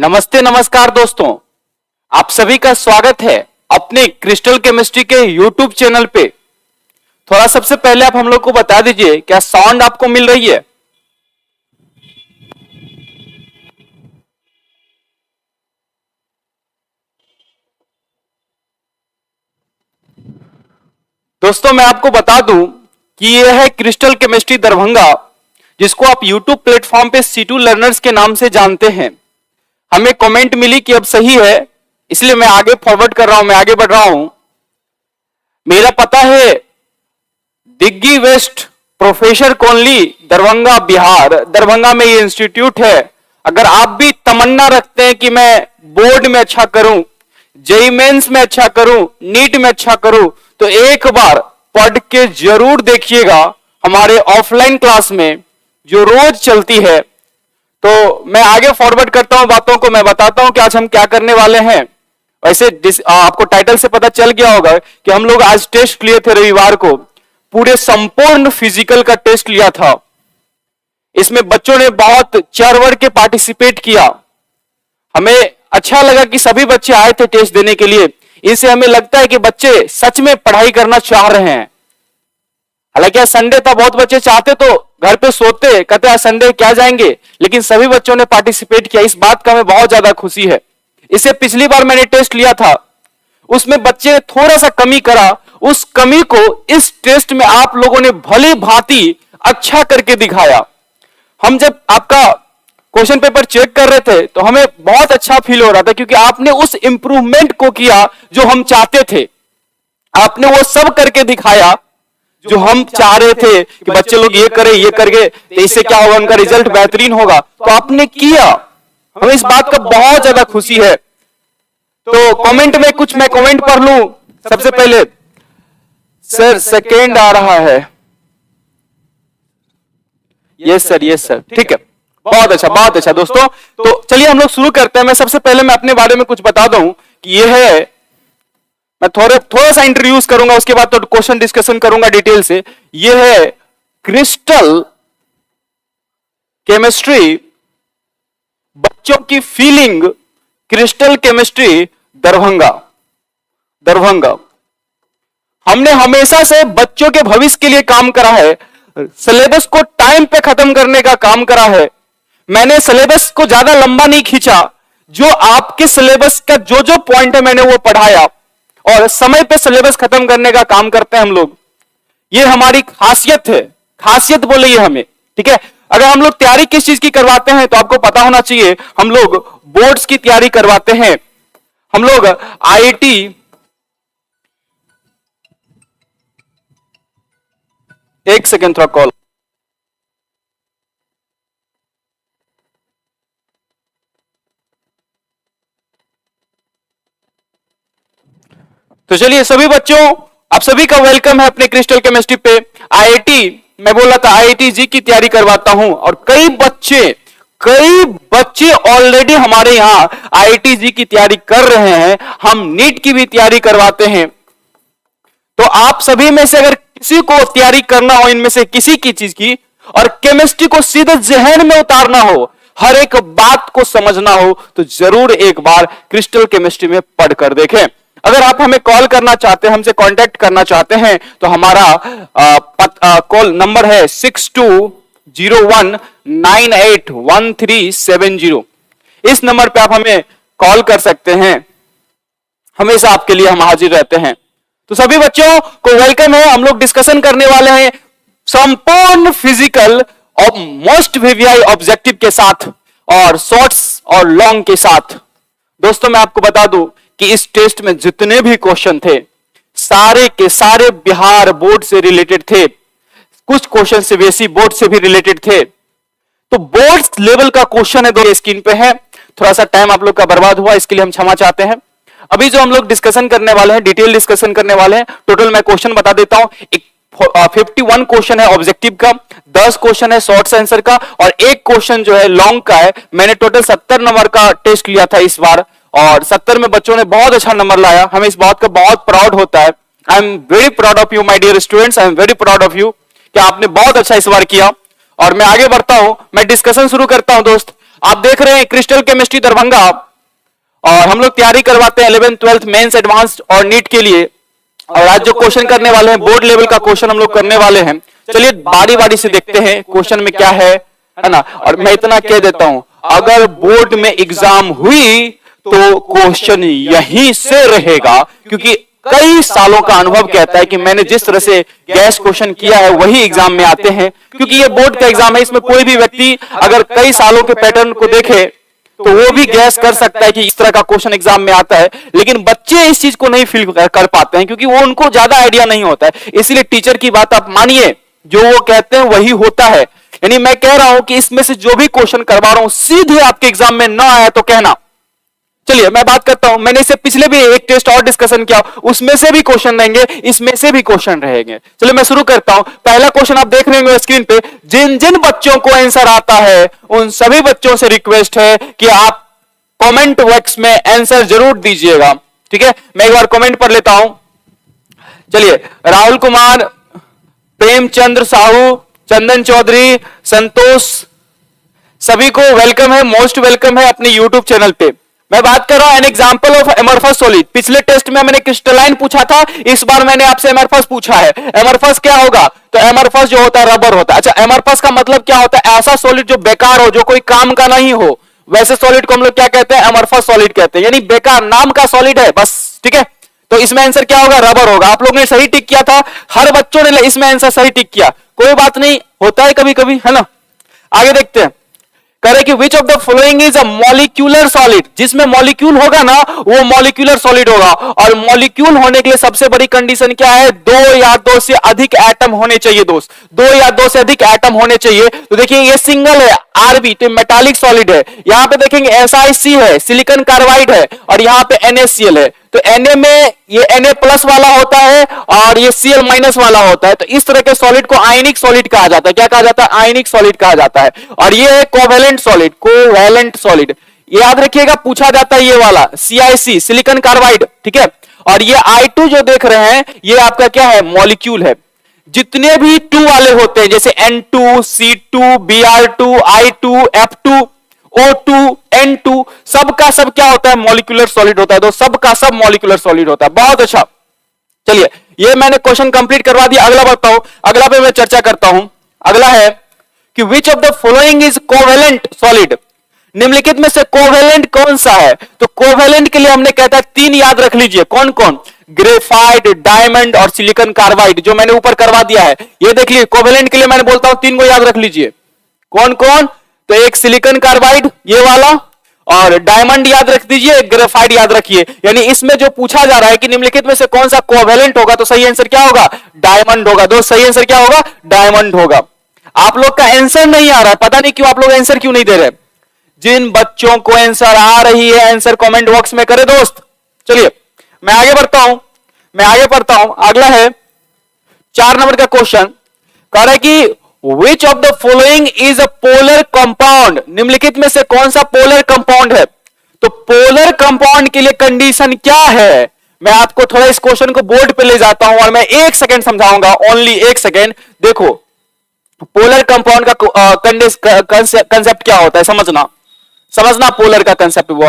नमस्ते नमस्कार दोस्तों, आप सभी का स्वागत है अपने क्रिस्टल केमिस्ट्री के यूट्यूब चैनल पे। थोड़ा सबसे पहले आप हम लोग को बता दीजिए, क्या साउंड आपको मिल रही है? दोस्तों मैं आपको बता दूं कि यह है क्रिस्टल केमिस्ट्री दरभंगा, जिसको आप यूट्यूब प्लेटफॉर्म पे C2 लर्नर्स के नाम से जानते हैं। हमें कमेंट मिली कि अब सही है, इसलिए मैं आगे फॉरवर्ड कर रहा हूं, मैं आगे बढ़ रहा हूं। मेरा पता है Diggi west professor colony, Darbhanga Bihar. Darbhanga में ये इंस्टीट्यूट है। अगर आप भी तमन्ना रखते हैं कि मैं बोर्ड में अच्छा करूं, जेईई मेंस में अच्छा करूं, नीट में अच्छा करूं, तो एक बार पढ़ के जरूर देखिएगा हमारे ऑफलाइन क्लास में जो रोज चलती है। तो मैं आगे फॉरवर्ड करता हूं बातों को, मैं बताता हूं कि आज हम क्या करने वाले हैं। वैसे आपको टाइटल से पता चल गया होगा कि हम लोग आज टेस्ट लिए थे रविवार को, पूरे संपूर्ण फिजिकल का टेस्ट लिया था। इसमें बच्चों ने बहुत चढ़ के पार्टिसिपेट किया। हमें अच्छा लगा कि सभी बच्चे आए थे टेस्ट देने के लिए। इससे हमें लगता है कि बच्चे सच में पढ़ाई करना चाह रहे हैं। हालांकि संडे था, बहुत बच्चे चाहते तो घर पे सोते, कहते हैं संडे क्या जाएंगे, लेकिन सभी बच्चों ने पार्टिसिपेट किया। इस बात का हमें बहुत ज्यादा खुशी है। इससे पिछली बार मैंने टेस्ट लिया था, उसमें बच्चे ने थोड़ा सा कमी करा। उस कमी को इस टेस्ट में आप लोगों ने भली भांति अच्छा करके दिखाया। हम जब आपका क्वेश्चन पेपर चेक कर रहे थे तो हमें बहुत अच्छा फील हो रहा था, क्योंकि आपने उस इंप्रूवमेंट को किया जो हम चाहते थे। आपने वो सब करके दिखाया जो हम चाह रहे थे कि बच्चे लोग ये करें, ये करके, तो इससे क्या होगा, उनका रिजल्ट बेहतरीन होगा। तो आपने किया, हमें इस बात का बहुत ज्यादा खुशी है। तो कमेंट में कुछ मैं कमेंट पढ़ लूं। सबसे पहले सर सेकेंड आ रहा है। यस सर, यस सर, ठीक है, बहुत अच्छा, बहुत अच्छा दोस्तों। तो चलिए हम लोग शुरू करते हैं। मैं सबसे पहले मैं अपने बारे में कुछ बता दूं कि ये है, मैं थोड़ा सा इंट्रोड्यूस करूंगा, उसके बाद तो क्वेश्चन डिस्कशन करूंगा डिटेल से। ये है क्रिस्टल केमिस्ट्री, बच्चों की feeling, crystal chemistry Darbhanga. Darbhanga हमने हमेशा से बच्चों के भविष्य के लिए काम करा है, सिलेबस को टाइम पे खत्म करने का काम करा है। मैंने सिलेबस को ज्यादा लंबा नहीं खींचा, जो आपके सिलेबस का जो जो पॉइंट है मैंने वो पढ़ाया, और समय पे सिलेबस खत्म करने का काम करते हैं हम लोग। ये हमारी खासियत है, खासियत बोलिए हमें, ठीक है। अगर हम लोग तैयारी किस चीज की करवाते हैं तो आपको पता होना चाहिए, हम लोग बोर्ड्स की तैयारी करवाते हैं। हम लोग आईआईटी, एक सेकेंड थोड़ा कॉल। तो चलिए सभी बच्चों, आप सभी का वेलकम है अपने क्रिस्टल केमिस्ट्री पे। आईआईटी, मैं बोला था आईआईटी जी की तैयारी करवाता हूं, और कई बच्चे ऑलरेडी हमारे यहां आईआईटी जी की तैयारी कर रहे हैं। हम नीट की भी तैयारी करवाते हैं। तो आप सभी में से अगर किसी को तैयारी करना हो इनमें से किसी की चीज की, और केमिस्ट्री को सीधे जहन में उतारना हो, हर एक बात को समझना हो, तो जरूर एक बार क्रिस्टल केमिस्ट्री में पढ़कर देखें। अगर आप हमें कॉल करना चाहते हैं, हमसे कांटेक्ट करना चाहते हैं, तो हमारा कॉल नंबर है 6201981370। इस नंबर पे आप हमें कॉल कर सकते हैं। हमेशा आपके लिए हम हाजिर रहते हैं। तो सभी बच्चों को वेलकम है। हम लोग डिस्कशन करने वाले हैं संपूर्ण फिजिकल और मोस्ट वीवीआई ऑब्जेक्टिव के साथ, और शॉर्ट्स और लॉन्ग के साथ। दोस्तों मैं आपको बता दूं कि इस टेस्ट में जितने भी क्वेश्चन थे, सारे के सारे बिहार बोर्ड से रिलेटेड थे। कुछ क्वेश्चन सीबीएसई बोर्ड से भी रिलेटेड थे। तो बोर्ड लेवल का क्वेश्चन है, दो स्क्रीन पे है। थोड़ा सा टाइम आप लोग का बर्बाद हुआ, इसके लिए हम क्षमा चाहते हैं। अभी जो हम लोग डिस्कशन करने वाले हैं, डिटेल डिस्कशन करने वाले हैं। टोटल मैं क्वेश्चन बता देता हूं। 51 क्वेश्चन है ऑब्जेक्टिव का, 10 क्वेश्चन है शॉर्ट आंसर का, और एक क्वेश्चन जो है लॉन्ग का है। मैंने टोटल 70 नंबर का टेस्ट लिया था इस बार, और 70 में बच्चों ने बहुत अच्छा नंबर लाया। हमें इस बात का बहुत प्राउड होता है। I am very proud of you my dear students, I am very proud of you कि आपने बहुत अच्छा इस बार किया। और मैं आगे बढ़ता हूं, मैं डिस्कशन शुरू करता हूं। दोस्त आप देख रहे हैं क्रिस्टल केमिस्ट्री दरभंगा, और हम लोग तैयारी करवाते हैं 11th 12th मेंस एडवांस्ड और नीट के लिए। और आज जो क्वेश्चन करने वाले हैं बोर्ड लेवल का क्वेश्चन हम लोग करने वाले हैं। चलिए बारी बारी से देखते हैं क्वेश्चन में क्या है ना। और मैं इतना कह देता हूं, अगर बोर्ड में एग्जाम हुई तो क्वेश्चन यहीं से रहेगा, क्योंकि कई सालों का अनुभव कहता है कि मैंने जिस तरह से गैस क्वेश्चन किया है वही एग्जाम में आते हैं। क्योंकि ये बोर्ड का एग्जाम है, इसमें कोई भी व्यक्ति अगर कई सालों के पैटर्न को देखे तो वो भी गैस कर सकता है कि इस तरह का क्वेश्चन एग्जाम में आता है। लेकिन बच्चे इस चीज को नहीं फील कर पाते हैं, क्योंकि वो उनको ज्यादा आइडिया नहीं होता है। इसलिए टीचर की बात आप मानिए, जो वो कहते हैं वही होता है। यानी मैं कह रहा हूं कि इसमें से जो भी क्वेश्चन करवा रहा हूं सीधे आपके एग्जाम में ना आया तो कहना। चलिए मैं बात करता हूं, मैंने इससे पिछले भी एक टेस्ट और डिस्कशन किया, उसमें से भी क्वेश्चन रहेंगे, इसमें से भी क्वेश्चन रहेंगे। चलिए मैं शुरू करता हूं। पहला क्वेश्चन आप देख रहे होंगे स्क्रीन पे। जिन जिन बच्चों को आंसर आता है उन सभी बच्चों से रिक्वेस्ट है कि आप कमेंट बॉक्स में आंसर जरूर दीजिएगा। ठीक है, मैं एक बार कमेंट पढ़ लेता हूं। चलिए, राहुल कुमार, प्रेमचंद्र साहू, चंदन चौधरी, संतोष, सभी को वेलकम है, मोस्ट वेलकम है अपने यूट्यूब चैनल पे। मैं बात कर रहा हूं an example of amorphous solid. पिछले टेस्ट में मैंने क्रिस्टलाइन पूछा था, इस बार मैंने आपसे एमरफस पूछा है। एमरफस क्या होगा? तो एमरफस जो होता है रबर होता है। अच्छा, एमरफस का मतलब क्या होता है? ऐसा सॉलिड जो बेकार हो, जो कोई काम का नहीं हो, वैसे सॉलिड को हम लोग क्या कहते हैं? एमरफस सॉलिड कहते हैं। यानी बेकार, नाम का सॉलिड है बस। ठीक है, तो इसमें आंसर क्या होगा? रबर होगा। आप लोगों ने सही टिक किया था, हर बच्चों ने इसमें आंसर सही टिक किया। कोई बात नहीं, होता है कभी कभी, है ना। आगे देखते हैं। कह रहे कि which of the following is a molecular solid. जिसमें मॉलिक्यूल होगा ना वो मॉलिक्यूलर सॉलिड होगा। और मॉलिक्यूल होने के लिए सबसे बड़ी कंडीशन क्या है? दो या दो से अधिक एटम होने चाहिए दोस्त, दो या दो से अधिक एटम होने चाहिए। तो देखिए ये सिंगल है आरबी, तो मेटालिक सॉलिड है। यहां पे देखेंगे SiC है, सिलिकॉन कार्बाइड है, और यहां पे NaCl है। तो Na में ये Na प्लस वाला होता है और ये Cl माइनस वाला होता है। तो इस तरह के सॉलिड को आयनिक सॉलिड कहा जाता है। क्या कहा जाता है? आयनिक सॉलिड कहा जाता है। और ये है कोवेलेंट सॉलिड, कोवेलेंट सॉलिड। याद रखिएगा, पूछा जाता है ये वाला CiC, सिलिकॉन कार्बाइड। ठीक है, और ये I2 जो देख रहे हैं ये आपका क्या है? मॉलिक्यूल है। जितने भी 2 वाले होते हैं जैसे N2, C2, Br2, I2, F2, O2, N2, सबका सब क्या होता है? मॉलिक्यूलर सॉलिड होता है। तो सबका सब मॉलिक्यूलर सॉलिड होता है। बहुत अच्छा। चलिए, ये मैंने क्वेश्चन कंप्लीट करवा दिया। अगला बताओ, अगला पे मैं चर्चा करता हूं। अगला है कि which of the following is covalent solid. निम्नलिखित में से कोवेलेंट कौन सा है? तो कोवेलेंट के लिए हमने कहता है 3 याद रख लीजिए। कौन कौन? ग्रेफाइट, डायमंड और सिलिकॉन कार्बाइड, जो मैंने ऊपर करवा दिया है। ये देख लीजिए, कोवेलेंट के लिए मैंने बोलता हूं 3 को याद रख लीजिए। कौन कौन? तो एक सिलिकॉन कार्बाइड ये वाला, और डायमंड याद रख दीजिए, एक ग्रेफाइट याद रखिए। यानी इसमें जो पूछा जा रहा है कि निम्नलिखित में से कौन सा कोवेलेंट होगा, तो सही आंसर क्या होगा? डायमंड होगा। दोस्त सही आंसर क्या होगा? डायमंड होगा। आप लोग का आंसर नहीं आ रहा है, पता नहीं क्यों, आप लोग आंसर क्यों नहीं दे रहे। जिन बच्चों को आंसर आ रही है आंसर कमेंट बॉक्स में करे दोस्त। चलिए मैं आगे बढ़ता हूं। अगला है 4 नंबर का क्वेश्चन। कह रहा है कि which of the following is a polar compound. निम्नलिखित में से कौन सा पोलर कंपाउंड है? तो पोलर कंपाउंड के लिए कंडीशन क्या है? मैं आपको थोड़ा इस क्वेश्चन को बोर्ड पे ले जाता हूं और मैं 1 सेकेंड समझाऊंगा, ओनली 1 सेकेंड। देखो पोलर कंपाउंड का कंसेप्ट क्या होता है, समझना पोलर का कंसेप्ट। वो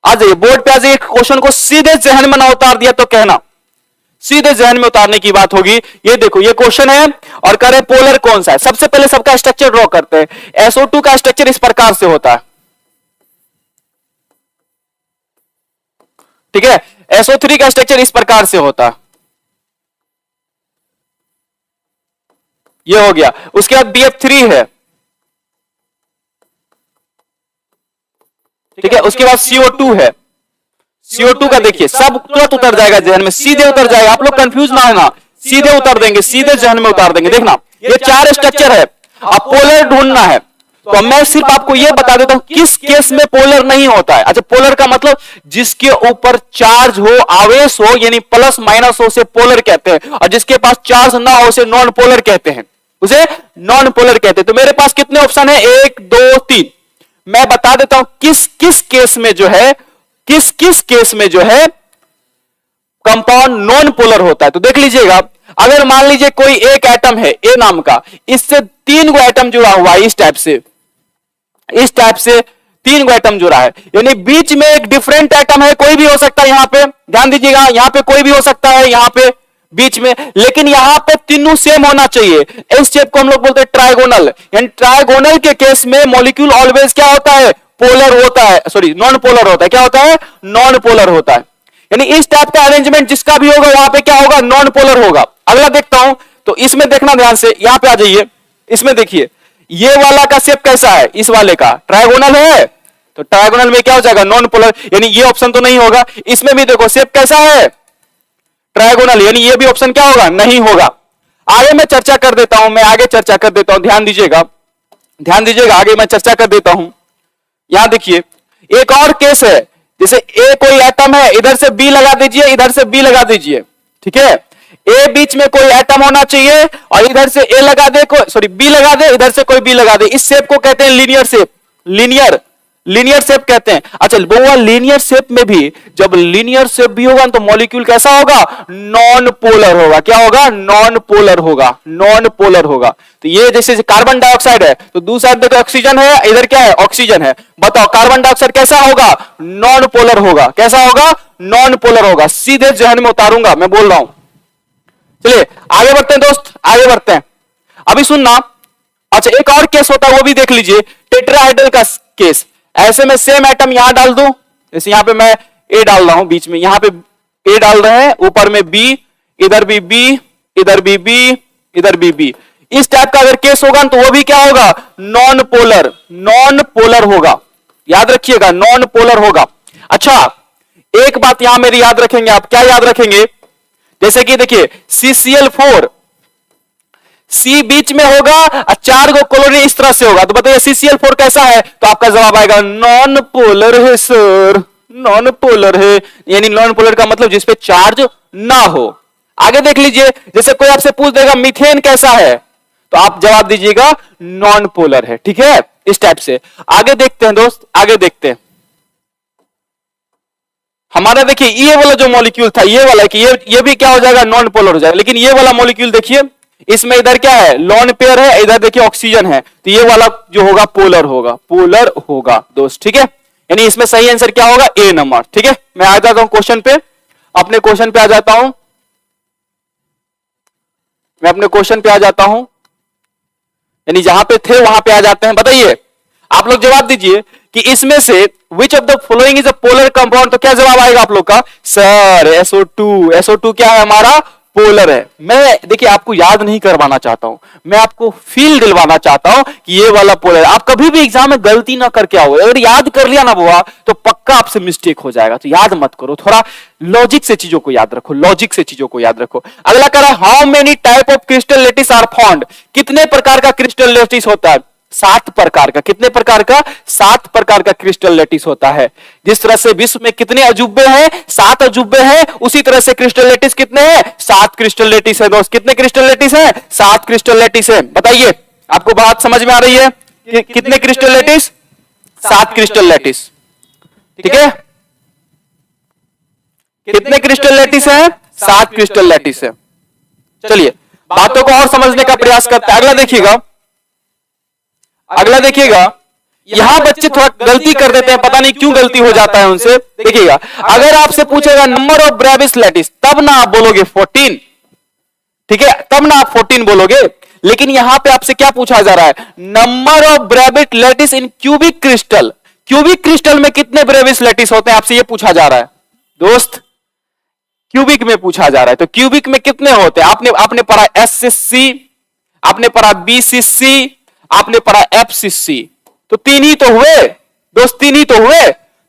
आ जाइए बोर्ड पे, आ जाइए। क्वेश्चन को सीधे जहन में ना उतार दिया तो कहना, सीधे जहन में उतारने की बात होगी। ये देखो ये क्वेश्चन है और कह रहे पोलर कौन सा है। सबसे पहले सबका स्ट्रक्चर ड्रॉ करते हैं। SO2 का स्ट्रक्चर इस प्रकार से होता है। ठीक है, SO3 का स्ट्रक्चर इस प्रकार से होता है। ये हो गया। उसके बाद BF3 है। ठीक है, उसके बाद CO2 है। CO2 का देखिए सब तुरंत उतर जाएगा जहन में, सीधे उतर जाएगा। आप लोग कंफ्यूज ना होना, सीधे उतर देंगे, सीधे जहन में उतार देंगे। देखना ये 4 स्ट्रक्चर है। अब पोलर ढूंढना है तो मैं सिर्फ आपको यह बता देता हूं किस केस में पोलर नहीं होता है। अच्छा, पोलर का मतलब जिसके ऊपर चार्ज हो, आवेश हो, यानी प्लस माइनस हो, से पोलर कहते हैं। और जिसके पास चार्ज ना हो उसे नॉन पोलर कहते हैं, उसे नॉन पोलर कहते हैं। तो मेरे पास कितने ऑप्शन है? 1 2 3। मैं बता देता हूं किस किस केस में जो है, किस किस केस में जो है कंपाउंड नॉन पोलर होता है। तो देख लीजिएगा, अगर मान लीजिए कोई एक एटम है A नाम का, इससे 3 गो एटम जुड़ा हुआ है इस टाइप से, इस टाइप से 3 गो एटम जुड़ा है, यानी बीच में एक डिफरेंट एटम है, कोई भी हो सकता है। यहां पे ध्यान दीजिएगा, यहां पे कोई भी हो सकता है, यहां पे बीच में, लेकिन यहां पे तीनों सेम होना चाहिए। इस शेप को हम लोग बोलते हैं ट्राइगोनल, यानी ट्राइगोनल के केस में मॉलिक्यूल ऑलवेज क्या होता है, पोलर होता है, सॉरी नॉन पोलर होता है। क्या होता है, नॉन पोलर होता है। यानी इस टाइप का अरेंजमेंट जिसका भी होगा वहां पे क्या होगा, नॉन पोलर होगा। अगला देखता हूं, तो इसमें देखना ध्यान से, यहां पे आ जाइए, इसमें देखिए ये वाला का शेप कैसा है, इस वाले का ट्राइगोनल है, तो ट्राइगोनल में क्या हो जाएगा, नॉन पोलर, यानी ये ऑप्शन तो नहीं होगा। इसमें भी देखो शेप कैसा है, ट्राइगोनल, यानी ये भी ऑप्शन क्या होगा, नहीं होगा। आगे मैं चर्चा कर देता हूं, मैं आगे चर्चा कर देता हूं, ध्यान दीजिएगा, ध्यान दीजिएगा, आगे मैं चर्चा कर देता हूं। यहां देखिए एक और केस है, जैसे ए कोई एटम है, इधर से बी लगा दीजिए, इधर से बी लगा दीजिए, ठीक है। ए बीच में कोई एटम होना चाहिए और इधर से ए लगा दे, सॉरी बी लगा दे, इधर से कोई बी लगा दे। इस शेप को कहते हैं लीनियर शेप, लीनियर शेप कहते हैं। अच्छा वो लीनियर शेप में भी, जब लीनियर शेप भी होगा तो मॉलिक्यूल कैसा होगा, नॉन पोलर होगा। क्या होगा, नॉन पोलर होगा, नॉन पोलर होगा। तो ये जैसे कार्बन डाइऑक्साइड है, तो दूसरा साइड देखो ऑक्सीजन है, इधर क्या है, ऑक्सीजन है। बताओ कार्बन डाइऑक्साइड कैसा होगा, नॉन पोलर होगा। कैसा होगा, नॉन पोलर होगा। सीधे जहन में उतारूंगा, मैं बोल रहा हूं। चलिए आगे बढ़ते हैं दोस्त, आगे बढ़ते हैं। अभी सुनना, अच्छा एक और केस होता है वो भी देख लीजिए, टेट्राहेड्रल का केस। ऐसे में सेम एटम यहां डाल दूं, जैसे यहां पे मैं ए डाल रहा हूं बीच में, यहां पे ए डाल रहे हैं, ऊपर में बी, इधर भी बी, इधर भी बी, इधर भी बी। इस टाइप का अगर केस होगा तो वो भी क्या होगा, नॉन पोलर, नॉन पोलर होगा। याद रखिएगा, नॉन पोलर होगा। अच्छा एक बात यहां मेरी याद रखेंगे आप, क्या याद रखेंगे, जैसे कि देखिए CCl4, सी बीच में होगा और 4 गो क्लोरीन इस तरह से होगा, तो बताइए CCl4 कैसा है, तो आपका जवाब आएगा नॉन पोलर है सर, नॉन पोलर है। यानी नॉन पोलर का मतलब जिसपे चार्ज ना हो। आगे देख लीजिए, जैसे कोई आपसे पूछ देगा मीथेन कैसा है, तो आप जवाब दीजिएगा नॉन पोलर है, ठीक है। इस टाइप से आगे देखते हैं दोस्त, आगे देखते हैं। हमारा देखिए ये वाला जो मॉलिक्यूल था, ये वाला कि ये भी क्या हो जाएगा, नॉन पोलर हो जाएगा। लेकिन ये वाला मॉलिक्यूल देखिए, इसमें इधर क्या है, लोन पेयर है, इधर देखिए ऑक्सीजन है, तो ये वाला जो होगा पोलर होगा, पोलर होगा दोस्त, ठीक है। यानी इसमें सही आंसर क्या होगा, ए नंबर, ठीक है। मैं आ जाता हूं क्वेश्चन पे, अपने क्वेश्चन पे आ जाता हूं, मैं अपने क्वेश्चन पे आ जाता हूं, यानी जहां पे थे वहां पे आ जाते हैं। बताइए आप लोग जवाब दीजिए कि इसमें से विच of the following is a polar compound, तो क्या जवाब आएगा आप लोग का, सर SO2। SO2 क्या है हमारा, पोलर है। मैं देखिए आपको याद नहीं करवाना चाहता हूं, मैं आपको फील दिलवाना चाहता हूं कि ये वाला पोलर। आप कभी भी एग्जाम में गलती ना करके आओ, अगर याद कर लिया ना बुआ तो पक्का आपसे मिस्टेक हो जाएगा, तो याद मत करो, थोड़ा लॉजिक से चीजों को याद रखो, लॉजिक से चीजों को याद रखो। अगला कह रहा है how many type of crystal lattice are found, कितने प्रकार का क्रिस्टल लेटिस होता है, 7 प्रकार का। कितने प्रकार का, 7 प्रकार का क्रिस्टल लेटिस होता है। जिस तरह से विश्व में कितने अजूबे हैं, 7 अजूबे हैं, उसी तरह से क्रिस्टल लेटिस कितने हैं, 7 क्रिस्टल लेटिस है दोस्त। कितने क्रिस्टल लेटिस हैं, 7 क्रिस्टल लेटिस है। बताइए आपको बात समझ में आ रही है कि कितने क्रिस्टल लेटिस, 7 क्रिस्टल लेटिस, ठीक है। कितने क्रिस्टल लेटिस है, 7 क्रिस्टल लेटिस है। चलिए बातों को और समझने का प्रयास करते हैं। अगला देखिएगा, अगला देखिएगा, यहां बच्चे थोड़ा गलती कर देते हैं, पता नहीं क्यों गलती हो जाता है उनसे। देखिएगा अगर आपसे पूछेगा नंबर ऑफ ब्रेविस लेटिस, तब ना आप बोलोगे 14, ठीक है, तब ना आप 14 बोलोगे। लेकिन यहां पे आपसे क्या पूछा जा रहा है, number of Bravais lattice in cubic crystal. Cubic crystal में कितने ब्रेविस लेटिस होते हैं, आपसे ये पूछा जा रहा है दोस्त, क्यूबिक में पूछा जा रहा है। तो क्यूबिक में कितने होते हैं, आपने पढ़ा SCC, आपने पढ़ा BCC, आपने पढ़ा FCC, तो 3 ही तो हुए दोस्त, 3 ही तो हुए।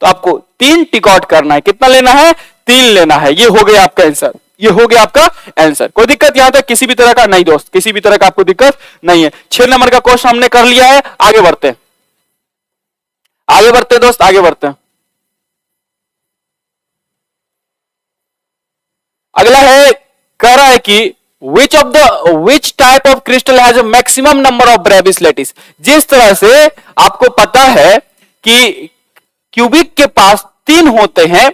तो आपको 3 टिक आउट करना है, कितना लेना है, 3 लेना है। ये हो गया आपका आंसर, ये हो गया आपका आंसर। कोई दिक्कत यहां तक किसी भी तरह का नहीं दोस्त, किसी भी तरह का आपको दिक्कत नहीं है। 6 नंबर का क्वेश्चन हमने कर लिया है। आगे बढ़ते हैं, आगे बढ़ते हैं दोस्त, आगे बढ़ते हैं। अगला है, कह रहा है कि which type of crystal has a maximum number of Brevis lattice। जिस तरह से आपको पता है कि क्यूबिक के पास 3 होते हैं,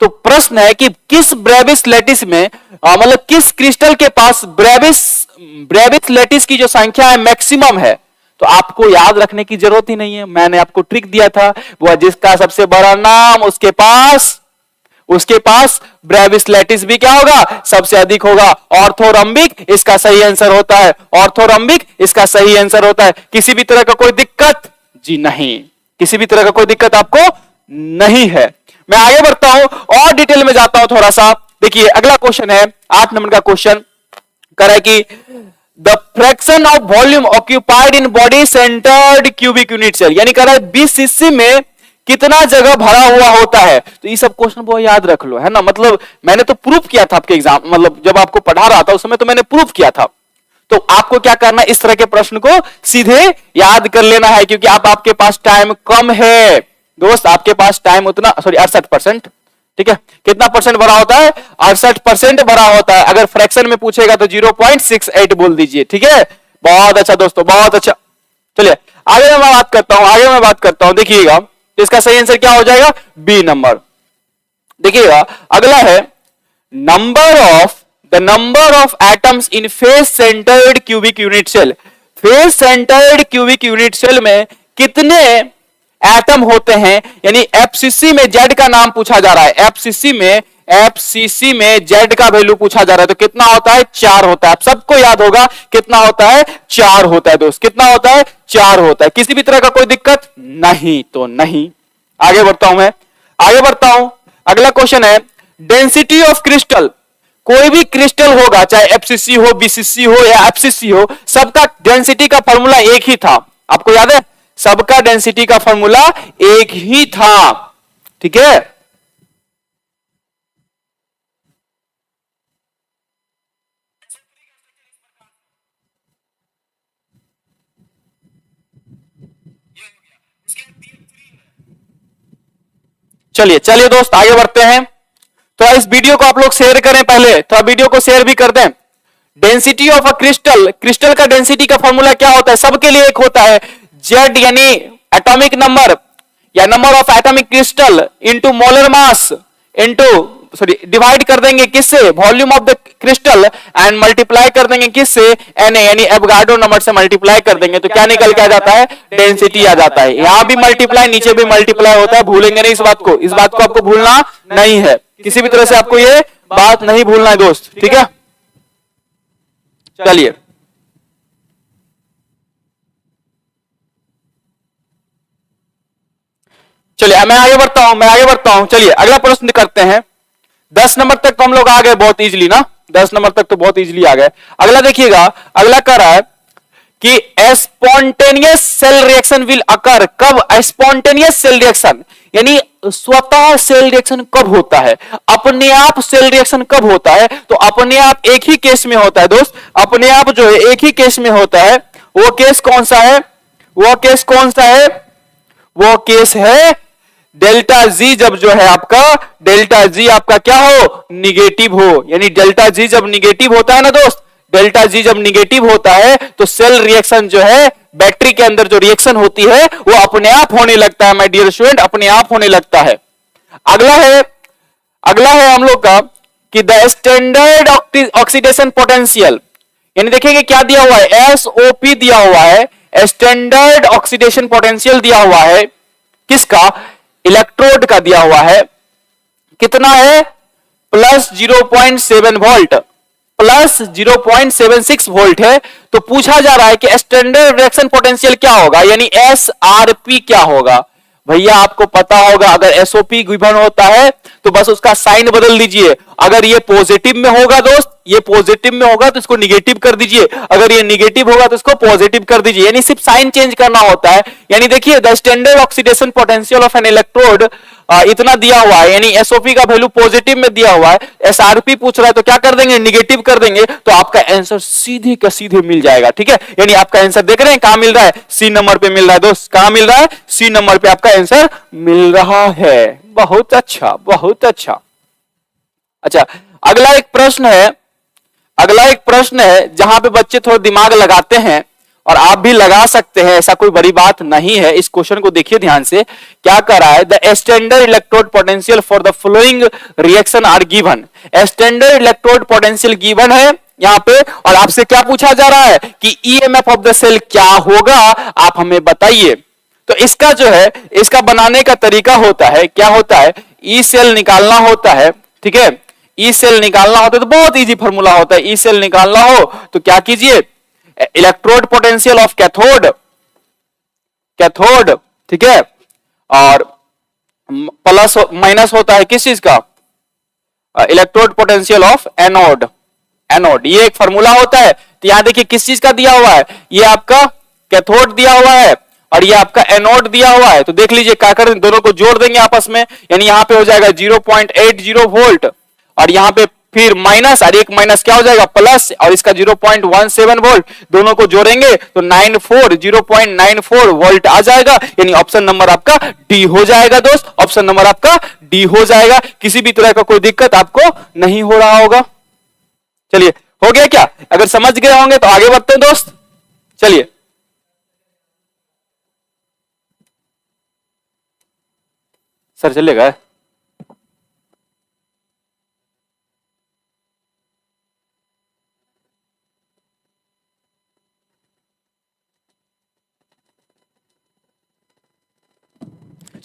तो प्रश्न है कि किस ब्रेविस लेटिस में, मतलब किस क्रिस्टल के पास ब्रेविस लेटिस की जो संख्या है मैक्सिमम है। तो आपको याद रखने की जरूरत ही नहीं है, मैंने आपको ट्रिक दिया था, वो जिसका सबसे बड़ा नाम उसके पास ब्रेविस लैटिस भी क्या होगा, सबसे अधिक होगा। ऑर्थोरम्बिक इसका सही आंसर होता है, ऑर्थोरम्बिक इसका सही आंसर होता है। किसी भी तरह का कोई दिक्कत जी नहीं, किसी भी तरह का कोई दिक्कत आपको नहीं है। मैं आगे बढ़ता हूं और डिटेल में जाता हूं थोड़ा सा। देखिए अगला क्वेश्चन है 8 नंबर का क्वेश्चन, कह रहा है कि the fraction of volume occupied in body centered cubic unit cell, यानी कह रहा है 20 सीसी में कितना जगह भरा हुआ होता है। तो ये सब क्वेश्चन बहुत याद रख लो, है ना, मतलब मैंने तो प्रूफ किया था आपके एग्जाम, मतलब जब आपको पढ़ा रहा था उस समय तो मैंने प्रूफ किया था। तो आपको क्या करना है, इस तरह के प्रश्न को सीधे याद कर लेना है, क्योंकि आपके पास टाइम कम है दोस्त, आपके पास टाइम उतना 68%, ठीक है, कितना परसेंट भरा होता है, 68% भरा होता है। अगर फ्रैक्शन में पूछेगा तो 0.68 बोल दीजिए, ठीक है। बहुत अच्छा दोस्तों, बहुत अच्छा। चलिए आगे मैं बात करता हूं, देखिएगा तो इसका सही आंसर क्या हो जाएगा, बी नंबर। देखिएगा अगला है the number of atoms in face centered cubic unit cell. Face centered cubic unit cell में कितने एटम होते हैं, यानी एफसीसी में जेड का नाम पूछा जा रहा है, एफसीसी में जेड का वैल्यू पूछा जा रहा है, तो कितना होता है, 4 होता है। आप सबको याद होगा कितना होता है, 4 होता है दोस्त, कितना होता है, 4 होता है। किसी भी तरह का कोई दिक्कत नहीं तो नहीं। आगे बढ़ता हूं, अगला क्वेश्चन है डेंसिटी ऑफ क्रिस्टल। कोई भी क्रिस्टल होगा, चाहे एफसीसी हो, बीसीसी हो या एफसीसी हो, सबका डेंसिटी का फॉर्मूला एक ही था, आपको याद है, सबका डेंसिटी का फॉर्मूला एक ही था, ठीक है। चलिए दोस्त आगे बढ़ते हैं। तो इस वीडियो को आप लोग शेयर करें, पहले तो वीडियो को शेयर भी कर दें। डेंसिटी ऑफ अ क्रिस्टल का डेंसिटी का फॉर्मूला क्या होता है, सबके लिए एक होता है, जेड यानी एटॉमिक नंबर या number of atomic crystal into molar mass divide कर देंगे किससे, volume of the crystal, and multiply कर देंगे किससे, Na यानी एवोगाड्रो नंबर से मल्टीप्लाई कर देंगे, तो क्या निकल के आ जाता है, डेंसिटी आ जाता है। यहां भी मल्टीप्लाई, नीचे भी मल्टीप्लाई होता है, भूलेंगे नहीं इस बात को आपको भूलना नहीं है, किसी भी तरह से आपको ये बात नहीं भूलना है दोस्त, ठीक है। चलिए मैं आगे बढ़ता हूं। चलिए अगला प्रश्न करते हैं। 10 नंबर तक तो हम लोग आ गए बहुत इजीली ना, 10 नंबर तक तो बहुत इजीली आ गए। अगला देखिएगा, अगला कह रहा है कि spontaneous cell reaction will occur. कब स्पॉन्टेनियस सेल रिएक्शन, यानी स्वतः सेल रिएक्शन कब होता है, अपने आप सेल रिएक्शन कब होता है, तो अपने आप एक ही केस में होता है दोस्त, अपने आप जो है एक ही केस में होता है। वो केस कौन सा है, वो केस है डेल्टा जी, जब जो है आपका डेल्टा जी आपका क्या हो, निगेटिव हो। यानी डेल्टा जी जब निगेटिव होता है ना दोस्त, डेल्टा जी जब निगेटिव होता है तो सेल रिएक्शन जो है, बैटरी के अंदर जो रिएक्शन होती है वो अपने आप होने लगता है माय डियर स्टूडेंट, अपने आप होने लगता है। अगला है हम लोग का कि द स्टैंडर्ड ऑक्सीडेशन पोटेंशियल, यानी देखिए क्या दिया हुआ है, एसओपी दिया हुआ है, स्टैंडर्ड ऑक्सीडेशन पोटेंशियल दिया हुआ है, किसका, इलेक्ट्रोड का दिया हुआ है, कितना है, प्लस 0.7 वोल्ट, प्लस 0.76 वोल्ट है। तो पूछा जा रहा है कि स्टैंडर्ड रिएक्शन पोटेंशियल क्या होगा, यानी एसआरपी क्या होगा। भैया आपको पता होगा, अगर एसओपी गिवन होता है तो बस उसका साइन बदल दीजिए। अगर ये पॉजिटिव में होगा दोस्त, ये पॉजिटिव में होगा तो इसको निगेटिव कर दीजिए, अगर ये निगेटिव होगा तो इसको पॉजिटिव कर दीजिए, यानी सिर्फ साइन चेंज करना होता है। यानी देखिए the standard oxidation potential of N electrode इतना दिया हुआ है, यानी एसओपी का वैल्यू पॉजिटिव में दिया हुआ है, एसआरपी पूछ रहा है तो क्या कर देंगे, निगेटिव कर देंगे, तो आपका आंसर सीधे का सीधे मिल जाएगा, ठीक है। यानी आपका आंसर देख रहे हैं कहां मिल रहा है, सी नंबर पे मिल रहा है दोस्त, कहां मिल रहा है, सी नंबर पे आपका आंसर मिल रहा है। बहुत अच्छा, बहुत अच्छा। अच्छा अगला एक प्रश्न है जहां पे बच्चे थोड़ा दिमाग लगाते हैं, और आप भी लगा सकते हैं, ऐसा कोई बड़ी बात नहीं है। इस क्वेश्चन को देखिए ध्यान से, क्या कर रहा है, the standard electrode potential for the following reaction are given. Standard electrode potential given है यहां पे, और आपसे क्या पूछा जा रहा है कि ईएमएफ ऑफ द सेल क्या होगा, आप हमें बताइए। तो इसका जो है, इसका बनाने का तरीका होता है, क्या होता है, ई सेल निकालना होता है, ठीक है, ई सेल निकालना होता है तो बहुत इजी फॉर्मूला होता है। ई सेल निकालना हो तो क्या कीजिए, electrode potential of cathode, cathode, ठीक है, और प्लस माइनस होता है किस चीज का, electrode potential of anode, anode, ये एक फॉर्मूला होता है। तो यहां देखिए किस चीज का दिया हुआ है, ये आपका कैथोड दिया हुआ है और ये आपका एनोड दिया हुआ है। तो देख लीजिए क्या करें, दोनों को जोड़ देंगे आपस में, यानी यहां पे हो जाएगा 0.80 वोल्ट और यहां पे फिर माइनस, और एक माइनस क्या हो जाएगा प्लस, और इसका 0.17 वोल्ट, दोनों को जोड़ेंगे तो 0.94 वोल्ट आ जाएगा। यानी ऑप्शन नंबर आपका डी हो जाएगा दोस्त, ऑप्शन नंबर आपका डी हो जाएगा। किसी भी तरह का कोई दिक्कत आपको नहीं हो रहा होगा। चलिए हो गया क्या, अगर समझ गए होंगे तो आगे बढ़ते हैं दोस्त। चलिए सर चलेगा,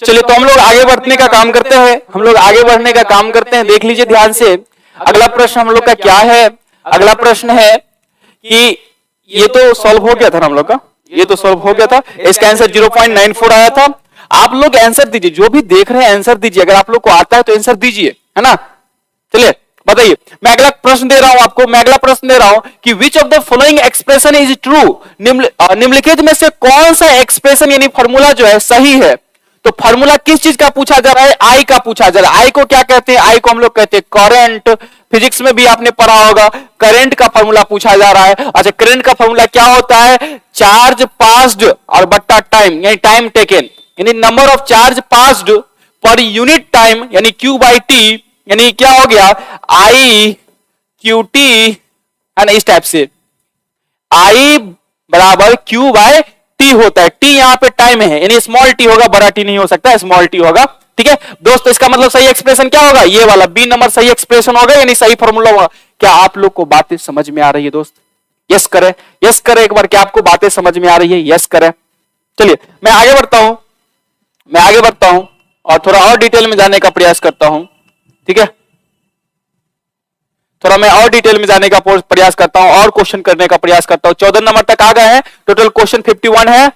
चलिए तो हम लोग आगे बढ़ने का काम करते हैं, हम लोग आगे बढ़ने का काम करते हैं। देख लीजिए ध्यान से, अगला प्रश्न हम लोग का क्या है, अगला प्रश्न है कि ये तो सॉल्व हो गया था ना हम लोग का, ये तो सॉल्व हो गया था, इसका आंसर 0.94 आया था। आप लोग आंसर दीजिए, जो भी देख रहे हैं आंसर दीजिए, अगर आप लोग को आता है तो आंसर दीजिए, है ना। चलिए बताइए, मैं अगला प्रश्न दे रहा हूं आपको, मैं अगला प्रश्न दे रहा हूं कि which of the following expression is true, निम्नलिखित में से कौन सा एक्सप्रेशन यानी फॉर्मूला जो है सही है। तो फॉर्मूला किस चीज का पूछा जा रहा है, आई का पूछा जा रहा है। आई को क्या कहते हैं, आई को हम लोग कहते हैं करंट, फिजिक्स में भी आपने पढ़ा होगा, करंट का फॉर्मूला पूछा जा रहा है। अच्छा, करंट का फॉर्मूला क्या होता है, चार्ज पास्ड और बट्टा टाइम, यानी टाइम टेकन, यानी number of charge passed per unit time, यानी क्यू बाई टी, यानी क्या हो गया आई क्यू टी, है ना, इस टाइप से आई बराबर क्यू बाय टी होता है। टी यहां पे टाइम है, यानी स्मॉल टी होगा, बड़ा टी नहीं हो सकता, स्मॉल टी होगा, ठीक है दोस्त। इसका मतलब सही एक्सप्रेशन क्या होगा, ये वाला बी नंबर सही एक्सप्रेशन होगा, यानी सही फॉर्मूला होगा। क्या आप लोग को बातें समझ में आ रही है दोस्त, यस करें, यस करें एक बार, क्या आपको बातें समझ में आ रही है, यस करें। चलिए मैं आगे बढ़ता हूं, मैं आगे बढ़ता हूं और थोड़ा और डिटेल में जाने का प्रयास करता हूं, ठीक है, थोड़ा मैं और डिटेल में जाने का प्रयास करता हूं और क्वेश्चन करने का प्रयास करता हूं। 14 नंबर तक आ गए हैं, टोटल क्वेश्चन 51 है।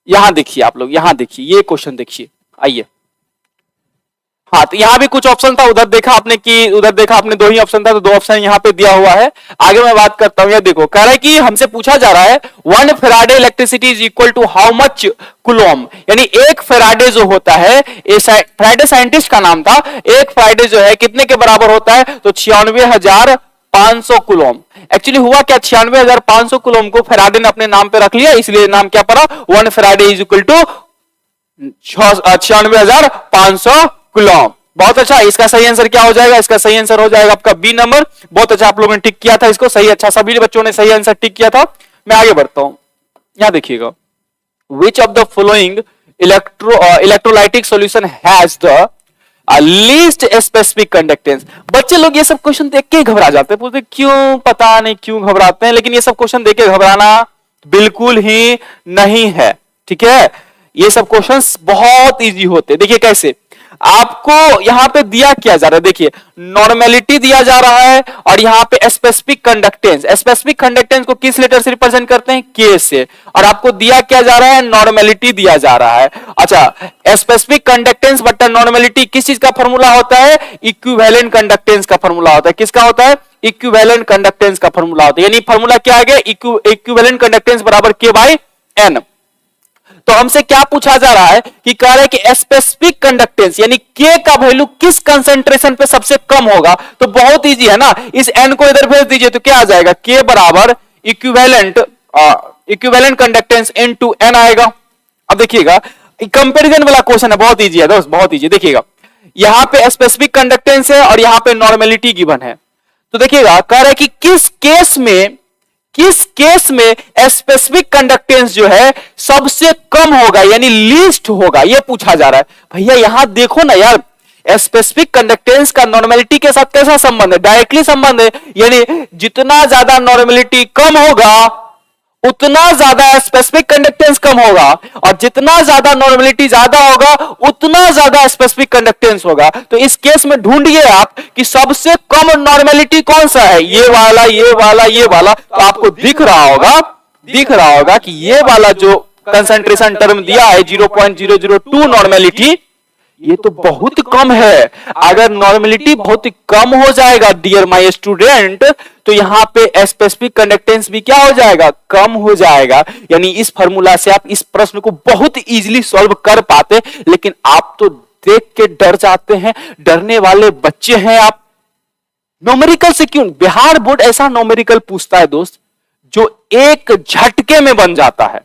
यहां देखिए आप लोग, यहां देखिए, ये क्वेश्चन देखिए, आइए। हाँ, तो यहां भी कुछ ऑप्शन था, उधर देखा आपने कि उधर देखा आपने दो ही ऑप्शन था, तो दो ऑप्शन यहां पे दिया हुआ है। आगे मैं बात करता हूं, ये देखो कह रहा है कि हमसे पूछा जा रहा है 1 faraday electricity is equal to how much coulomb, यानी एक फैराडे जो होता है, फैराडे साइंटिस्ट का नाम था, एक फैराडे जो है कितने के बराबर होता है, तो 96,500 कुलोम। एक्चुअली हुआ क्या, 96,500 कुलोम को फैराडे ने अपने नाम पे रख लिया, इसलिए नाम क्या पड़ा, 1 faraday is equal to 96,500 coulomb. बहुत अच्छा, इसका सही आंसर क्या हो जाएगा, इसका सही आंसर हो जाएगा आपका बी नंबर। बहुत अच्छा, आप लोगों ने टिक किया था इसको, सही, अच्छा सभी बच्चों ने सही आंसर टिक किया था। मैं आगे बढ़ता हूं, यहां देखिएगा, विच of the following electrolytic solution has the least specific conductance. बच्चे लोग ये सब क्वेश्चन देख के घबरा जाते हैं, पूछते क्यों, पता नहीं क्यों घबराते हैं, लेकिन ये सब क्वेश्चन देख के घबराना बिल्कुल ही नहीं है, ठीक है। ये सब क्वेश्चंस बहुत इजी होते हैं। देखिए कैसे, आपको यहां पे दिया क्या जा रहा है, देखिए नॉर्मेलिटी दिया जा रहा है और यहां पे स्पेसिफिक कंडक्टेंस, स्पेसिफिक कंडक्टेंस को किस लेटर से रिप्रेजेंट करते हैं, के से, और आपको दिया क्या जा रहा है, नॉर्मेलिटी दिया जा रहा है। अच्छा, स्पेसिफिक कंडक्टेंस बट्टा नॉर्मेलिटी किस चीज का फॉर्मूला होता है, इक्विवेलेंट कंडक्टेंस का फॉर्मूला होता है। किसका होता है, इक्विवेलेंट कंडक्टेंस का फॉर्मूला होता है, यानी फॉर्मूला क्या आ गया, इक्विवेलेंट कंडक्टेंस बराबर के बाई एन। तो हमसे क्या पूछा जा रहा है कि कह रहे हैं कि स्पेसिफिक कंडक्टेंस यानी के का वैल्यू किस कंसेंट्रेशन पे सबसे कम होगा। तो बहुत इजी है ना, इस एन को इधर भेज दीजिए तो क्या आ जाएगा, के बराबर इक्विवेलेंट कंडक्टेंस इनटू एन आएगा। अब देखिएगा कंपैरिजन वाला क्वेश्चन है, बहुत इजी है दोस्त, बहुत इजी। देखिएगा यहां पे स्पेसिफिक कंडक्टेंस है और यहां पे नॉर्मेलिटी गिवन है। तो देखिएगा कह रहा है कि किस केस में किस केस में स्पेसिफिक कंडक्टेंस जो है सबसे कम होगा यानी लीस्ट होगा, यह पूछा जा रहा है। भैया यहां देखो ना यार, स्पेसिफिक कंडक्टेंस का नॉर्मेलिटी के साथ कैसा संबंध है? डायरेक्टली संबंध है, यानी जितना ज्यादा नॉर्मेलिटी कम होगा उतना ज्यादा स्पेसिफिक कंडक्टेंस कम होगा, और जितना ज्यादा नॉर्मेलिटी ज्यादा होगा उतना ज्यादा स्पेसिफिक कंडक्टेंस होगा। तो इस केस में ढूंढिए आप कि सबसे कम नॉर्मेलिटी कौन सा है, ये वाला, ये वाला, ये वाला। तो आपको दिख रहा होगा कि ये वाला जो कंसंट्रेशन टर्म दिया है 0.002 नॉर्मेलिटी, ये तो बहुत कम है। अगर नॉर्मेलिटी बहुत कम हो जाएगा डियर माय स्टूडेंट, तो यहां पे स्पेसिफिक कंडक्टेंस भी क्या हो जाएगा? कम हो जाएगा। यानी इस फार्मूला से आप इस प्रश्न को बहुत इजीली सॉल्व कर पाते, लेकिन आप तो देख के डर जाते हैं, डरने वाले बच्चे हैं आप। न्यूमेरिकल से क्यों? बिहार बोर्ड ऐसा न्यूमेरिकल पूछता है दोस्त जो एक झटके में बन जाता है।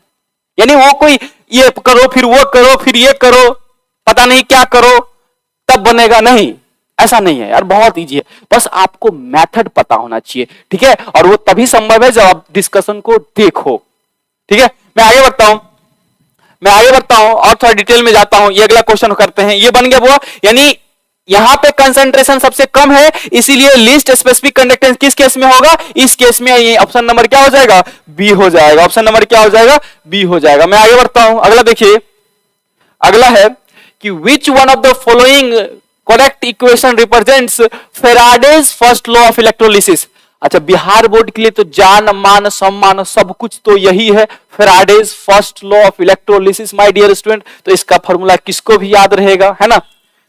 यानी वो कोई ये करो फिर वो करो फिर ये करो, पता नहीं क्या करो तब बनेगा, नहीं, ऐसा नहीं है यार, बहुत इजी है। बस आपको मेथड पता होना चाहिए, ठीक है? और वो तभी संभव है जब आप डिस्कशन को देखो, ठीक है? मैं आगे बढ़ता हूं और थोड़ा डिटेल में जाता हूं। ये अगला क्वेश्चन करते हैं। ये बन गया वो, यानी यहां पे कंसंट्रेशन सबसे कम है, इसीलिए लीस्ट स्पेसिफिक कंडक्टेंस किस केस में होगा? इस केस में ये ऑप्शन नंबर क्या हो जाएगा? बी हो जाएगा। ऑप्शन नंबर क्या हो जाएगा? बी हो जाएगा। मैं आगे बढ़ता हूं। अगला देखिए, अगला है कि which one of the following correct equation represents Faraday's first law of electrolysis. अच्छा, बिहार बोर्ड के लिए तो जान मान सम्मान सब कुछ तो यही है, Faraday's first law of electrolysis my dear student. तो इसका फॉर्मूला किसको भी याद रहेगा, है ना?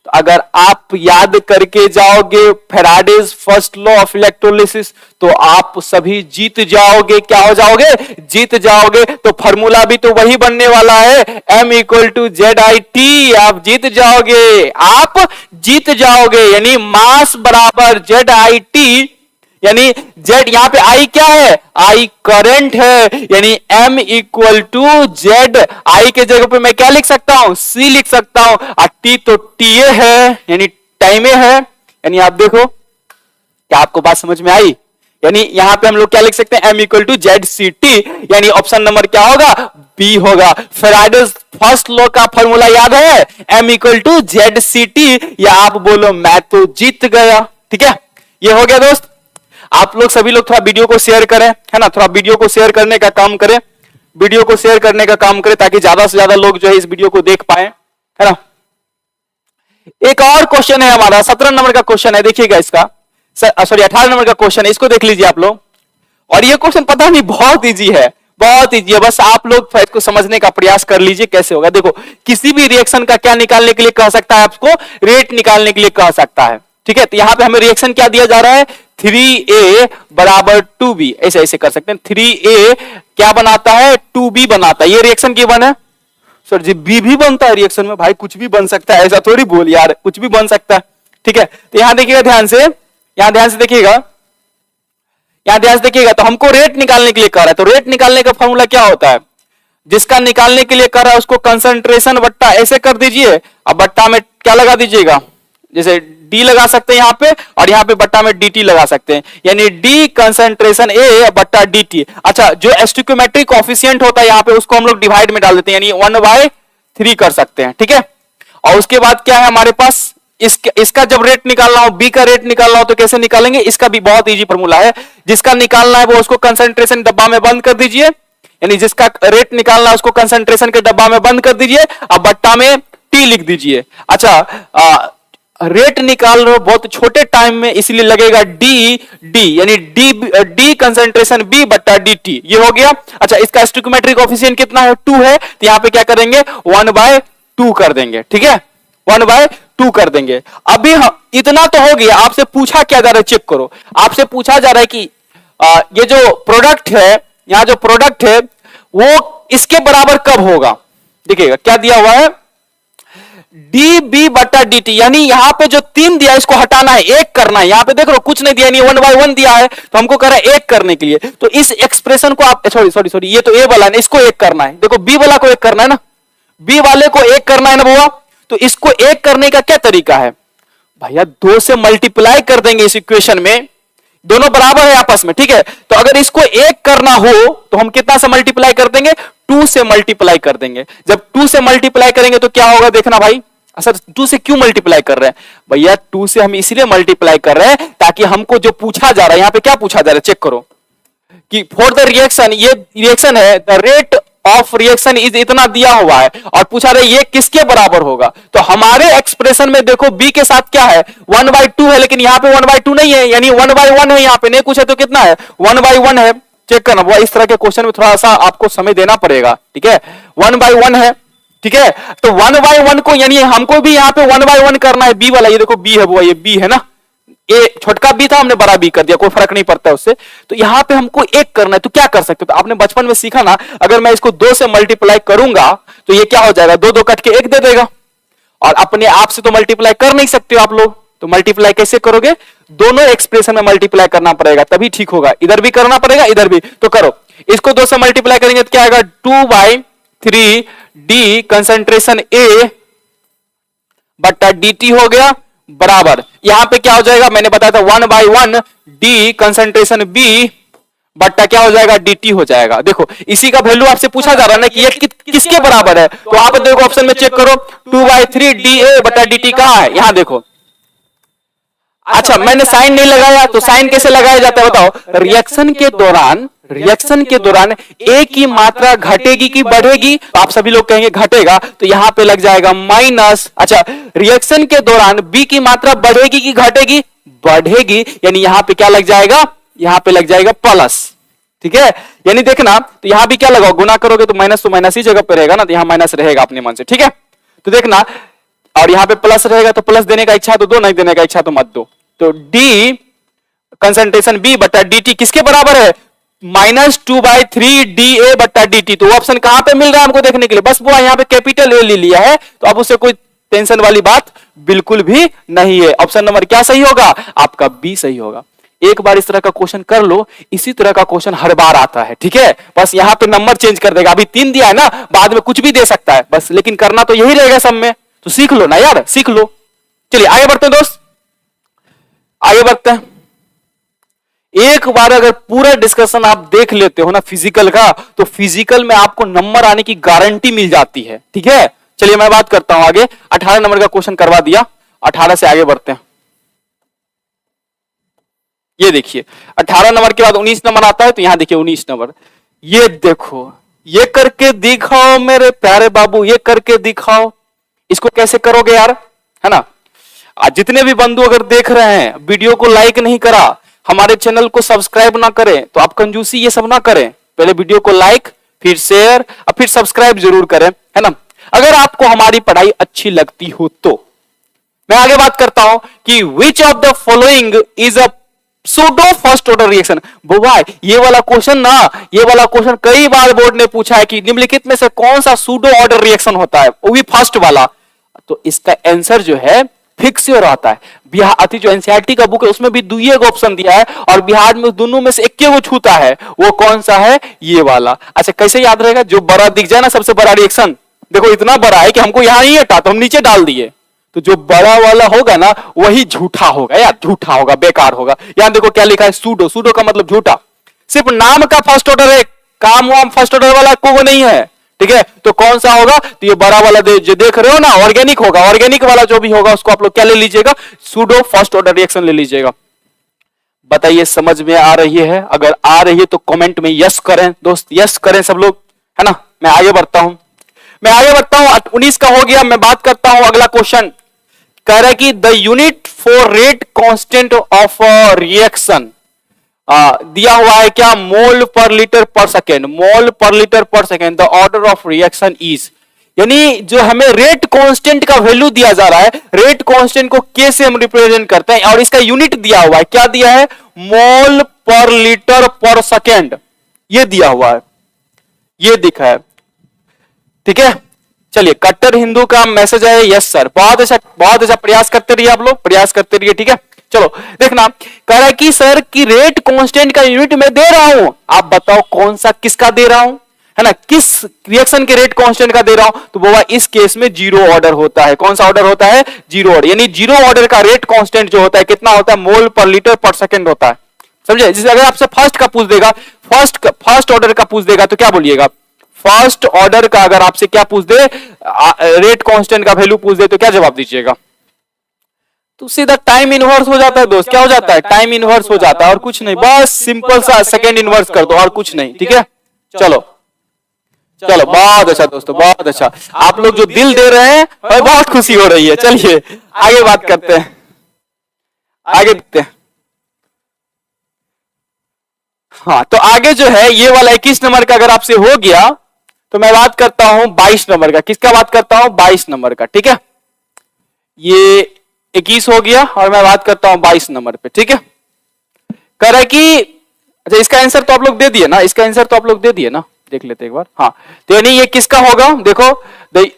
तो अगर आप याद करके जाओगे Faraday's first law of electrolysis, तो आप सभी जीत जाओगे। क्या हो जाओगे? जीत जाओगे। तो फॉर्मूला भी तो वही बनने वाला है, M = ZIT। आप जीत जाओगे, आप जीत जाओगे। यानी मास बराबर ZIT, यानी Z यहां पे I क्या है? I करंट है, यानी M = Z। I के जगह पे मैं क्या लिख सकता हूं? C लिख सकता हूं, और T तो TA है, यानी टाइम है। यानी आप देखो, क्या आपको बात समझ में आई? यानी यहां पे हम लोग क्या लिख सकते हैं? M = ZCT, यानी ऑप्शन नंबर क्या होगा? बी होगा। फेराडेज फर्स्ट लॉ का फॉर्मूला याद है? M = ZCT, या आप बोलो मैं तो जीत गया। ठीक है, ये हो गया दोस्त। आप लोग सभी लोग थोड़ा वीडियो को शेयर करें, है ना? थोड़ा वीडियो को शेयर करने का काम करें, वीडियो को शेयर करने का काम करें, ताकि ज्यादा से ज्यादा लोग जो है इस वीडियो को देख पाए, है ना? एक और क्वेश्चन है हमारा, 17 नंबर का क्वेश्चन है, देखिएगा इसका, सॉरी 18 नंबर का क्वेश्चन है, इसको देख लीजिए आप लोग। और ये क्वेश्चन पता नहीं बहुत इजी है, बहुत इजी है। बस आप लोग इसको समझने का प्रयास कर लीजिए कैसे होगा। देखो, किसी भी रिएक्शन का क्या निकालने के लिए कह सकता है? आपको रेट निकालने के लिए कह सकता है। ठीक है, तो यहां पे हमें रिएक्शन क्या दिया जा रहा है? 3A = 2B, ऐसे ऐसे कर सकते हैं। 3A क्या बनाता है? 2B बनाता है। ये रिएक्शन की बन है सर जी, B भी बनता है रिएक्शन में। भाई कुछ भी बन सकता है, ऐसा थोड़ी बोल यार, कुछ भी बन सकता है। ठीक है, तो यहां देखिएगा ध्यान से, यहां ध्यान से देखिएगा, यहां ध्यान से देखिएगा। तो हमको रेट निकालने के लिए कह रहा है, तो रेट निकालने का फॉर्मूला क्या होता है? जिसका निकालने के लिए कर रहा है उसको कंसंट्रेशन बट्टा ऐसे कर दीजिए, अब बट्टा में क्या लगा दीजिएगा? जैसे D लगा सकते हैं यहां पे, और यहां पे बट्टा में DT लगा सकते हैं, यानी D कंसंट्रेशन A बट्टा DT। अच्छा, जो स्टोइकियोमेट्रिक कोएफिशिएंट होता है यहां पे, उसको हम लोग डिवाइड में डाल देते हैं, यानी 1/3 कर सकते हैं। ठीक है, और उसके बाद क्या है हमारे पास? इसका जब रेट निकालना हो, B का रेट निकालना हो, तो कैसे निकालेंगे? इसका भी बहुत इजी फॉर्मूला है। जिसका निकालना है वो उसको कंसंट्रेशन डब्बा में बंद कर दीजिए, यानी जिसका रेट निकालना है उसको कंसंट्रेशन के डब्बा में बंद कर दीजिए, अब बट्टा में T लिख दीजिए। अच्छा, रेट निकाल रहे हो बहुत छोटे टाइम में, इसलिए लगेगा D, यानी D कंसंट्रेशन B बट्टा DT, ये हो गया। अच्छा, इसका स्टोइकियोमेट्रिक कोएफिशिएंट कितना है? 2 है, तो यहां पे क्या करेंगे? 1/2 कर देंगे। ठीक है, 1/2 कर देंगे। अभी इतना तो हो गया। आपसे पूछा क्या जा रहा है? चेक करो, आपसे पूछा जा रहा है कि ये जो प्रोडक्ट है, यहां जो प्रोडक्ट है वो इसके बराबर कब होगा? देखिएगा क्या दिया हुआ है? DB बट्टा DT, यानी यहां पे जो 3 दिया है इसको हटाना है, 1 करना है। यहां पे देख लो कुछ नहीं दिया, नहीं 1/1 दिया है, तो हमको कह रहा है 1 करने के लिए। तो इस एक्सप्रेशन को आप सॉरी ये तो A वाला है, इसको 1 करना है। देखो B वाला को 1 करना है ना, B वाले को 1 करना है ना बुआ। तो इसको 1 करने का क्या तरीका है? भैया 2 से मल्टीप्लाई कर देंगे इस इक्वेशन में, दोनों बराबर है आपस में, ठीक है। तो अगर इसको एक करना हो तो हम कितना से मल्टीप्लाई कर देंगे, 2 से मल्टीप्लाई कर देंगे। जब 2 से मल्टीप्लाई करेंगे तो क्या होगा देखना भाई। सर 2 से क्यों मल्टीप्लाई कर रहे हैं भैया, 2 से हम इसलिए मल्टीप्लाई कर रहे हैं ताकि हमको जो पूछा जा रहा है, यहां पे क्या पूछा जा रहा है चेक करो कि फॉर द रिएक्शन, ये रिएक्शन है, the rate of reaction is इतना दिया हुआ है और पूछा रहा है ये किसके बराबर होगा। तो हमारे एक्सप्रेशन में देखो बी के साथ क्या है 1/2 है, लेकिन यहाँ पे 1/2 नहीं है, यानी 1/1 है, यहाँ पे नहीं कुछ है तो कितना है 1/1 है। चेक करना वो, इस तरह के क्वेश्चन में थोड़ा सा आपको समय देना पड़ेगा, ठीक है। 1/1 है, ठीक है। तो 1/1 को यानी हमको भी यहाँ पे 1/1 करना है, बी वाला, ये देखो बी है वो, ये बी है ना, ये छोटका बी था हमने बड़ा बी कर दिया, कोई फर्क नहीं पड़ता उससे। तो यहां पे हमको एक करना है, तो क्या कर सकते हो, तो आपने बचपन में सीखा ना, अगर मैं इसको 2 से मल्टीप्लाई करूंगा तो ये क्या हो जाएगा, 2 कट के 1 दे देगा। और अपने आप से तो मल्टीप्लाई कर नहीं सकते हो आप लोग, तो मल्टीप्लाई कैसे करोगे, दोनों एक्सप्रेशन में मल्टीप्लाई करना पड़ेगा तभी ठीक होगा, इधर भी करना पड़ेगा इधर भी। तो करो, इसको 2 से मल्टीप्लाई करेंगे तो क्या आएगा 2/3 डी कंसंट्रेशन ए बट्टा dt हो गया बराबर, यहां पे क्या हो जाएगा मैंने बताया था 1/1 डी कंसंट्रेशन बी बट्टा क्या हो जाएगा dt हो जाएगा। देखो इसी का वैल्यू आपसे पूछा जा रहा है ना कि ये किसके बराबर है, तो आप देखो ऑप्शन में चेक करो 2/3 da बट्टा dt कहां है, यहां देखो। अच्छा मैंने साइन नहीं लगाया, तो साइन कैसे लगाया जाता है बताओ। रिएक्शन के दौरान ए की मात्रा घटेगी कि बढ़ेगी, तो आप सभी लोग कहेंगे घटेगा, तो यहां पे लग जाएगा माइनस। अच्छा रिएक्शन के दौरान बी की मात्रा बढ़ेगी कि घटेगी, बढ़ेगी, यानी यहां पे क्या लग जाएगा, यहां पे लग जाएगा प्लस, ठीक है। यानी देखना तो यहां भी क्या लगाओ, गुना करोगे तो माइनस ही जगह पे रहेगा ना, तो यहां माइनस रहेगा अपने मन से, ठीक है। तो देखना और यहां पे प्लस रहेगा, तो प्लस देने का इच्छा तो दो, नहीं देने का इच्छा तो मत दो। तो डी कंसंट्रेशन बी बट्टा dt किसके बराबर है, -2/3 da बट्टा dt। तो ऑप्शन कहां पे मिल रहा है हमको देखने के लिए, बस वो यहां पे कैपिटल ए ले लिया है, तो अब उससे कोई टेंशन वाली बात बिल्कुल भी नहीं है। ऑप्शन नंबर क्या सही होगा, आपका बी सही होगा। एक बार इस तरह का क्वेश्चन कर लो, इसी तरह का क्वेश्चन हर बार आता है, ठीक है। बस यहां पे नंबर चेंज कर देगा, अभी 3 दिया है ना, बाद में कुछ भी दे सकता है बस, लेकिन करना तो यही रहेगा सब में, तो सीख लो ना यार, सीख लो। चलिए आगे बढ़ते हैं दोस्त, आगे बढ़ते हैं। एक बार अगर पूरा डिस्कशन आप देख लेते हो ना फिजिकल का, तो फिजिकल में आपको नंबर आने की गारंटी मिल जाती है, ठीक है। चलिए मैं बात करता हूं आगे, 18 नंबर का क्वेश्चन करवा दिया, 18 से आगे बढ़ते हैं। ये देखिए 18 नंबर के बाद 19 नंबर आता है, तो यहां देखिए 19 नंबर, ये देखो, ये करके दिखाओ मेरे प्यारे बाबू, ये करके दिखाओ। इसको कैसे करोगे यार, है ना। आज जितने भी बंधु अगर देख रहे हैं, वीडियो को लाइक नहीं करा, हमारे चैनल को सब्सक्राइब ना करें, तो आप कंजूसी ये सब ना करें, पहले वीडियो को लाइक, फिर शेयर और फिर सब्सक्राइब जरूर करें, है ना। अगर आपको हमारी पढ़ाई अच्छी लगती हो तो मैं आगे बात करता हूं कि which of the following is a pseudo first order reaction. बुआ ये वाला क्वेश्चन ना, ये वाला क्वेश्चन कई बार बोर्ड ने पूछा है कि निम्नलिखित में से कौन सा सूडो ऑर्डर रिएक्शन होता है, वो भी फर्स्ट वाला। तो इसका आंसर जो है फिक्स हो रहता है। बिहार अति जो एनसीईआरटी का बुक है उसमें भी दुइये को ऑप्शन दिया है, और बिहार में दोनों में से एक को छूता है, वो कौन सा है, ये वाला। अच्छा कैसे याद रहेगा, जो बड़ा दिख जाए ना सबसे बड़ा रिएक्शन, देखो इतना बड़ा है कि हमको यहां नहीं हटा तो हम नीचे डाल दिए, तो जो बड़ा वाला होगा ना वही झूठा होगा यार, झूठा होगा, बेकार होगा। यहां देखो क्या लिखा है, सूडो, सूडो का मतलब झूठा, सिर्फ नाम का फर्स्ट ऑर्डर है, काम वाम फर्स्ट ऑर्डर वाला को नहीं है, ठीक है। तो कौन सा होगा, तो ये बड़ा वाला जो देख रहे हो ना ऑर्गेनिक होगा, ऑर्गेनिक वाला जो भी होगा उसको आप लोग क्या ले लीजिएगा, सूडो फर्स्ट ऑर्डर रिएक्शन ले लीजिएगा। बताइए समझ में आ रही है, अगर आ रही है तो कमेंट में यस करें दोस्त, यस करें सब लोग, है ना। मैं आगे बढ़ता हूं, 19 का हो गया। मैं बात करता हूं अगला क्वेश्चन, कह रहा है कि the unit for rate constant of reaction दिया हुआ है क्या, मोल पर लीटर पर सेकेंड, मोल पर लीटर पर second, the order of reaction is, यानी जो हमें रेट कांस्टेंट का वैल्यू दिया जा रहा है, रेट कांस्टेंट को के से हम रिप्रेजेंट करते हैं, और इसका यूनिट दिया हुआ है, क्या दिया है, मोल पर लीटर पर सेकेंड, ये दिया हुआ है, ये दिखा है, ठीक है। चलिए कट्टर हिंदू का मैसेज है, यस सर, बहुत अच्छा प्रयास करते रहिए आप लोग, प्रयास करते रहिए, ठीक है। चलो देखना, कह रहा है कि सर की रेट कांस्टेंट का यूनिट मैं दे रहा हूं, आप बताओ कौन सा किसका दे रहा हूं, है ना, किस रिएक्शन के रेट कांस्टेंट का दे रहा हूं। तो बाबा इस केस में जीरो ऑर्डर होता है, कौन सा ऑर्डर होता है, जीरो ऑर्डर, यानी जीरो ऑर्डर का रेट कांस्टेंट जो होता है कितना होता है, मोल पर लीटर पर सेकंड होता है, समझे? जैसे अगर आपसे फर्स्ट का पूछ देगा, फर्स्ट ऑर्डर का पूछ देगा तो क्या बोलिएगा? फर्स्ट ऑर्डर का अगर आपसे क्या पूछ दे, रेट कांस्टेंट का वैल्यू पूछ दे तो क्या जवाब दीजिएगा? तो सीधा टाइम इनवर्स हो जाता है दोस्त। क्या हो जाता है? टाइम इनवर्स हो जाता है और कुछ नहीं, बस सिंपल सा सेकंड इनवर्स कर दो और कुछ नहीं। ठीक है, चलो चलो, बहुत अच्छा दोस्तों, बहुत अच्छा। आप लोग जो दिल दे रहे हैं बहुत खुशी हो रही है। चलिए आगे बात करते हैं, आगे देखते हैं। हाँ, तो आगे जो है ये वाला 21 नंबर का अगर आपसे हो गया तो मैं बात करता हूं 22 नंबर का। किसका बात करता हूं? 22 नंबर का। ठीक है, ये 21 हो गया और मैं बात करता हूं 22 नंबर पे। ठीक है, कह रहा है कि अच्छा, इसका आंसर तो आप लोग दे दिए ना, इसका आंसर तो आप लोग दे दिए ना, देख लेते एक बार। हाँ, तो यानी ये किसका होगा? देखो,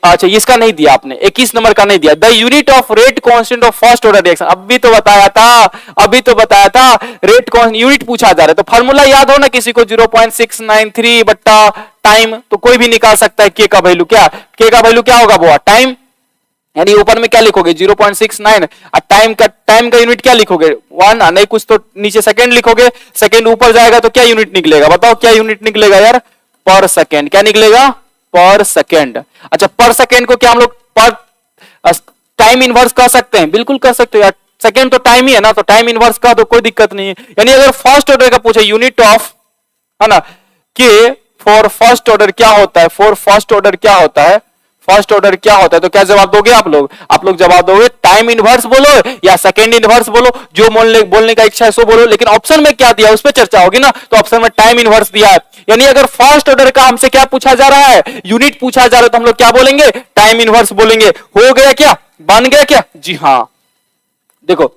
अच्छा इसका नहीं दिया आपने, 21 नंबर का नहीं दिया। The unit of rate constant of first order reaction. अभी तो बताया था, अभी तो बताया था, रेट कांस्टेंट यूनिट पूछा जा रहा है तो फॉर्मूला याद हो ना किसी को? 0.693 बट्टा टाइम, तो कोई भी निकाल सकता है के का वैल्यू। क्या के का वैल्यू क्या होगा? वो टाइम, यानी ऊपर में क्या लिखोगे? 0.69 और टाइम का यूनिट क्या लिखोगे? 1, नहीं कुछ तो नीचे सेकंड लिखोगे। सेकंड ऊपर जाएगा तो क्या यूनिट निकलेगा? बताओ क्या यूनिट निकलेगा यार? पर सेकंड। क्या निकलेगा? पर सेकंड। अच्छा, पर सेकंड को क्या हम लोग पर टाइम इनवर्स कह सकते हैं? बिल्कुल कह सकते हो यार, सेकंड तो टाइम ही है ना, तो टाइम इनवर्स का तो कोई दिक्कत नहीं है। यानी अगर फर्स्ट ऑर्डर का पूछे यूनिट ऑफ, है ना, के फॉर फर्स्ट ऑर्डर क्या होता है? फॉर फर्स्ट ऑर्डर क्या होता है? फर्स्ट ऑर्डर क्या होता है? तो क्या जवाब दोगे आप लोग? आप लोग जवाब दोगे टाइम इनवर्स बोलो या सेकंड इनवर्स बोलो, जो बोलने का इच्छा है सो बोलो। लेकिन ऑप्शन में क्या दिया उस पर चर्चा होगी ना, तो ऑप्शन में टाइम इनवर्स दिया है। यानी अगर फर्स्ट ऑर्डर का हमसे क्या पूछा जा रहा है? यूनिट पूछा जा रहा है, तो हम लोग क्या बोलेंगे? टाइम इनवर्स बोलेंगे। हो गया क्या? बन गया क्या? जी हाँ। देखो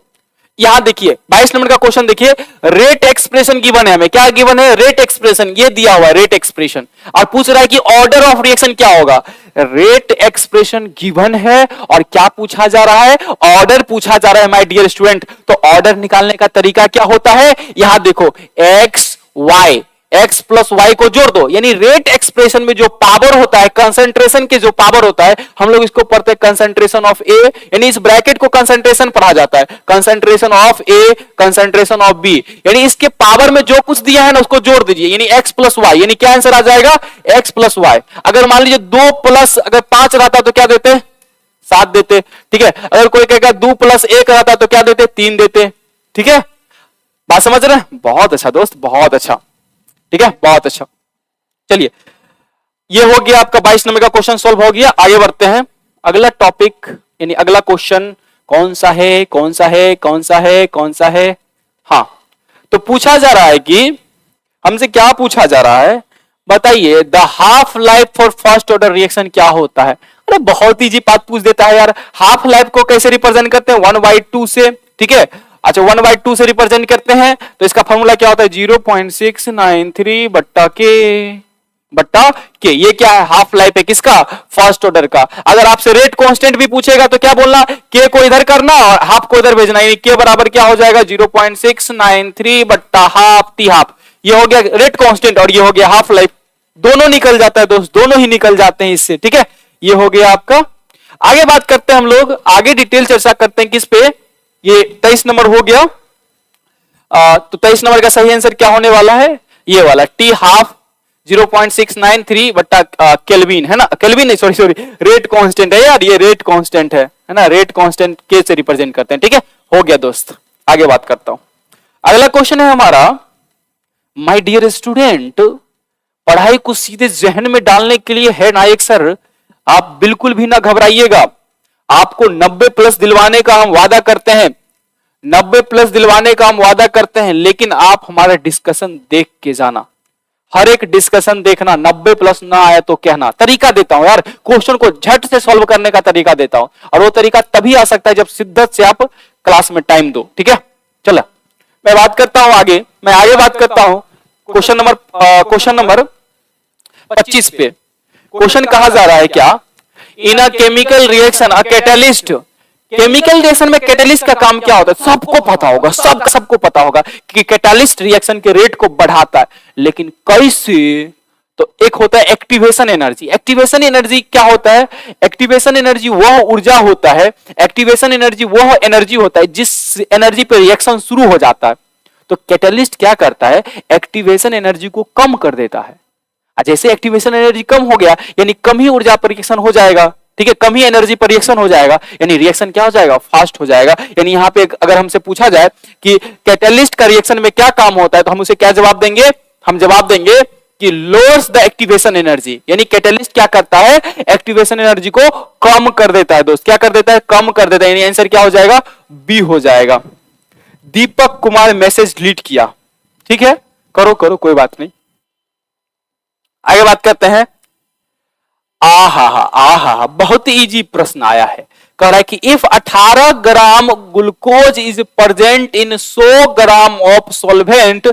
यहां देखिए 22 नंबर का क्वेश्चन देखिए, रेट एक्सप्रेशन गिवन है हमें। क्या गिवन है? रेट एक्सप्रेशन, ये दिया हुआ है रेट एक्सप्रेशन, और पूछ रहा है कि ऑर्डर ऑफ रिएक्शन क्या होगा। रेट एक्सप्रेशन गिवन है और क्या पूछा जा रहा है? ऑर्डर पूछा जा रहा है माय डियर स्टूडेंट। तो ऑर्डर निकालने का तरीका क्या होता है? यहां देखो, X Y, X plus Y को जोड़ दो, यानी रेट एक्सप्रेशन में जो पावर होता है, कंसंट्रेशन के जो पावर होता है, हम लोग इसको पढ़ते हैं कंसंट्रेशन ऑफ ए, यानी इस ब्रैकेट को कंसंट्रेशन पढ़ा जाता है, concentration of A, concentration of B, यानी इसके पावर में जो कुछ दिया है ना उसको जोड़ दीजिए, यानी एक्स प्लस वाई, यानी क्या आंसर आ जाएगा? X plus Y. अगर मान लीजिए 2 प्लस अगर 5 रहता तो क्या देते? 7 देते। ठीक है, अगर कोई कहेगा 2 प्लस 1 रहता तो क्या देते? 3 देते। ठीक है, बात समझ रहे हैं? बहुत अच्छा दोस्त, बहुत अच्छा। ठीक है, बहुत अच्छा। चलिए, ये हो गया आपका 22 नंबर का क्वेश्चन सॉल्व हो गया। आगे बढ़ते हैं, अगला टॉपिक यानी अगला क्वेश्चन कौन सा है? कौन सा है? कौन सा है? कौन सा है? हाँ, तो पूछा जा रहा है कि हमसे क्या पूछा जा रहा है? बताइए, the half life for first order reaction क्या होता है? अरे बहुत इजी बात पूछ देता है यार। हाफ लाइफ को कैसे रिप्रेजेंट करते हैं? 1/2 से। ठीक है, अच्छा 1/2 से रिप्रेजेंट करते हैं तो इसका फॉर्मूला क्या होता है? 0.693 बट्टा के। ये क्या है? हाफ लाइफ है किसका? फर्स्ट ऑर्डर का। अगर आपसे रेट कांस्टेंट भी पूछेगा तो क्या बोलना? के को इधर करना और हाफ को इधर भेजना, यानी के बराबर क्या हो जाएगा? 0.693 बट्टा हाफ, टी हाफ। ये हो गया रेट कांस्टेंट और ये हो गया हाफ लाइफ। दोनों निकल जाता है दोस्त, दोनों ही निकल जाते हैं इससे। ठीक है, ये हो गया आपका। आगे बात करते हैं हम लोग, आगे डिटेल चर्चा करते हैं किस पे? ये 23 नंबर हो गया। तो 23 नंबर का सही आंसर क्या होने वाला है? ये वाला टी हाफ 0.693 बट्टा केल्विन, है ना? केल्विन नहीं, सॉरी रेट कांस्टेंट है यार, ये रेट कांस्टेंट है ना? रेट कांस्टेंट के से रिप्रेजेंट करते हैं। ठीक है, हो गया दोस्त। आगे बात करता हूं, अगला क्वेश्चन है हमारा, माय डियर स्टूडेंट, पढ़ाई को सीधे जहन में डालने के लिए है नायक सर, आप बिल्कुल भी ना घबराइएगा। आपको 90 प्लस दिलवाने का हम वादा करते हैं, 90 प्लस दिलवाने का हम वादा करते हैं, लेकिन आप हमारा डिस्कशन देख के जाना, हर एक डिस्कशन देखना। 90 प्लस ना आया तो कहना। तरीका देता हूं यार, क्वेश्चन को झट से सॉल्व करने का तरीका देता हूं, और वो तरीका तभी आ सकता है जब शिद्दत से आप क्लास में टाइम दो। ठीक है, चलो मैं बात करता हूं आगे, मैं आगे बात करता हूं क्वेश्चन नंबर 25 पे। क्वेश्चन कहा जा रहा है क्या? In a chemical reaction a catalyst, chemical reaction में कैटलिस्ट का काम क्या होता है? सबको पता होगा, सबको पता होगा कि कैटलिस्ट रिएक्शन के रेट को बढ़ाता है, लेकिन कैसे? तो एक होता है एक्टिवेशन एनर्जी। एक्टिवेशन एनर्जी क्या होता है? एक्टिवेशन एनर्जी वह ऊर्जा होता है, एक्टिवेशन एनर्जी वह एनर्जी होता है जिस एनर्जी पे रिएक्शन शुरू हो जाता है। तो कैटलिस्ट क्या करता है, एक्टिवेशन एनर्जी को कम कर देता है। जैसे एक्टिवेशन एनर्जी कम हो गया यानी कम ही ऊर्जा परिक्षण हो जाएगा, ठीक है, कम ही एनर्जी परिएक्शन हो जाएगा, यानी रिएक्शन क्या हो जाएगा, फास्ट हो जाएगा। यानी यहाँ पे अगर हमसे पूछा जाए कि कैटलिस्ट का रिएक्शन में क्या काम होता है, तो हम उसे क्या जवाब देंगे, हम जवाब देंगे कि लोअर्स द एक्टिवेशन एनर्जी, यानी कैटलिस्ट क्या करता है, एक्टिवेशन एनर्जी को कम कर देता है दोस्त, क्या कर देता है, कम कर देता है, यानी आंसर क्या हो जाएगा, बी हो जाएगा। दीपक कुमार मैसेज डिलीट किया, ठीक है, करो करो कोई बात नहीं। आगे बात करते हैं। आहा बहुत इजी प्रश्न आया है, कह रहा है कि if 18 gram glucose is present in 100 gram of solvent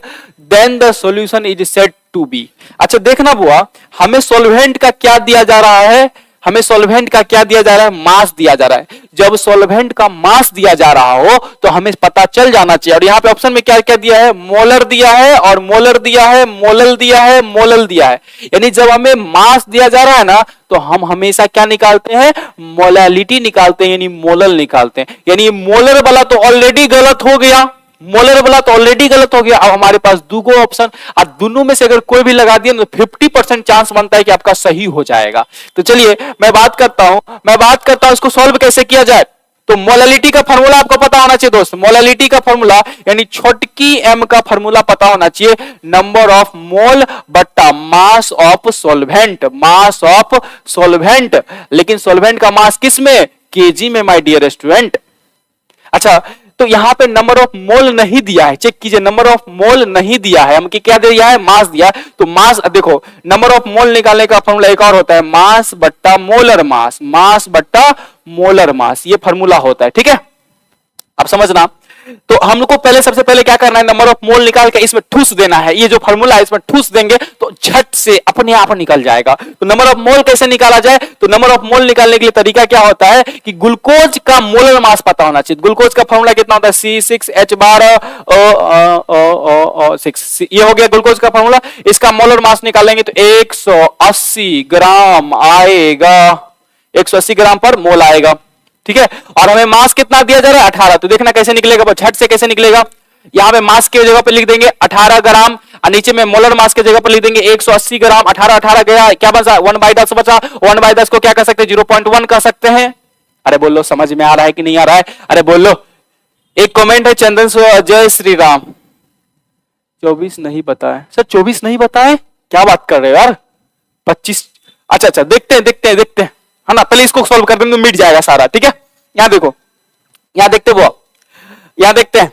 then the solution is said to be. अच्छा देखना बुआ, हमें सॉल्वेंट का क्या दिया जा रहा है, हमें सॉल्वेंट का क्या दिया जा रहा है, मास दिया जा रहा है। जब सॉल्वेंट का मास दिया जा रहा हो तो हमें पता चल जाना चाहिए। और यहाँ पे ऑप्शन में क्या क्या दिया है, मोलर दिया है और मोलर दिया है, मोलल दिया है, मोलल दिया है। यानी जब हमें मास दिया जा रहा है ना तो हम हमेशा क्या निकालते हैं, मोलालिटी निकालते हैं, यानी मोलल निकालते हैं। यानी मोलर वाला तो ऑलरेडी गलत हो गया, मोलर वाला तो ऑलरेडी गलत हो गया। अब हमारे पास दो ऑप्शन, अब दोनों में से अगर कोई भी लगा दिया तो 50% चांस बनता है कि आपका सही हो जाएगा। तो चलिए मैं बात करता हूं इसको सॉल्व कैसे किया जाए। तो मोलालिटी का फॉर्मूला आपको पता होना चाहिए दोस्त, मोलालिटी का फॉर्मूला यानी छोटकी एम का फॉर्मूला पता होना चाहिए, नंबर ऑफ मोल बट्टा mass of solvent, mass of solvent. लेकिन सॉल्वेंट का मास किस में, केजी में माय डियर स्टूडेंट। अच्छा तो यहां पे नंबर ऑफ मोल नहीं दिया है, चेक कीजिए, नंबर ऑफ मोल नहीं दिया है, हम क्या दिया है, मास दिया है। तो मास देखो, नंबर ऑफ मोल निकालने का फॉर्मूला एक और होता है, मास बट्टा मोलर मास, मास बट्टा मोलर मास, ये फॉर्मूला होता है, ठीक है। अब समझना, तो हम लोग को पहले सबसे पहले क्या करना है, नंबर ऑफ मोल निकाल के इसमें ठूस देना है। ये जो फॉर्मूला है इसमें ठूस देंगे तो झट से अपने आप निकल जाएगा। तो नंबर ऑफ मोल कैसे निकाला जाए, तो नंबर ऑफ मोल निकालने के लिए तरीका क्या होता है कि ग्लूकोज का मोलर मास पता होना चाहिए। ग्लूकोज का फॉर्मूला कितना होता है, C6H12O6, ये हो गया ग्लूकोज का फॉर्मूला। इसका मोलर मास निकालेंगे तो 180 ग्राम आएगा, 180 ग्राम पर मोल आएगा, ठीक है। और हमें मास कितना दिया जा रहा है, 18। तो देखना कैसे निकलेगा, झट से कैसे निकलेगा। यहां पे मास की जगह पे लिख देंगे 18 ग्राम और नीचे में मोलर मास की जगह पर लिख देंगे 180 ग्राम। 18 18 गया, क्या बचा, 1/10 बचा। 1/10 को क्या कर सकते हैं, 0.1 कर सकते हैं। अरे बोलो समझ में आ रहा है कि नहीं आ रहा है, अरे बोलो। एक कमेंट है चंदन जय श्री राम, 24 नहीं बताए सर, 24 नहीं बताए, क्या बात कर रहे हो यार, 25। अच्छा देखते हैं है ना, पहले इसको सॉल्व कर देंगे तो मिट जाएगा सारा, ठीक है। यहां देखो, यहां देखते वो, यहां देखते हैं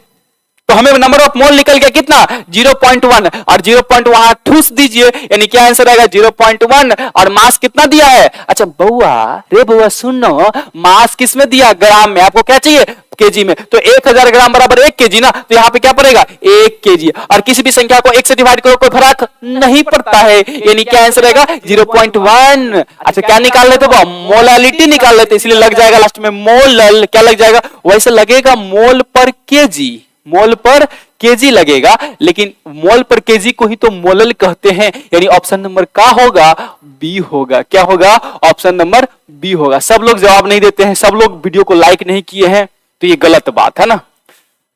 तो हमें नंबर ऑफ मोल निकल गया कितना, 0.1 और 0. वहां ठूस दीजिए, यानी क्या आंसर आएगा 0.1। और मास कितना दिया है, अच्छा बउआ रे बउआ सुनो, मास किस में दिया, ग्राम में, आपको क्या चाहिए केजी में। तो 1000 ग्राम बराबर 1 केजी ना, तो यहाँ पे क्या पड़ेगा 1 केजी। और किसी भी संख्या को 1 से डिवाइड करो कोई फर्क नहीं पड़ता है, यानी क्या आंसर आएगा 0.1। अच्छा क्या निकाल लेते हो, मोलालिटी निकाल लेते, इसलिए लग जाएगा लास्ट में मोलल, क्या लग जाएगा, वैसे लगेगा मोल पर केजी, मोल पर केजी लगेगा, लेकिन मोल पर केजी को ही तो मोलल कहते हैं, यानी ऑप्शन नंबर का होगा, बी होगा। क्या होगा, ऑप्शन नंबर बी होगा। सब लोग जवाब नहीं देते हैं, सब लोग वीडियो को लाइक नहीं किए हैं, तो ये गलत बात है ना।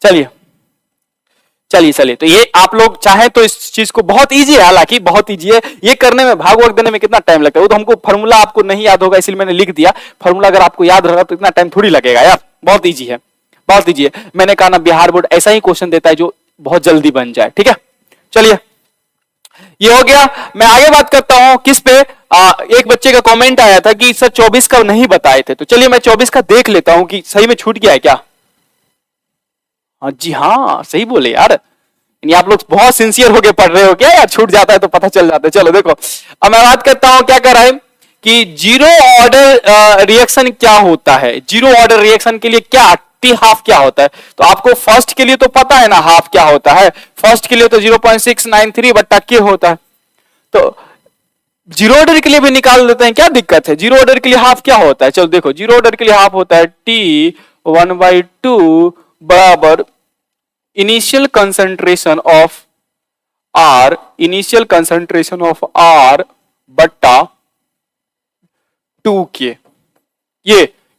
चलिए तो ये आप लोग चाहें तो इस चीज को, बहुत इजी है, हालांकि बहुत इजी है, ये करने में भाग वक्त देने में कितना टाइम लगता है, वो तो हमको फॉर्मूला आपको नहीं याद होगा इसलिए मैंने लिख दिया। फॉर्मूला अगर आपको याद रहेगा तो इतना टाइम थोड़ी लगेगा यार, बहुत इजी है, बहुत इजी है। मैंने कहा ना बिहार बोर्ड ऐसा ही क्वेश्चन देता है जो बहुत जल्दी बन जाए, ठीक है। चलिए ये हो गया, मैं आगे बात करता हूं किस पे। एक बच्चे का कमेंट आया था कि सर 24 का नहीं बताए थे, तो चलिए मैं 24 का देख लेता हूं कि सही में छूट गया है क्या। हाँ जी हाँ सही बोले यार, आप लोग बहुत सिंसियर होके पढ़ रहे हो क्या यार, छूट जाता है तो पता चल जाता है। चलो देखो अब मैं बात करता हूं क्या कर रहा है कि जीरो ऑर्डर रिएक्शन क्या होता है। जीरो ऑर्डर रिएक्शन के लिए क्या टी हाफ क्या होता है, तो आपको फर्स्ट के लिए तो पता है ना हाफ क्या होता है, फर्स्ट के लिए तो 0.693 बट्टा के होता है। तो जीरो ऑर्डर के लिए भी निकाल लेते हैं, क्या दिक्कत है। जीरो ऑर्डर के लिए हाफ क्या होता है, चलो देखो जीरो ऑर्डर के लिए हाफ होता है T1/2 बराबर initial concentration of R, initial concentration of R बट्टा 2K।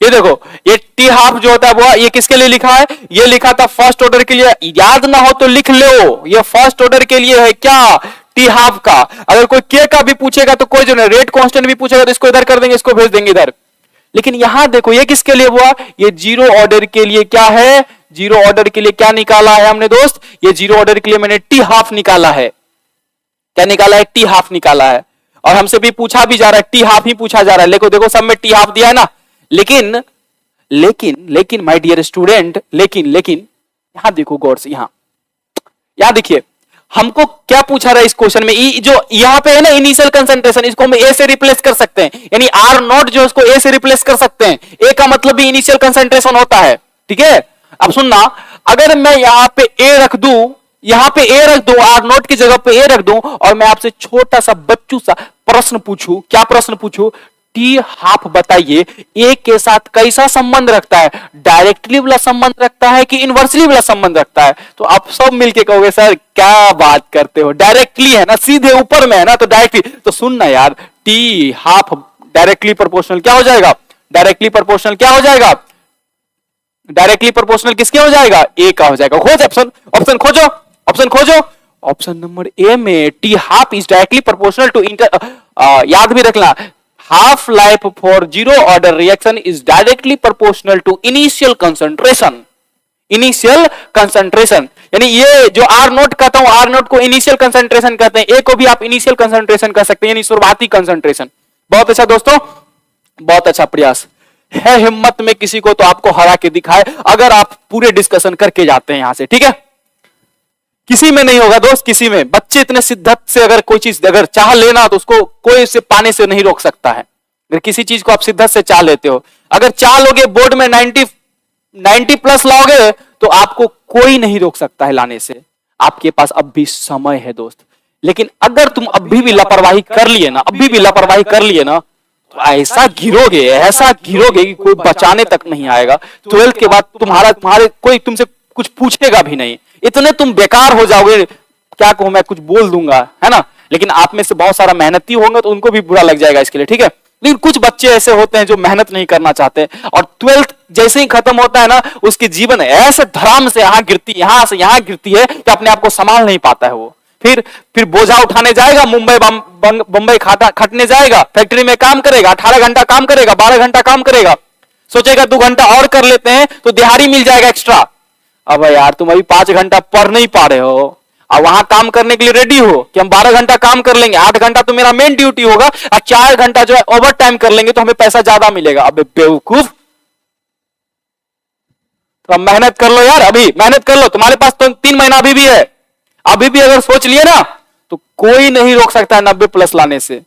ये देखो, ये टी हाफ जो होता है वो ये किसके लिए लिखा है? ये लिखा था फर्स्ट ऑर्डर के लिए। याद ना हो तो लिख लो, ये फर्स्ट ऑर्डर के लिए है क्या? टी हाफ का। अगर कोई के का भी पूछेगा तो कोई जो ना रेट कांस्टेंट भी पूछेगा तो इसको इधर कर देंगे, इसको भेज देंगे इधर। लेकिन यहां देखो ये किसके लिए हुआ? ये जीरो ऑर्डर के लिए क्या है? जीरो ऑर्डर के लिए क्या निकाला है हमने दोस्त? ये जीरो ऑर्डर के लिए मैंने टी हाफ निकाला है। क्या निकाला है? टी हाफ निकाला है। और हमसे भी पूछा भी जा रहा है, टी हाफ ही पूछा जा रहा है। देखो देखो सब में टी हाफ दिया है ना। लेकिन लेकिन लेकिन माय डियर स्टूडेंट, लेकिन लेकिन यहां देखो गौर से, यहां देखिए हमको क्या पूछा रहा है इस क्वेश्चन में। जो यहां पे है ना इनिशियल कंसंट्रेशन, इसको हम ए से रिप्लेस कर सकते हैं, यानी आर नॉट जो उसको ए से रिप्लेस कर सकते हैं। ए का मतलब भी इनिशियल कंसंट्रेशन होता है, ठीक है। अब सुनना, अगर मैं यहां पे ए रख दूं, यहां पे ए रख दूं, आर नोट की जगह पे ए रख दूं, और मैं आपसे छोटा सा बच्चू सा प्रश्न पूछूं, क्या प्रश्न पूछूं? टी हाफ बताइए ए के साथ कैसा संबंध रखता है? डायरेक्टली वाला संबंध रखता है कि इनवर्सली वाला संबंध रखता है? तो आप सब मिलके कहोगे सर क्या बात करते हो, डायरेक्टली है ना, सीधे ऊपर में है ना, तो डायरेक्टली। तो सुनना यार, टी हाफ डायरेक्टली प्रोपोर्शनल क्या हो जाएगा? डायरेक्टली प्रोपोर्शनल क्या हो जाएगा? डायरेक्टली प्रोपोर्शनल किसके हो जाएगा? ए का हो जाएगा। खोज ऑप्शन, ऑप्शन खोजो, ऑप्शन खोजो। ऑप्शन नंबर ए में T half is directly proportional to याद भी रखना, half life for zero order reaction is directly proportional to initial concentration। Initial concentration, यानी ये जो आर नोट कहता हूं, आर नोट को इनिशियल कंसंट्रेशन कहते हैं, ए को भी आप इनिशियल कंसंट्रेशन कह सकते हैं, यानी शुरुआती कंसंट्रेशन। बहुत अच्छा दोस्तों, बहुत अच्छा प्रयास है। हिम्मत में किसी को तो आपको हरा के दिखाए, अगर आप पूरे डिस्कशन करके जाते हैं यहां से, ठीक है। किसी में नहीं होगा दोस्त, किसी में। बच्चे इतने शिद्दत से अगर कोई चीज अगर चाह लेना तो उसको कोई से पाने से नहीं रोक सकता है। अगर किसी चीज को आप शिद्दत से चाह लेते हो, अगर चाह लोगे बोर्ड में 90 प्लस लाओगे तो आपको कोई नहीं रोक सकता है लाने से। आपके पास अब भी समय है दोस्त। लेकिन अगर तुम अभी भी लापरवाही कर लिए ना, अभी भी लापरवाही कर लिए ना, तो ऐसा गिरोगे कि कोई बचाने तक नहीं आएगा। 12th के बाद तुम्हारे कोई तुमसे कुछ पूछेगा भी नहीं, इतने तुम बेकार हो जाओगे। क्या कहूं, मैं कुछ बोल दूंगा, है ना। लेकिन आप में से बहुत सारा मेहनती होंगे तो उनको भी बुरा लग जाएगा इसके लिए, ठीक है। लेकिन कुछ बच्चे ऐसे होते हैं जो मेहनत नहीं करना चाहते, और 12th जैसे ही खत्म होता है ना, उसकी जीवन ऐसे धड़ाम से यहां से यहां गिरती है कि अपने आप को संभाल नहीं पाता है वो। फिर बोझा उठाने जाएगा, मुंबई खटने जाएगा, फैक्ट्री में काम करेगा, 18 घंटा काम करेगा, 12 घंटा काम करेगा, सोचेगा 2 घंटा और कर लेते हैं तो दिहाड़ी मिल जाएगा एक्स्ट्रा। अब यार तुम अभी 5 घंटा पढ़ नहीं पा रहे हो, और वहां काम करने के लिए रेडी हो कि हम 12 घंटा काम कर लेंगे, 8 घंटा तो मेरा मेन ड्यूटी होगा, और 4 घंटा जो है ओवर टाइम कर लेंगे तो हमें पैसा ज्यादा मिलेगा। अबे बेवकूफ, तो अब मेहनत कर लो यार, अभी मेहनत कर लो। तुम्हारे पास तो 3 महीना अभी भी है, अभी भी अगर सोच लिए ना तो कोई नहीं रोक सकता है 90 प्लस लाने से।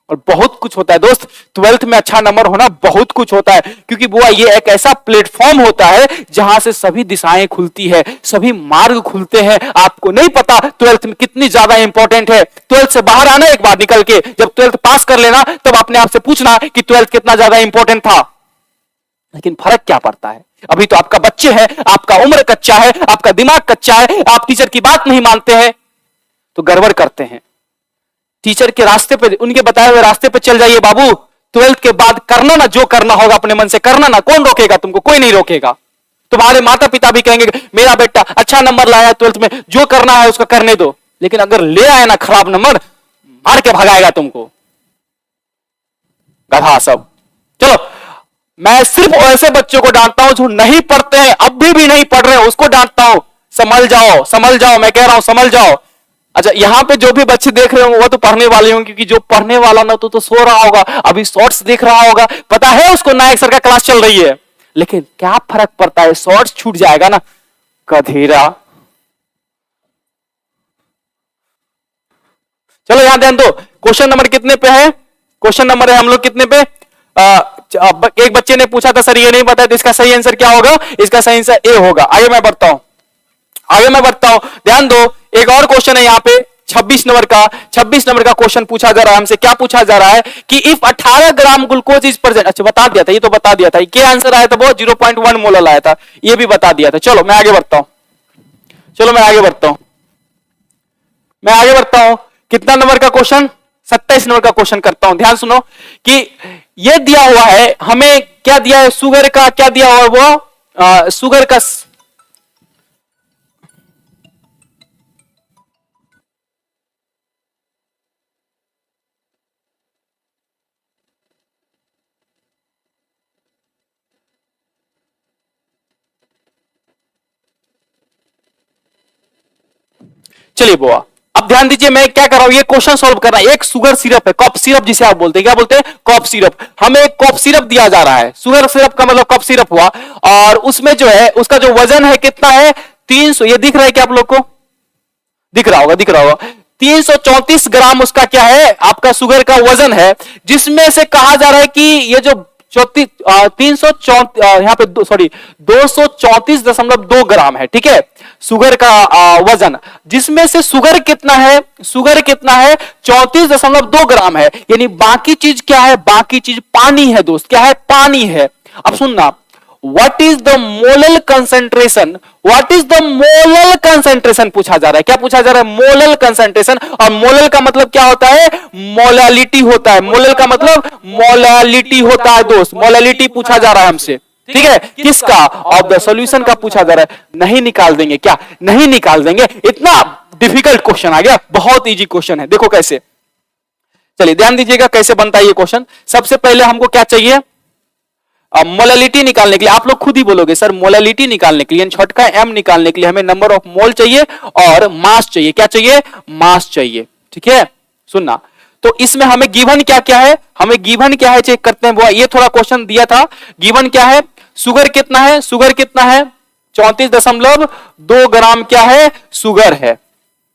और बहुत कुछ होता है दोस्त, 12th में अच्छा नंबर होना बहुत कुछ होता है, क्योंकि वो ये एक ऐसा प्लेटफॉर्म होता है जहां से सभी दिशाएं खुलती है, सभी मार्ग खुलते हैं। आपको नहीं पता 12th में कितनी ज्यादा इंपॉर्टेंट है। 12th से बाहर आना एक बार निकल के, जब 12th पास कर लेना तब अपने आप से पूछना कि 12th कितना ज्यादा इंपॉर्टेंट था। लेकिन फर्क क्या पड़ता है, अभी तो आपका बच्चे हैं, आपका उम्र कच्चा है, आपका दिमाग कच्चा है, आप टीचर की बात नहीं मानते हैं तो गड़बड़ करते हैं। टीचर के रास्ते पे, उनके बताए हुए रास्ते पे चल जाइए बाबू। 12th के बाद करना ना, जो करना होगा अपने मन से करना ना, कौन रोकेगा तुमको? कोई नहीं रोकेगा। तुम्हारे माता पिता भी कहेंगे मेरा बेटा अच्छा नंबर लाया 12th में, जो करना है उसका करने दो। लेकिन अगर ले आए ना खराब नंबर, मार के भगाएगा तुमको, गधा सब। चलो, मैं सिर्फ ऐसे बच्चों को डांटता हूं जो नहीं पढ़ते हैं, अभी भी नहीं पढ़ रहे हैं, उसको डांटता हूं। संभल जाओ, संभल जाओ, मैं कह रहा हूं संभल जाओ। अच्छा, यहां पे जो भी बच्चे देख रहे होंगे वो तो पढ़ने वाले होंगे, क्योंकि जो पढ़ने वाला ना तो सो रहा होगा, अभी शॉर्ट्स देख रहा होगा। पता है उसको नायक सर का क्लास चल रही है, लेकिन क्या फर्क पड़ता है, शॉर्ट्स छूट जाएगा ना, गधेरा। चलो यहां ध्यान दो, क्वेश्चन नंबर कितने पे है? क्वेश्चन नंबर है हम लोग कितने पे? एक बच्चे ने पूछा था सर ये नहीं पता है, तो इसका सही आंसर क्या होगा? इसका सही आंसर ए होगा। आगे मैं बढ़ता हूं, ध्यान दो। एक और क्वेश्चन है यहाँ पे 26 नंबर का। 26 नंबर का क्वेश्चन पूछा जा रहा है हमसे, क्या पूछा जा रहा है कि if 18 gram glucose is present. अच्छा बता दिया था, ये तो बता दिया था, क्या आंसर आया था? वो 0.1 मोलर आया था, ये भी बता दिया था। चलो मैं आगे बढ़ता हूं, कितना नंबर का क्वेश्चन? 27 नंबर का क्वेश्चन करता हूं। ध्यान सुनो कि ये दिया हुआ है हमें क्या दिया है शुगर का, क्या दिया और वो शुगर का चलिए बुआ, अब ध्यान दीजिए मैं क्या कर रहा हूं, ये क्वेश्चन सॉल्व कर रहा है। एक शुगर सिरप है, कॉफ सिरप जिसे आप बोलते हैं, क्या बोलते हैं, कॉफ सिरप। हमें एक कॉफ सिरप दिया जा रहा है, शुगर सिरप का मतलब कॉफ सिरप हुआ, और उसमें जो है उसका जो वजन है कितना है 300, ये दिख रहा है क्या आप लोग को, दिख रहा होगा, दिख रहा होगा। 334 ग्राम उसका क्या है, आपका शुगर का वजन है, जिसमें से कहा जा रहा है कि ये जो 334 यहां पे सॉरी 234.2 ग्राम है, ठीक है, शुगर का वजन, जिसमें से शुगर कितना है, शुगर कितना है 34.2 ग्राम है, यानी बाकी चीज क्या है, बाकी चीज पानी है दोस्त, क्या है, पानी है। अब सुनना, what is the molal concentration, what is the molal concentration पूछा जा रहा है, क्या पूछा जा रहा है, मोलल कंसेंट्रेशन। और मोलल का मतलब क्या होता है, मोलालिटी होता है, मोलल का मतलब मोलालिटी होता है दोस्त, मोलालिटी पूछा जा रहा है हमसे, ठीक है, किसका, ऑफ द सॉल्यूशन का पूछा जा रहा है। नहीं निकाल देंगे क्या, नहीं निकाल देंगे, इतना डिफिकल्ट क्वेश्चन आ गया, बहुत इजी क्वेश्चन है, देखो कैसे। चलिए ध्यान दीजिएगा कैसे बनता है ये क्वेश्चन। सबसे पहले हमको क्या चाहिए, मोलालिटी निकालने के लिए, आप लोग खुद ही बोलोगे सर मोलालिटी निकालने के लिए, छोटका एम निकालने के लिए हमें नंबर ऑफ मोल चाहिए और मास चाहिए, क्या चाहिए, मास चाहिए, ठीक है। सुनना, तो इसमें हमें गिवन क्या क्या है, हमें गिवन क्या है चेक करते हैं बुआ, ये थोड़ा क्वेश्चन दिया था, गिवन क्या है, शुगर कितना है, शुगर कितना है 34.2 ग्राम क्या है, शुगर है,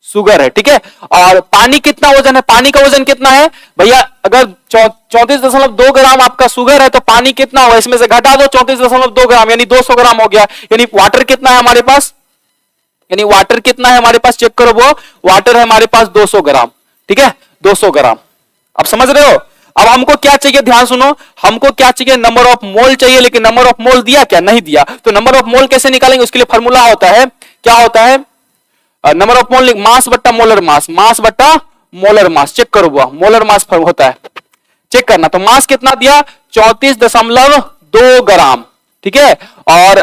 शुगर है, ठीक है। और पानी कितना वजन है, पानी का वजन कितना है भैया, अगर 34.2 ग्राम आपका शुगर है तो पानी कितना होगा, इसमें से घटा दो 34.2 ग्राम, यानी 200 ग्राम हो गया। यानी वाटर कितना है हमारे पास, यानी वाटर कितना है हमारे पास, चेक करो, वो वाटर है हमारे पास 200 ग्राम, ठीक है, 200 ग्राम। अब समझ रहे हो। अब हमको क्या चाहिए, ध्यान सुनो, हमको क्या चाहिए, नंबर ऑफ मोल चाहिए, लेकिन नंबर ऑफ मोल दिया क्या, नहीं दिया। तो नंबर ऑफ मोल कैसे निकालेंगे, उसके लिए फॉर्मूला होता है, क्या होता है, नंबर ऑफ मोल, मास बट्टा मोलर मास, मास बट्टा मोलर मास, चेक करो बुआ, मोलर मास होता है, चेक करना। तो मास कितना दिया 34.2 ग्राम, ठीक है। और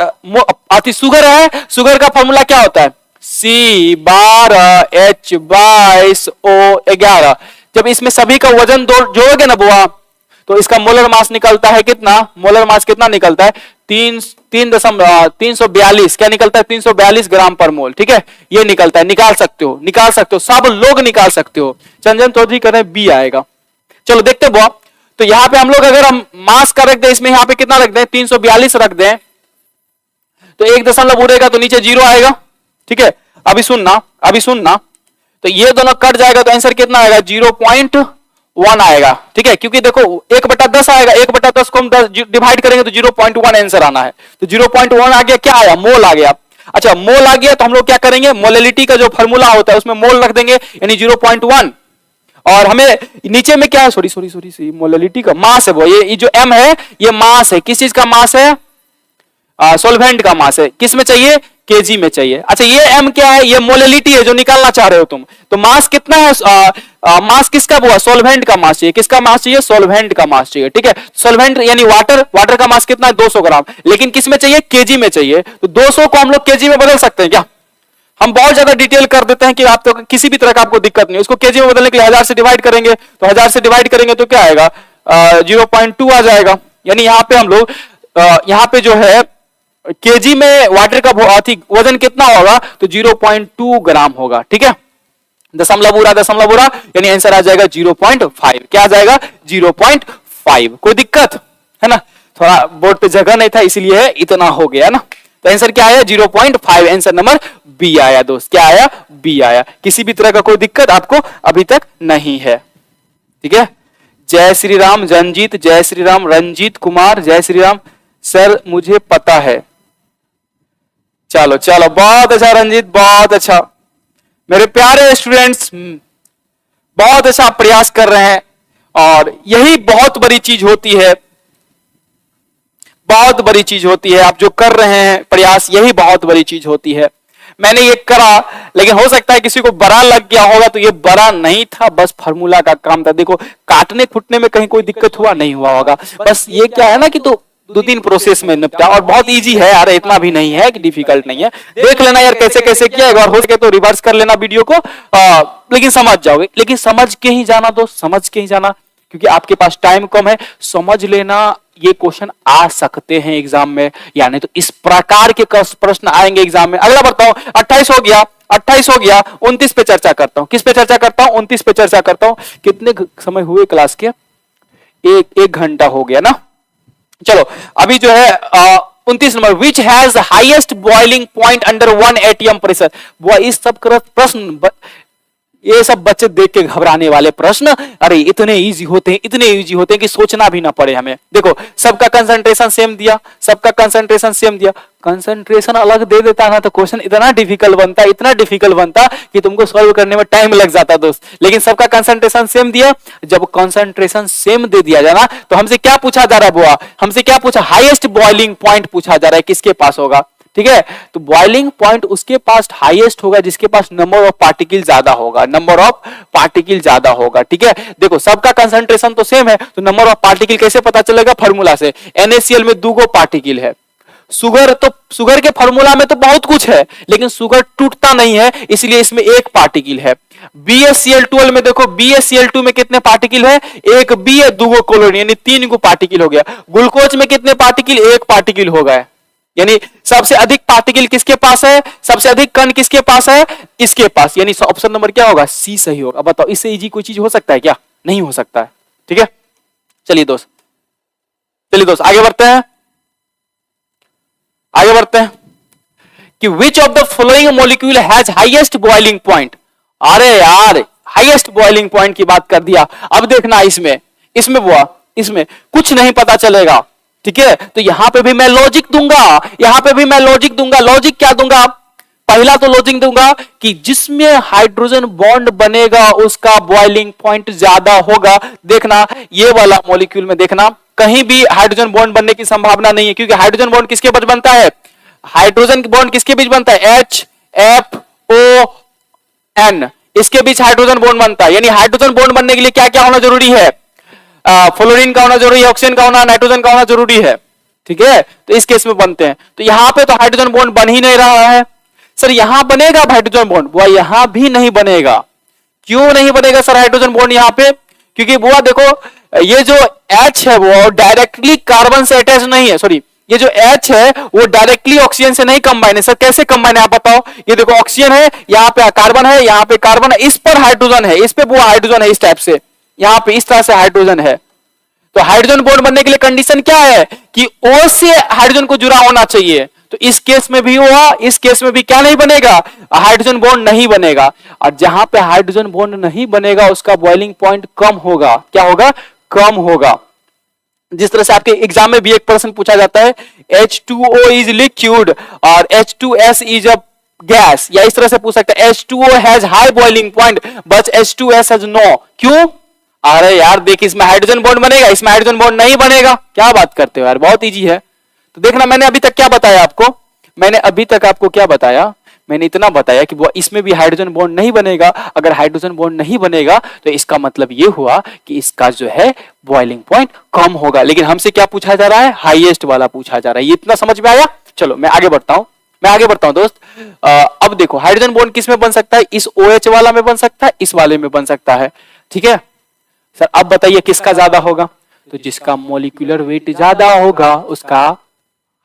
अति शुगर है, शुगर का फॉर्मूला क्या होता है, C12H22O11। जब इसमें सभी का वजन जोड़ोगे ना बुआ, तो इसका मोलर मास निकलता है कितना, मोलर मास कितना निकलता है 342, क्या निकलता है 342 ग्राम पर मोल, ठीक है, ये निकलता है, निकाल सकते हो, निकाल सकते हो, सब लोग निकाल सकते हो। चंदन चौधरी करें बी आएगा। चलो देखते हैं बुआ, तो यहां पे हम लोग अगर हम मास का रख दें, इसमें यहां पे कितना रख दें 342 रख दें, तो 1 उड़ेगा तो नीचे 0 आएगा, ठीक है। अभी सुनना, अभी सुनना, तो ये दोनों कट जाएगा तो आंसर कितना आएगा 0.1 आएगा, ठीक है, क्योंकि देखो 1/10 आएगा, 1/10 को हम 10 डिवाइड करेंगे तो 0.1 आंसर आना है, तो 0.1 आ गया, क्या आया, मोल आ गया। अच्छा मोल आ गया तो हम लोग क्या करेंगे, मोलैलिटी का जो फॉर्मूला होता है उसमें मोल रख देंगे, यानी 0.1। और हमें नीचे में क्या है, सॉरी सॉरी सॉरी, मोलैलिटी का मास है वो, ये जो m है ये मास है, किस चीज का मास है, सॉल्वेंट का मास है, किस में चाहिए, केजी में चाहिए। अच्छा ये m क्या है, ये मोलैलिटी है जो निकालना चाह रहे हो तुम, तो मास कितना है, मास किसका हुआ, सॉल्वेंट का मास चाहिए, किसका मास चाहिए, सॉल्वेंट का मास चाहिए, ठीक है। सॉल्वेंट यानी वाटर, वाटर का मास कितना है 200 ग्राम, लेकिन किस में चाहिए, केजी में चाहिए। तो 200 को हम लोग केजी में बदल सकते हैं क्या, हम बहुत ज्यादा डिटेल कर देते हैं कि आप तो किसी भी तरह का आपको दिक्कत नहीं, उसको केजी में बदलने के लिए 1000 से डिवाइड करेंगे, तो 1000 से डिवाइड करेंगे तो क्या आएगा 0.2 आ जाएगा। यानी यहाँ पे हम लोग यहाँ पे जो है केजी में वाटर का वजन कितना होगा, तो 0.2 ग्राम होगा, ठीक है। दशमलव बुरा, यानी आंसर आ जाएगा 0.5, क्या आ जाएगा 0.5। कोई दिक्कत है ना, थोड़ा बोर्ड पे जगह नहीं था इसीलिए इतना हो गया ना। तो आंसर क्या आया 0.5, आंसर नंबर बी आया दोस्त, क्या आया, बी आया। किसी भी तरह का कोई दिक्कत आपको अभी तक नहीं है, ठीक है। जय श्री राम रंजीत, जय श्री राम रंजीत कुमार, जय श्री राम सर मुझे पता है। चलो चलो बहुत अच्छा रंजीत, बहुत अच्छा, मेरे प्यारे स्टूडेंट्स बहुत अच्छा प्रयास कर रहे हैं, और यही बहुत बड़ी चीज होती है, बहुत बड़ी चीज होती है। आप जो कर रहे हैं प्रयास, यही बहुत बड़ी चीज होती है। मैंने ये करा, लेकिन हो सकता है किसी को बड़ा लग गया होगा, तो ये बड़ा नहीं था, बस फार्मूला का काम था। देखो काटने फुटने में कहीं कोई दिक्कत हुआ नहीं हुआ होगा, बस ये क्या है ना कि तो 2-3 प्रोसेस में निपटा और बहुत इजी है यार, इतना भी नहीं है कि डिफिकल्ट नहीं है। देख लेना यार कैसे कैसे किया, एक बार हो सके तो रिवर्स कर लेना वीडियो को, लेकिन समझ जाओगे। लेकिन समझ के ही जाना दोस्त, समझ के ही जाना, क्योंकि आपके पास टाइम कम है। समझ लेना ये क्वेश्चन आ सकते हैं एग्जाम में, यानी तो इस प्रकार के प्रश्न आएंगे एग्जाम में। अगला बताओ, 28 हो गया, 28 हो गया, 29 पे चर्चा करता हूं। किस पे चर्चा करता हूं? 29 पे चर्चा करता हूं। कितने समय हुए क्लास के? एक घंटा हो गया ना। चलो अभी जो है 29 number, which has highest boiling point under 1 atm pressure. वो इस सब प्रश्न, ये सब बच्चे देख के घबराने वाले प्रश्न, अरे इतने इजी होते हैं, इतने इजी होते हैं कि सोचना भी ना पड़े हमें। देखो सबका कंसंट्रेशन सेम दिया, सबका कंसंट्रेशन सेम दिया, कंसंट्रेशन अलग दे देता ना तो क्वेश्चन इतना डिफिकल्ट बनता, इतना डिफिकल्ट बनता कि तुमको सॉल्व करने में टाइम लग जाता दोस्त। लेकिन सबका कंसंट्रेशन सेम दिया, जब कंसंट्रेशन सेम दे दिया जाए ना तो हमसे क्या पूछा जा रहा है बुआ? हमसे क्या पूछा? हाईएस्ट बॉइलिंग पॉइंट पूछा जा रहा है, किसके पास होगा? ठीक है, तो बॉइलिंग पॉइंट उसके पास हाईएस्ट होगा जिसके पास नंबर ऑफ पार्टिकल ज्यादा होगा, नंबर ऑफ पार्टिकल ज्यादा होगा। ठीक है, देखो सबका कंसंट्रेशन तो सेम है, तो नंबर ऑफ पार्टिकल कैसे पता चलेगा? फार्मूला से। NaCl में 2 पार्टिकल है। शुगर, तो शुगर के फार्मूला में तो बहुत कुछ है, लेकिन शुगर टूटता नहीं है, इसलिए इसमें 1 पार्टिकल है। BaCl12 में देखो, BaCl2 में कितने पार्टिकल है? 1 B है, 2 क्लोरीन, यानी 3 पार्टिकल हो गया। ग्लूकोज में कितने पार्टिकल? 1 पार्टिकल हो गए, यानी सबसे अधिक पार्टिकल किसके पास है? सबसे अधिक कण किसके पास है? इसके पास, यानी ऑप्शन नंबर क्या होगा? सी सही होगा। बताओ इससे इजी कोई चीज हो सकता है क्या? नहीं हो सकता है। ठीक है, चलिए दोस्त, आगे बढ़ते हैं, आगे बढ़ते हैं कि which of the following molecule has highest boiling point. अरे यार हाईएस्ट बॉइलिंग पॉइंट की बात कर दिया। अब देखना इसमें बुआ, इसमें कुछ नहीं पता चलेगा। ठीक है, तो यहां पे भी मैं लॉजिक दूंगा, यहां पे भी मैं लॉजिक दूंगा। लॉजिक क्या दूंगा? पहला तो लॉजिक दूंगा कि जिसमें हाइड्रोजन बॉन्ड बनेगा उसका बॉइलिंग पॉइंट ज्यादा होगा। देखना ये वाला मॉलिक्यूल में देखना कहीं भी हाइड्रोजन बॉन्ड बनने की संभावना नहीं है, क्योंकि हाइड्रोजन बॉन्ड किसके बीच बनता है? हाइड्रोजन बॉन्ड किसके बीच बनता है? HFON, इसके बीच हाइड्रोजन बॉन्ड बनता है। यानी हाइड्रोजन बॉन्ड बनने के लिए क्या क्या होना जरूरी है? फ्लोरीन का होना जरूरी है, ऑक्सीजन का होना, नाइट्रोजन का होना जरूरी है। ठीक है, तो इस केस में बनते हैं। तो यहां पे तो हाइड्रोजन बॉन्ड बन ही नहीं रहा है। सर यहां बनेगा हाइड्रोजन बॉन्ड? बुआ यहां भी नहीं बनेगा। क्यों नहीं बनेगा सर हाइड्रोजन बॉन्ड यहां पे? क्योंकि बुआ देखो ये जो H है वो डायरेक्टली कार्बन से अटैच नहीं है, सॉरी ये जो H है वो डायरेक्टली ऑक्सीजन से नहीं कंबाइन है। सर कैसे कंबाइन है आप बताओ? ये देखो ऑक्सीजन है, यहाँ पे कार्बन है, यहाँ पे कार्बन है, इस पर हाइड्रोजन है, इस पे वो हाइड्रोजन है, इस टाइप से यहाँ पे इस तरह से हाइड्रोजन है। तो हाइड्रोजन बॉन्ड बनने के लिए कंडीशन क्या है कि O से हाइड्रोजन को जुड़ा होना चाहिए। तो इस केस में भी हुआ, इस केस में भी क्या नहीं बनेगा? हाइड्रोजन बॉन्ड नहीं बनेगा। और जहां पे हाइड्रोजन बॉन्ड नहीं बनेगा उसका बॉइलिंग पॉइंट कम होगा। क्या होगा? कम होगा। जिस तरह से आपके एग्जाम में भी एक प्रश्न पूछा जाता है, H2O इज लिक्विड और H2S इज अ गैस, या इस तरह से पूछ सकते हैं H2O has high boiling point but H2S has no. क्यों? अरे यार देख इसमें हाइड्रोजन बॉन्ड बनेगा, इसमें हाइड्रोजन बॉन्ड नहीं बनेगा। क्या बात करते हो यार, बहुत इजी है। तो देखना मैंने अभी तक क्या बताया आपको, मैंने अभी तक आपको क्या बताया? मैंने इतना बताया कि इसमें भी हाइड्रोजन बॉन्ड नहीं बनेगा। अगर हाइड्रोजन बॉन्ड नहीं बनेगा तो इसका मतलब ये हुआ कि इसका जो है बॉइलिंग पॉइंट कम होगा। लेकिन हमसे क्या पूछा जा रहा है? हाईएस्ट वाला पूछा जा रहा है। ये इतना समझ में आया? चलो मैं आगे बढ़ता हूं, दोस्त। अब देखो हाइड्रोजन बॉन्ड किस में बन सकता है? इस OH वाला में बन सकता है, इस वाले में बन सकता है। ठीक है सर, अब बताइए किसका ज्यादा होगा? तो जिसका मॉलिक्यूलर वेट ज्यादा होगा उसका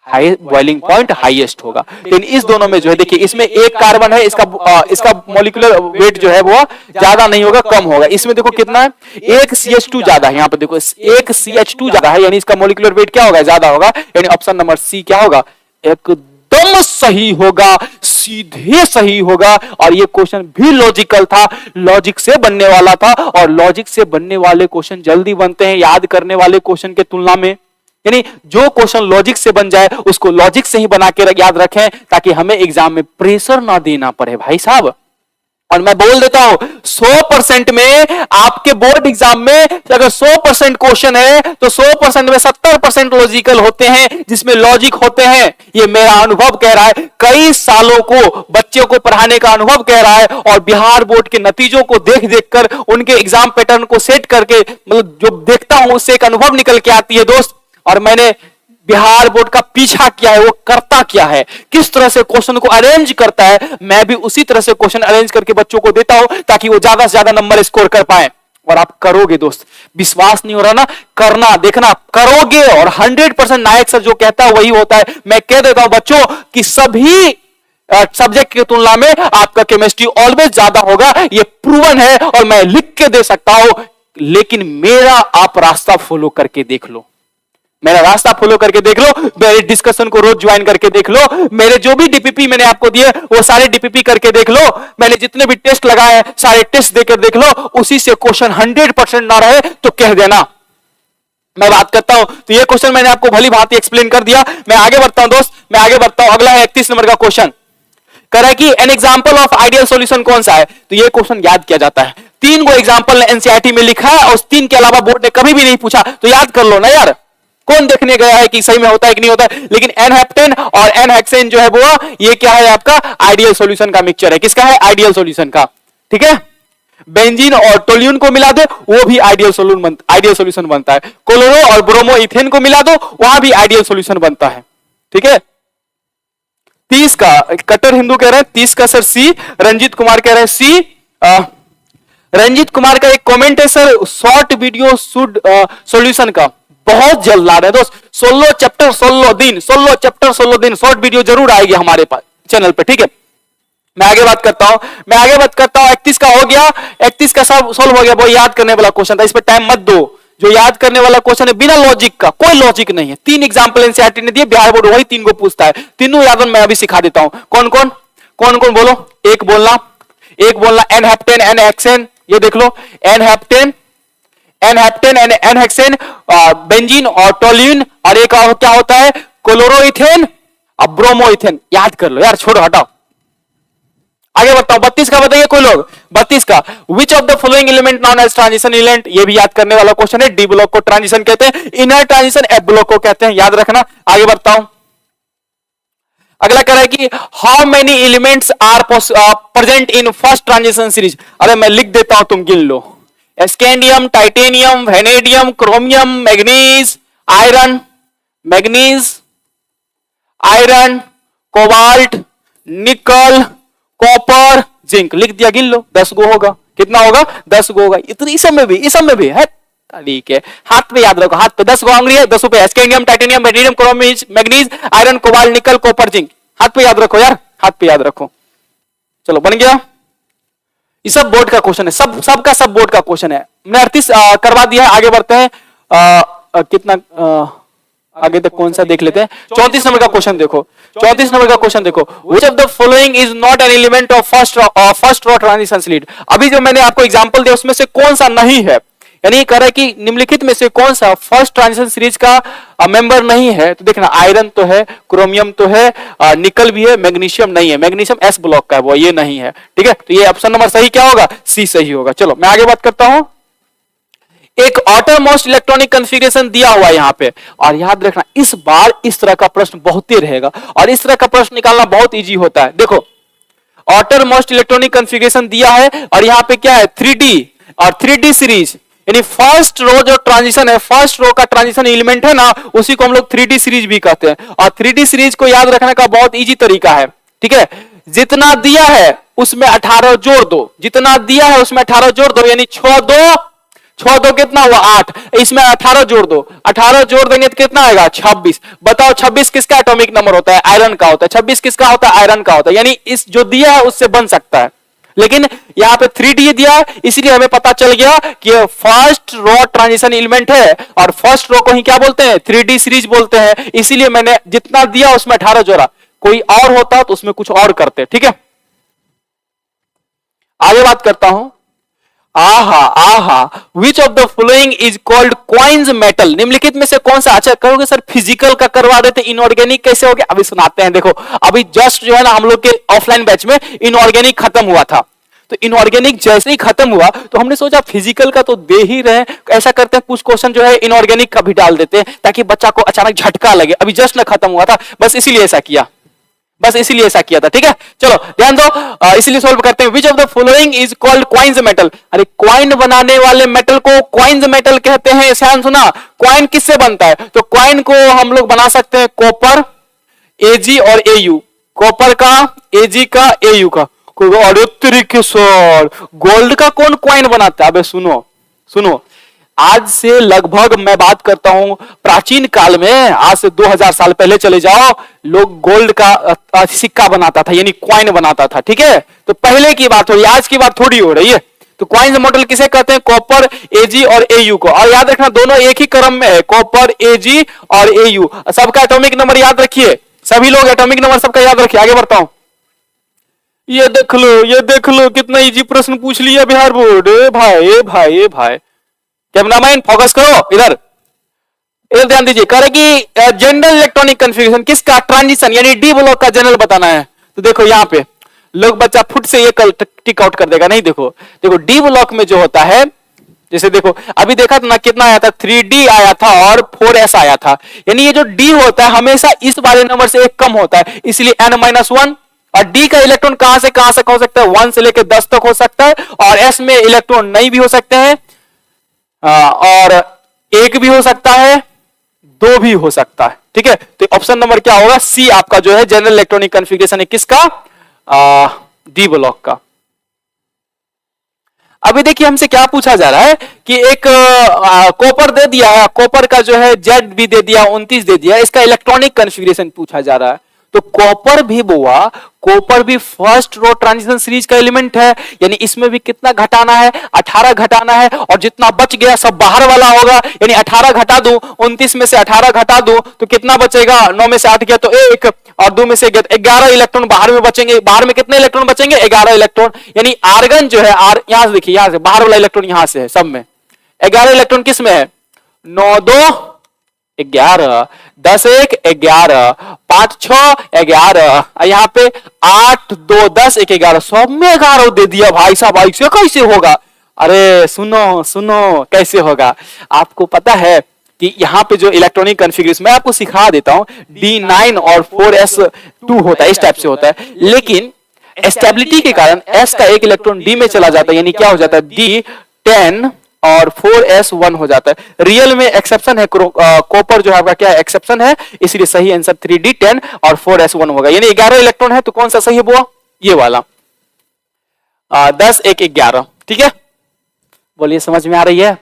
बॉइलिंग पॉइंट हाईएस्ट होगा। लेकिन इस दोनों में जो है देखिए, इसमें एक कार्बन है, इसका मॉलिक्यूलर वेट जो है वो ज्यादा नहीं होगा, कम होगा। इसमें देखो कितना है? एक CH2 ज्यादा है। यहाँ पर देखो एक CH2 ज्यादा है, यानी इसका मॉलिक्यूलर वेट क्या होगा? ज्यादा होगा। यानी ऑप्शन नंबर सी क्या होगा? एकदम सही होगा, सीधे सही होगा। और ये क्वेश्चन भी लॉजिकल था, लॉजिक से बनने वाला था। और लॉजिक से बनने वाले क्वेश्चन जल्दी बनते हैं याद करने वाले क्वेश्चन के तुलना में। यानी जो क्वेश्चन लॉजिक से बन जाए उसको लॉजिक से ही बना के याद रखें, ताकि हमें एग्जाम में प्रेशर ना देना पड़े भाई साहब। और मैं बोल देता हूं 100% में आपके बोर्ड एग्जाम में अगर 100% क्वेश्चन है तो 100% में 70% लॉजिकल होते हैं, जिसमें लॉजिक होते हैं। ये मेरा अनुभव कह रहा है, कई सालों को बच्चों को पढ़ाने का अनुभव कह रहा है। और बिहार बोर्ड के नतीजों को देख देख कर उनके एग्जाम पैटर्न को सेट करके मतलब जो देखता हूं उससे एक अनुभव निकल के आती है दोस्त। और मैंने बिहार बोर्ड का पीछा क्या है, वो करता क्या है, किस तरह से क्वेश्चन को अरेंज करता है, मैं भी उसी तरह से क्वेश्चन अरेंज करके बच्चों को देता हूं ताकि वो ज्यादा से ज्यादा नंबर स्कोर कर पाए। और आप करोगे दोस्त, विश्वास नहीं हो रहा ना, करना देखना, करोगे और 100% नायक सर जो कहता है वही होता है। मैं कह देता हूं बच्चों कि सभी सब्जेक्ट की तुलना में आपका केमिस्ट्री ऑलवेज ज्यादा होगा, ये प्रूवन है और मैं लिख के दे सकता हूं। लेकिन मेरा आप रास्ता फॉलो करके देख लो, मेरा रास्ता फॉलो करके देख लो, मेरे डिस्कशन को रोज ज्वाइन करके देख लो, मेरे जो भी डीपीपी मैंने आपको दिए वो सारे डीपीपी करके देख लो, मैंने जितने भी टेस्ट लगाए सारे टेस्ट देकर देख लो, उसी से क्वेश्चन 100% ना रहे तो कह देना मैं बात करता हूं। तो ये क्वेश्चन मैंने आपको भली भांति एक्सप्लेन कर दिया। मैं आगे बढ़ता हूं दोस्त, मैं आगे बढ़ता हूं। अगला है 31 नंबर का क्वेश्चन, कह रहा है कि an example of ideal solution कौन सा है। तो ये क्वेश्चन याद किया जाता है, 3 को एग्जांपल एनसीईआरटी में लिखा है और 3 के अलावा बोर्ड ने कभी भी नहीं पूछा, तो याद कर लो ना यार, कौन देखने गया है कि सही में होता है कि नहीं होता है। लेकिन एन हेप्टेन और एन हेक्सेन जो है वो ये क्या है, आपका आइडियल सॉल्यूशन का मिक्सचर है। किसका है, आइडियल सॉल्यूशन का, ठीक है। बेंजीन और टोल्यून को मिला दो, वो भी आइडियल सॉल्यूशन बनता है। क्लोरो और ब्रोमो इथेन को मिला दो, वहां भी आइडियल सॉल्यूशन बनता है, ठीक है। 30 का कट्टर हिंदू कह रहे हैं 30 का सर सी, रंजीत कुमार कह रहे हैं सी। रंजीत कुमार का एक कमेंट है sir, short video should solution का बहुत जल्द ला रहे हैं दोस्त, 16 चैप्टर 16 दिन, 16 चैप्टर 16 दिन शॉर्ट वीडियो जरूर आएगी हमारे पास चैनल पे, ठीक है। मैं आगे बात करता हूं, 31 का हो गया, 31 का सब सोल्व हो गया। वो याद करने वाला क्वेश्चन था, इस पर टाइम मत दो। जो याद करने वाला क्वेश्चन है बिना लॉजिक का, कोई लॉजिक नहीं है। 3 एग्जांपल एनसीईआरटी ने दिए, बिहार बोर्ड वही 3 को पूछता है, तीनों याद मैं अभी सिखा देता हूं। कौन कौन बोलो, एक बोलना एन हेप्टेन एन हेक्सेन, ये देख लो n heptane and n hexane, benzene और टोल्यून, और एक और क्या होता है क्लोरोइथेन और ब्रोमोइथेन, याद कर लो यार, छोड़ो हटाओ। आगे बताओ 32 का बताइए कोई लोग, 32 का which of the following element known as transition element, ये भी याद करने वाला क्वेश्चन है। डी ब्लॉक को ट्रांजिशन कहते हैं, इनर ट्रांजिशन एफ ब्लॉक को कहते हैं, याद रखना। आगे बढ़ता हूं, अगला कह रहा है कि how many elements are present in first transition series. अरे मैं लिख देता हूं, तुम गिन लो। Scandium, titanium, vanadium, chromium, iron, cobalt, nickel, copper, zinc, लिख दिया, गिन लो, 10 गो होगा। कितना होगा, 10 गो होगा। इतनी सब में भी है, ठीक है। हाथ पे याद रखो, हाथ पे 10 गो आंगुरी है, 10 पे scandium, titanium, vanadium, chromium, manganese, iron, cobalt, nickel, copper, zinc, हाथ पे याद रखो यार, हाथ पे याद रखो। चलो बन गया, ये सब बोर्ड का क्वेश्चन है, सब बोर्ड का क्वेश्चन है। मैंने 38 करवा दिया है। आगे बढ़ते हैं, कितना आगे तक कौन सा देख लेते हैं। 34 नंबर का क्वेश्चन देखो, 34 नंबर का क्वेश्चन देखो, which of the following is not an element of first raw transition slit. अभी जो मैंने आपको एग्जांपल दिया उसमें से कौन सा नहीं है, यानी कह रहा है कि निम्नलिखित में से कौन सा फर्स्ट ट्रांजिशन सीरीज का मेंबर नहीं है। तो देखना, आयरन तो है, क्रोमियम तो है, निकल भी है, मैग्नीशियम नहीं है, मैग्नीशियम एस ब्लॉक का है वो, ये नहीं है, ठीक है। तो ये ऑप्शन नंबर सही क्या होगा, सी सही होगा। चलो मैं आगे बात करता हूं, एक ऑटरमोस्ट इलेक्ट्रॉनिक कॉन्फ़िगरेशन दिया हुआ है यहाँ पे, और याद रखना इस बार इस तरह का प्रश्न बहुत ही रहेगा, और इस तरह का प्रश्न निकालना बहुत इजी होता है। देखो ऑटरमोस्ट इलेक्ट्रॉनिक कॉन्फ़िगरेशन दिया है, और यहाँ पे क्या है 3D और 3D सीरीज, यानी फर्स्ट रो जो ट्रांजिशन है, फर्स्ट रो का ट्रांजिशन एलिमेंट है ना, उसी को हम लोग 3D सीरीज भी कहते हैं। और 3D सीरीज को याद रखने का बहुत इजी तरीका है, ठीक है। जितना दिया है उसमें 18 जोड़ दो, जितना दिया है उसमें 18 जोड़ दो, यानी 6 दो कितना हुआ 8, इसमें 18 जोड़ दो, 18 जोड़ देंगे तो कितना आएगा 26। बताओ 26 किसका एटॉमिक नंबर होता है, आयरन का होता है। 26 किसका होता है, आयरन का होता है। यानी इस जो दिया है उससे बन सकता है, लेकिन यहां पे 3D दिया है, इसलिए हमें पता चल गया कि फर्स्ट रो ट्रांजिशन एलिमेंट है, और फर्स्ट रो को ही क्या बोलते हैं, 3D सीरीज बोलते हैं। इसीलिए मैंने जितना दिया उसमें 18 जोड़ा, कोई और होता तो उसमें कुछ और करते, ठीक है। आगे बात करता हूं, विच of the following is called coins metal. निम्नलिखित में से कौन सा, अच्छा कहोगे सर फिजिकल का करवा देते, इनऑर्गेनिक कैसे हो गया, अभी सुनाते हैं। देखो अभी जस्ट जो है ना हम लोग के ऑफलाइन बैच में इनऑर्गेनिक खत्म हुआ था, तो इनऑर्गेनिक जैसे ही खत्म हुआ तो हमने सोचा फिजिकल का तो दे ही रहे, ऐसा करते हैं कुछ क्वेश्चन जो है इनऑर्गेनिक का भी डाल देते हैं ताकि बच्चा को अचानक झटका लगे। अभी जस्ट ना खत्म हुआ था, बस इसीलिए ऐसा किया। बस इसीलिए ऐसा किया था, ठीक है। चलो ध्यान दो, इसीलिए सोल्व करते हैं। विच of the following is called coins metal? अरे क्वाइन बनाने वाले मेटल को क्वाइंस मेटल कहते हैं। ध्यान सुना, क्वाइन किससे बनता है? तो क्वाइन को हम लोग बना सकते हैं कॉपर, एजी और एयू। कॉपर का, एजी का, एयू का। अरे तरीके सर, गोल्ड का कौन क्वाइन बनाता है? अबे सुनो सुनो, आज से लगभग मैं बात करता हूं प्राचीन काल में, आज से 2000 साल पहले चले जाओ, लोग गोल्ड का सिक्का बनाता था, यानी क्वाइन बनाता था, ठीक है। तो पहले की बात हो रही है, आज की बात थोड़ी हो रही है। तो क्वाइन मॉडल किसे कहते हैं? कॉपर, एजी और एयू को। और याद रखना दोनों एक ही क्रम में है, कॉपर, एजी और एयू। सबका एटॉमिक नंबर याद रखिए, सभी लोग एटॉमिक नंबर सबका याद रखिए। आगे बढ़ता हूं, ये देख लो, ये देख लो, कितना इजी प्रश्न पूछ लिया बिहार बोर्ड। भाई कैमरामैन फोकस करो इधर, इधर ध्यान दीजिए। कह रहे कि जनरल इलेक्ट्रॉनिक कन्फिगरेशन किसका? ट्रांजिशन यानी डी ब्लॉक का जनरल बताना है। तो देखो यहां पे लोग बच्चा फुट से ये टिक आउट कर देगा। नहीं, देखो देखो डी ब्लॉक में जो होता है, जैसे देखो अभी देखा था ना, कितना आया था? 3D आया था और 4s आया था। यानी ये जो डी होता है हमेशा इस वाले नंबर से एक कम होता है, इसलिए n-1। और डी का इलेक्ट्रॉन कहां से हो सकता है? 1 से लेकर 10 तक हो सकता है। और एस में इलेक्ट्रॉन नहीं भी हो सकते हैं, और एक भी हो सकता है, दो भी हो सकता है, ठीक है। तो ऑप्शन नंबर क्या होगा? सी आपका जो है जनरल इलेक्ट्रॉनिक कॉन्फ़िगरेशन है किसका? डी ब्लॉक का। अभी देखिए हमसे क्या पूछा जा रहा है कि एक कॉपर दे दिया है, कॉपर का जो है जेड भी दे दिया, 29 दे दिया, इसका इलेक्ट्रॉनिक कॉन्फ़िगरेशन पूछा जा रहा है। तो कॉपर भी बुआ, कॉपर भी फर्स्ट रो ट्रांजिशन सीरीज का एलिमेंट है, यानी इसमें भी कितना घटाना है? 18 घटाना है। और जितना बच गया सब बाहर वाला होगा, यानी 18 घटा दूं, 29 में से 18 घटा दूं तो कितना बचेगा? 9 में से 8 गया तो 1, और 2 में से 11 इलेक्ट्रॉन बाहर में बचेंगे। बाहर में कितने इलेक्ट्रॉन बचेंगे? 11 इलेक्ट्रॉन। यानी आर्गन जो है, यहां से देखिए, यहां से बाहर वाला इलेक्ट्रॉन यहां से है, सब में 11 इलेक्ट्रॉन किस में है? 9 2 11, 10 1 11, 5 6 11, यहाँ पे 8 2 10 1 11, सब में 11 दे दिया भाई साहब। ऐसे कैसे होगा? अरे सुनो सुनो, कैसे होगा? आपको पता है कि यहाँ पे जो इलेक्ट्रॉनिक कॉन्फ़िगरेशन मैं आपको सिखा देता हूँ, D9 और 4s2 होता है, इस टाइप से होता है। लेकिन स्टेबिलिटी के कारण s का एक इलेक्ट्रॉन d में चला जाता है, यानी क्या हो जाता है? D10 और 4s1 हो जाता है। रियल में एक्सेप्शन है, कॉपर जो है आपका क्या एक्सेप्शन है, इसलिए सही आंसर 3d10 और 4s1 होगा। यानी 11 इलेक्ट्रॉन है, तो कौन सा सही है बुआ? ये वाला 10 1 11, ठीक है। बोलिए समझ में आ रही है?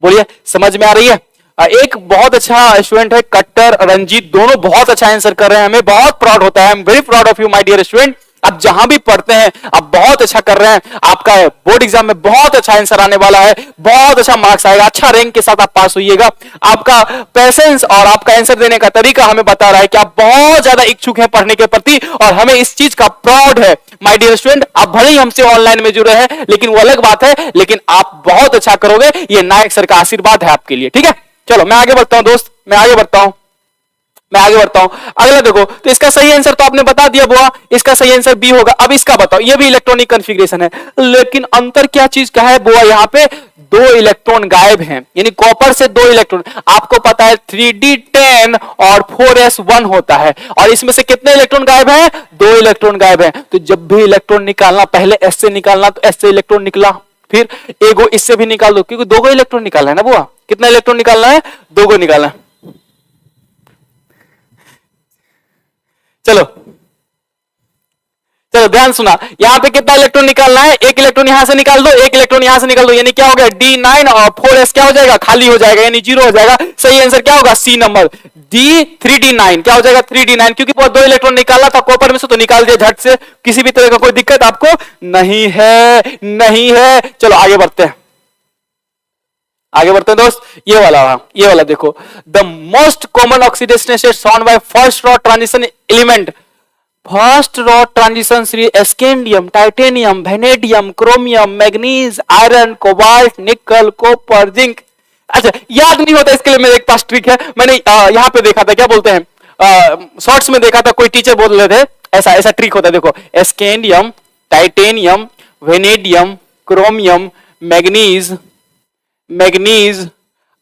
बोलिए समझ में आ रही है? एक बहुत अच्छा स्टूडेंट है कट्टर रंजीत, दोनों बहुत अच्छा आंसर कर रहे हैं, हमें बहुत प्राउड होता है। I am very proud of you my dear student. आप जहां भी पढ़ते हैं आप बहुत अच्छा कर रहे हैं। आपका बोर्ड एग्जाम में बहुत अच्छा आंसर आने वाला है, बहुत अच्छा मार्क्स आएगा, अच्छा रैंक के साथ आप पास होइएगा। आपका पेशेंस और आपका आंसर देने का तरीका हमें बता रहा है कि आप बहुत ज्यादा इच्छुक हैं पढ़ने के प्रति, और हमें इस चीज का प्राउड है माय डियर स्टूडेंट। आप भले ही हमसे ऑनलाइन में जुड़े हैं, लेकिन वो अलग बात है, लेकिन आप बहुत अच्छा करोगे, ये नायक सर का आशीर्वाद है आपके लिए, ठीक है। चलो मैं आगे बढ़ता हूं दोस्त, मैं आगे बढ़ता हूं। अगला देखो, तो इसका सही आंसर तो आपने बता दिया बुआ, इसका सही आंसर बी होगा। अब इसका बताओ, ये भी इलेक्ट्रॉनिक कॉन्फ़िगरेशन है, लेकिन अंतर क्या चीज का है बुआ? यहाँ पे 2 इलेक्ट्रॉन गायब हैं, यानी कॉपर से 2 इलेक्ट्रॉन। आपको पता है 3d10 और 4s1 होता है, और इसमें से कितने इलेक्ट्रॉन गायब हैं? 2 इलेक्ट्रॉन गायब हैं। तो जब भी इलेक्ट्रॉन निकालना, पहले s से निकालना, तो s से इलेक्ट्रॉन निकला, फिर एगो इससे भी निकाल दो, क्योंकि 2 इलेक्ट्रॉन निकालना है ना बुआ। कितना इलेक्ट्रॉन निकालना है? 2 निकालना है। चलो चलो ध्यान सुना, यहां पे कितना इलेक्ट्रॉन निकालना है? 1 इलेक्ट्रॉन यहां से निकाल दो, 1 इलेक्ट्रॉन यहां से निकाल दो, यानी क्या हो गया? D9 और 4s क्या हो जाएगा? खाली हो जाएगा, यानी 0 हो जाएगा। सही आंसर क्या होगा? सी नंबर D3D9 क्या हो जाएगा? 3D9, क्योंकि 2 इलेक्ट्रॉन निकालना था कॉपर में से, तो निकाल दिया झट से। किसी भी तरह का कोई दिक्कत आपको नहीं है, नहीं है। चलो आगे बढ़ते हैं, आगे बढ़ते हैं दोस्त। ये वाला देखो, the most common oxidation state found by first raw transition element. First raw transition series scandium, titanium, vanadium, chromium, manganese, iron, cobalt, nickel, copper, zinc. अच्छा याद नहीं होता, इसके लिए मेरे पास ट्रिक है। मैंने यहां पे देखा था, क्या बोलते हैं, शॉर्ट्स में देखा था, कोई टीचर बोल रहे थे, ऐसा ऐसा ट्रिक होता है। देखो, scandium, titanium, vanadium, chromium, manganese,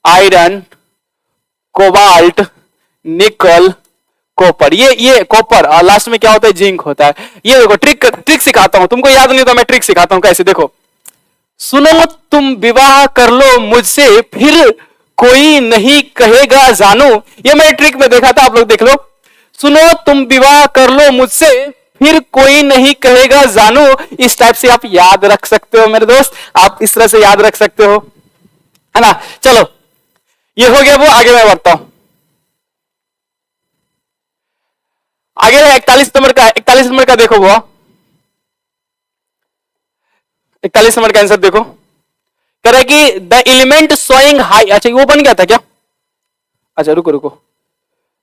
iron, cobalt, nickel, copper, ये कॉपर, लास्ट में क्या होता है, जिंक होता है। ये देखो ट्रिक सिखाता हूं, तुमको याद नहीं तो मैं ट्रिक सिखाता हूं कैसे। देखो, सुनो तुम विवाह कर लो मुझसे, फिर कोई नहीं कहेगा जानू। ये मैंने ट्रिक में देखा था, आप लोग देख लो। सुनो तुम विवाह कर लो मुझसे, फिर कोई नहीं कहेगा जानू। इस टाइप से आप याद रख सकते हो मेरे दोस्त, आप इस तरह से याद रख सकते हो, है ना। चलो ये हो गया वो, आगे मैं बढ़ता हूं। आगे 41 नंबर का देखो वो, 41 नंबर का आंसर देखो। कह रहा है कि द एलिमेंट शोइंग हाई, अच्छा वो बन गया था क्या, अच्छा रुको,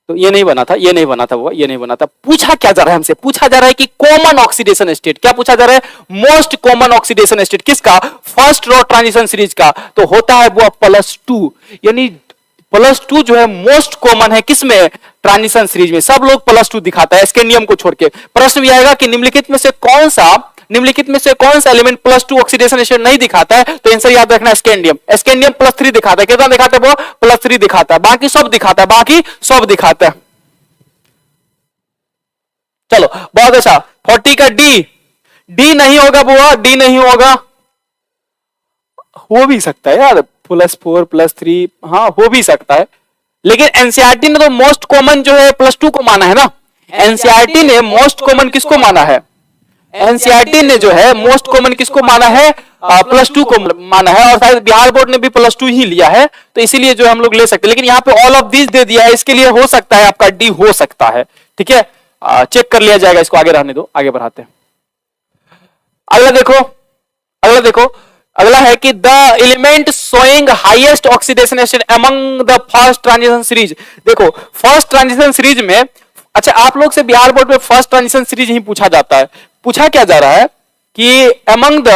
तो ये नहीं बना था, ये नहीं बना था वो, ये नहीं बना था। पूछा क्या जा रहा है हमसे, पूछा जा रहा है कि कॉमन ऑक्सीडेशन स्टेट, क्या पूछा जा रहा है, मोस्ट कॉमन ऑक्सीडेशन स्टेट किसका, फर्स्ट रो ट्रांजिशन सीरीज का, तो होता है वो +2। यानी +2 जो है मोस्ट कॉमन है किसमें, ट्रांजिशन सीरीज में। सब लोग +2 दिखाता है स्कैंडियम को छोड़ के। प्रश्न भी आएगा कि निम्नलिखित में से कौन सा एलिमेंट +2 ऑक्सीडेशन स्टेट नहीं दिखाता है, तो आंसर याद रखना स्कैंडियम। स्कैंडियम +3 दिखाता है, कितना दिखाता है वो, +3 दिखाता है, बाकी सब दिखाता है, चलो बहुत अच्छा। 40 का डी नहीं होगा बुआ, डी नहीं होगा, हो भी सकता है यार, +4 +3, हाँ हो भी सकता है, लेकिन एनसीईआरटी ने तो मोस्ट कॉमन जो है +2 को माना है ना। एनसीईआरटी ने मोस्ट कॉमन किसको माना है, एनसीईआरटी ने जो है मोस्ट कॉमन किसको माना है, +2 को माना है, और शायद बिहार बोर्ड ने भी +2 ही लिया है, तो इसीलिए जो हम लोग ले सकते हैं। लेकिन यहाँ पे ऑल ऑफ दिस दे दिया है, इसके लिए हो सकता है आपका डी हो सकता है, ठीक है, चेक कर लिया जाएगा, इसको आगे रहने दो, आगे बढ़ाते हैं। अगला देखो, अगला है कि the element showing highest oxidation state among the first transition series. देखो फर्स्ट ट्रांजिशन सीरीज में, अच्छा आप लोग से बिहार बोर्ड में फर्स्ट ट्रांजिशन सीरीज ही पूछा जाता है। पूछा क्या जा रहा है कि among the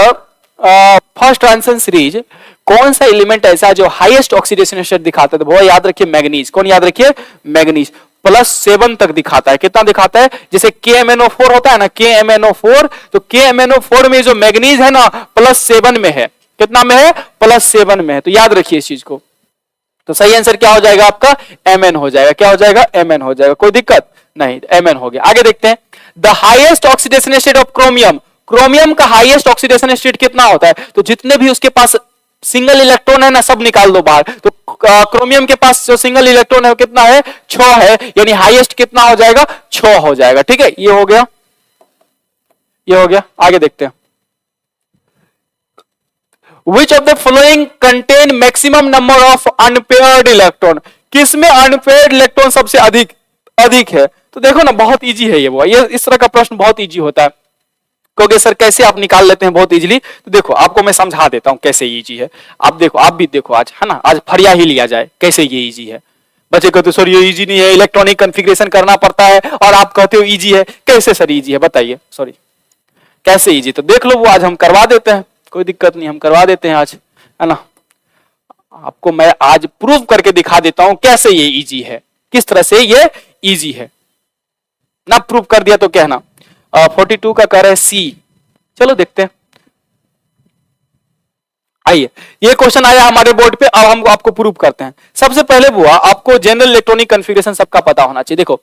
first transition series कौन सा एलिमेंट ऐसा है जो हाईएस्ट ऑक्सीडेशन स्टेट दिखाता है, तो वो याद रखिए मैग्नीज। कौन याद रखिए, मैग्नीज। +7 तक दिखाता है, कितना दिखाता है, जैसे KMnO4 होता है ना, KMnO4, तो KMnO4 में जो मैग्नीज है ना +7 में है, कितना में है, +7 में है, तो याद रखिए इस चीज को। तो सही आंसर क्या हो जाएगा आपका, Mn हो जाएगा, क्या हो जाएगा, Mn हो जाएगा, कोई दिक्कत नहीं, Mn हो गया। आगे देखते हैं, the highest oxidation state of chromium. Chromium का हाईएस्ट ऑक्सीडेशन स्टेट कितना होता है, तो जितने भी उसके पास सिंगल इलेक्ट्रॉन है ना, सब निकाल दो बाहर, तो क्रोमियम के पास जो सिंगल इलेक्ट्रॉन है वो कितना है, 6 है, यानी हाईएस्ट कितना हो जाएगा, 6 हो जाएगा, ठीक है, ये हो गया, ये हो गया। आगे देखते हैं, Which of the following contain maximum number of unpaired electron? किसमें अनपेयर्ड इलेक्ट्रॉन सबसे अधिक है, तो देखो ना बहुत इजी है ये इस तरह का प्रश्न बहुत इजी होता है। क्योंकि सर कैसे आप निकाल लेते हैं बहुत इजीली, तो देखो आपको मैं समझा देता हूं कैसे इजी है। आप देखो, आप भी देखो आज, है ना, आज फरिया ही लिया जाए कैसे ये इजी है। बच्चे कहते सर ये इजी नहीं है, इलेक्ट्रॉनिक कॉन्फ़िगरेशन करना पड़ता है, और आप कहते हो इजी है, कैसे सर इजी है बताइए, सॉरी कैसे इजी, तो देख लो वो आज हम करवा देते हैं, कोई दिक्कत नहीं, हम करवा देते हैं आज, है ना। आपको मैं आज प्रूव करके दिखा देता हूं कैसे ये इजी है, किस तरह से ये इजी है ना। प्रूव कर दिया तो कहना। 42 का कर है सी, चलो देखते हैं। आइए, ये क्वेश्चन आया हमारे बोर्ड पे, अब हम आपको प्रूव करते हैं। सबसे पहले बुआ आपको जनरल इलेक्ट्रॉनिक कॉन्फ़िगरेशन सबका पता होना चाहिए। देखो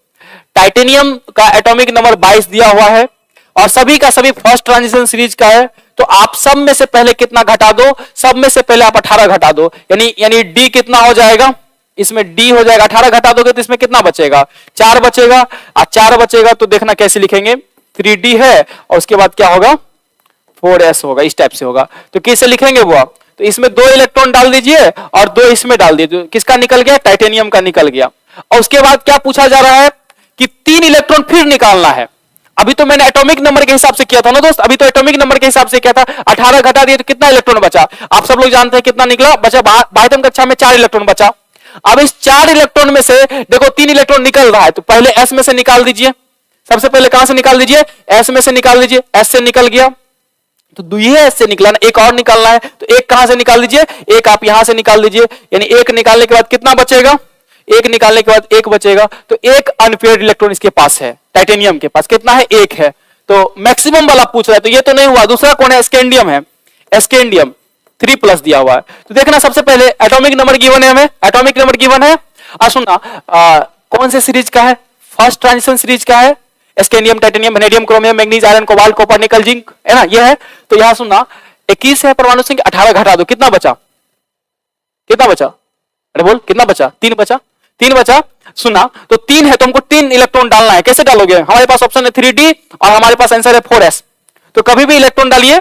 टाइटेनियम का एटॉमिक नंबर 22 दिया हुआ है, और सभी का सभी फर्स्ट ट्रांजिशन सीरीज का है, तो आप सब में से पहले कितना घटा दो, सब में से पहले आप 18 घटा दो, यानी डी कितना हो जाएगा, इसमें डी हो जाएगा, 18 घटा दोगे तो इसमें कितना बचेगा, 4 बचेगा, और 4 बचेगा तो देखना कैसे लिखेंगे, 3D है और उसके बाद क्या होगा, 4s होगा, इस टाइप से होगा। तो कैसे लिखेंगे वो आप, तो इसमें 2 इलेक्ट्रॉन डाल दीजिए और 2 इसमें डाल दीजिए, तो किसका निकल गया, टाइटेनियम का निकल गया। और उसके बाद क्या पूछा जा रहा है कि 3 इलेक्ट्रॉन फिर निकालना है। अभी तो मैंने एटॉमिक नंबर के हिसाब से किया था ना दोस्त, अभी तो एटॉमिक नंबर के हिसाब से किया था, 18 घटा दिए तो कितना इलेक्ट्रॉन बचा, आप सब लोग जानते हैं कितना निकला, बचा बाह्यतम कक्षा में 4 इलेक्ट्रॉन बचा। अब इस 4 इलेक्ट्रॉन में से देखो 3 इलेक्ट्रॉन निकल रहा है, तो पहले एस में से निकाल दीजिए, सबसे पहले कहां से निकाल दीजिए, एस में से निकाल दीजिए, एस से निकल गया तो 2 ही एस से निकला ना, एक और निकालना है, तो एक कहां से निकाल दीजिए, एक आप यहां से निकाल दीजिए, यानी एक निकालने के बाद कितना बचेगा, एक निकालने के बाद एक बचेगा, तो एक अनपेयर्ड इलेक्ट्रॉन इसके पास है, टाइटेनियम के पास कितना है, एक है, तो मैक्सिमम वाला पूछ रहा है, तो ये तो नहीं हुआ। दूसरा कौन है, स्कैंडियम है, स्कैंडियम 3+ दिया हुआ है। तो देखना सबसे पहले एटॉमिक नंबर गिवन है, हमें एटॉमिक नंबर गिवन है, और सुनना कौन से सीरीज का है, फर्स्ट ट्रांजिशन सीरीज क्या है? Scandium, titanium, vanadium, chromium, manganese, iron, cobalt, copper, निकल, जिंक, है ना, ये है। तो यहां सुनना 21 है परमाणु संख्या, 18 घटा दो, कितना बचा? कितना बचा? अरे बोल कितना बचा? 3 बचा, 3 बचा। सुना, तो 3 है तो हमको 3 इलेक्ट्रॉन डालना है। कैसे डालोगे? हमारे पास ऑप्शन है 3d और हमारे पास आंसर है 4s। तो कभी भी इलेक्ट्रॉन डालिए,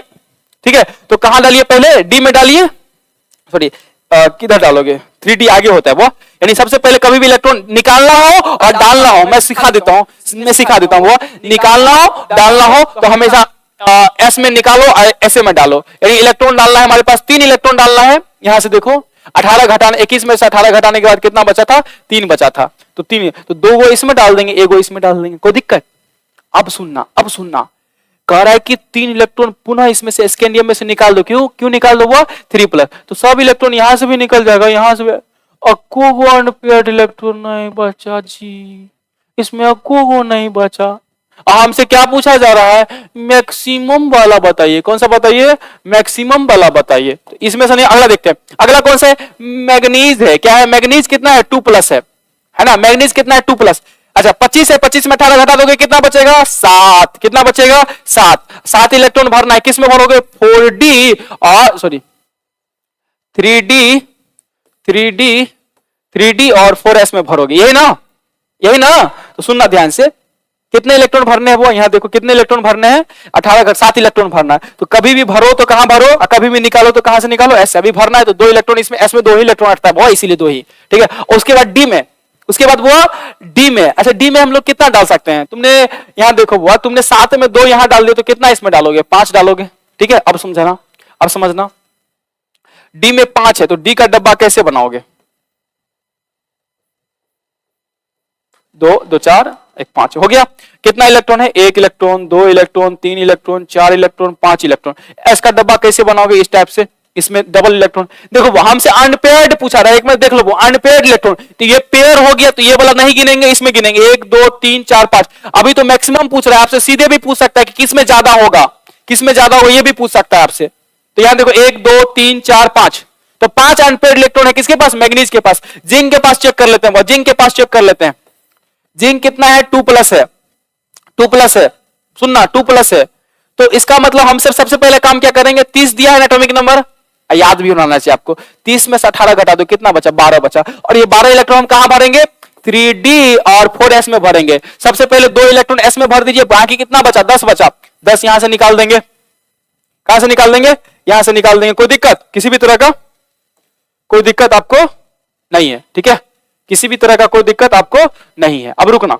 ठीक है, तो कहां डालिए? पहले डी में डालिए, सॉरी किधर डालोगे? 3d आगे होता है वो, यानी सबसे पहले कभी भी इलेक्ट्रॉन निकालना हो और डालना हो, मैं सिखा देता हूं, वो निकालना हो डालना हो तो हमेशा एस में निकालो, ऐसे में डालो, यानी इलेक्ट्रॉन डालना है। हमारे पास 3 इलेक्ट्रॉन डालना है। यहां से देखो 18 घटाने 21 में से 18 घटाने के बाद कितना बचा था? 3 बचा था। तो 3, तो 2 गो इसमें डाल देंगे, 1 गो इसमें डाल देंगे, कोई दिक्कत? अब सुनना, कह रहा है कि 3 इलेक्ट्रॉन पुनः इसमें से स्कैंडियम में से निकाल दो। क्यों निकाल दो? वो 3+, तो सब इलेक्ट्रॉन यहां से भी निकल जाएगा, यहां से भी। अक्को अनपेयर्ड इलेक्ट्रॉन नहीं बचा जी, इसमें अक्को नहीं बचा। हमसे क्या पूछा जा रहा है? मैक्सिमम वाला बताइए। कौन सा बताइए? मैक्सिमम वाला बताइए। तो इसमें से नहीं, अगला देखते हैं। अगला कौन सा है? मैग्नीज है। क्या है? मैग्नीज कितना है? 2+ है ना, मैग्नीज कितना है? 2+। अच्छा 25 है, 25 में 18 घटा दोगे कितना बचेगा? 7। कितना बचेगा? 7 इलेक्ट्रॉन भरना है। किस में भरोगे? 4d और सॉरी 3d और 4s में भरोगे, यही ना? तो सुनना ध्यान से, कितने इलेक्ट्रॉन भरने हैं वो? यहां देखो कितने इलेक्ट्रॉन भरने हैं? 7 इलेक्ट्रॉन भरना है। तो कभी भी भरो तो कहां भरो, और कभी भी निकालो तो कहां से निकालो? ऐसे। अभी भरना है तो 2 इलेक्ट्रॉन इसमें, एस में 2 ही इलेक्ट्रॉन हटता है वो, इसीलिए 2 ही, ठीक है। उसके बाद डी में, डी में, अच्छा डी में हम लोग कितना डाल सकते हैं? तुमने यहां देखो वो, तुमने 7 में 2 यहां डाल दिए तो कितना इसमें डालोगे? 5 डालोगे, ठीक है। अब समझना, अब समझना, डी में 5 है तो डी का डब्बा कैसे बनाओगे? 2 2 4 1 5 हो गया। कितना इलेक्ट्रॉन है? 1 electron, 2 electron, 3 electron, 4 electron, 5 electron. S का डब्बा कैसे बनाओगे? इस टाइप से, इसमें डबल इलेक्ट्रॉन। देखो वो हमसे अनपेयर्ड पूछा रहा है, एक में देख लो वो अनपेयर्ड इलेक्ट्रॉन, तो ये पेयर हो गया तो ये वाला नहीं गिनेंगे, इसमें गिनेंगे 1 2 3 4 5। अभी तो मैक्सिमम पूछ रहा है आपसे, सीधे भी पूछ सकता है कि किसमें ज्यादा होगा, ये भी पूछ सकता है आपसे। तो यहां देखो 1 2 3 4 5, तो 5 अनपेयर्ड इलेक्ट्रॉन है किसके पास? मैग्नीज के पास। जिंक के पास चेक कर लेते हैं, जिंक के पास चेक कर लेते हैं। जिंक कितना है? 2+ है, 2+ है। सुनना 2+ है, तो इसका मतलब हम सबसे पहले काम क्या करेंगे? 30 दिया है एटॉमिक नंबर, याद भी होना चाहिए आपको। 30 में से 18 घटा दो, कितना बचा? 12 बचा। और ये 12 इलेक्ट्रॉन हम कहां भरेंगे? 3d और 4s में भरेंगे। सबसे पहले 2 इलेक्ट्रॉन s में भर दीजिए, बाकी कितना बचा? 10 बचा। 10 यहां से निकाल देंगे। कहां से निकाल देंगे? यहां से निकाल देंगे। कोई दिक्कत? किसी भी तरह का कोई दिक्कत आपको नहीं है, ठीक है, किसी भी तरह का कोई दिक्कत आपको नहीं है। अब रुकना,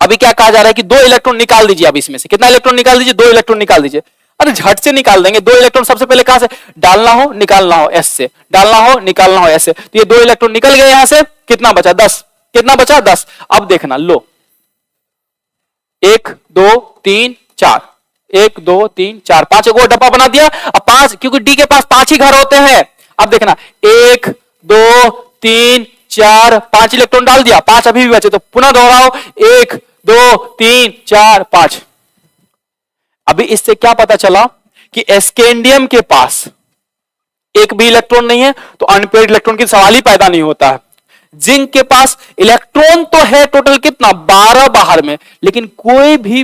अभी क्या कहा जा रहा है कि 2 इलेक्ट्रॉन निकाल दीजिए। अब इसमें से कितना इलेक्ट्रॉन निकाल दीजिए? 2 इलेक्ट्रॉन निकाल दीजिए। अरे झट से निकाल देंगे। 2 इलेक्ट्रॉन सबसे पहले कहां से डालना हो? निकालना हो एस से, डालना हो निकालना हो एस से। तो ये 2 इलेक्ट्रॉन निकल गए यहां से, कितना बचा? 10। कितना बचा? 10। अब देखना, लो 1 2 3 4, 1 2 3 4 5 को डब्बा बना दिया। अब 5, क्योंकि डी के पास 5 ही घर होते हैं। अब देखना 1 2 3 4 5 इलेक्ट्रॉन डाल दिया, 5 अभी भी बचे, तो पुनः दोहराओ 1 2 3 4 5। अभी इससे क्या पता चला कि स्कैंडियम के पास एक भी इलेक्ट्रॉन नहीं है, तो अनपेयर्ड इलेक्ट्रॉन की सवाल ही पैदा नहीं होता है। जिंक के पास इलेक्ट्रॉन तो है टोटल कितना? 12 बाहर में, लेकिन कोई भी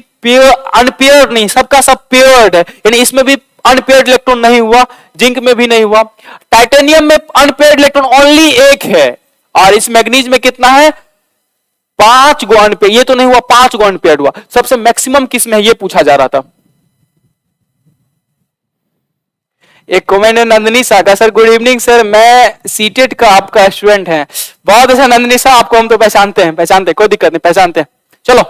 अनपेयर्ड नहीं, सबका सब पेयर्ड है, यानी इसमें भी अनपेयर्ड इलेक्ट्रॉन नहीं हुआ, जिंक में भी नहीं हुआ। टाइटेनियम में अनपेयर्ड इलेक्ट्रॉन ओनली 1 है, और इस मैग्नीज में कितना है? 5 गो अनपेयर्ड। ये तो नहीं हुआ, 5 गो अनपेयर्ड हुआ। सबसे मैक्सिमम किस में है ये पूछा जा रहा था। एक कमेंट है नंदिनी शाह का, सर गुड इवनिंग सर, मैं सीटेट का आपका स्टूडेंट है। बहुत अच्छा नंदिनी शाह, आपको हम तो पहचानते हैं, कोई दिक्कत नहीं, पहचानते हैं। चलो,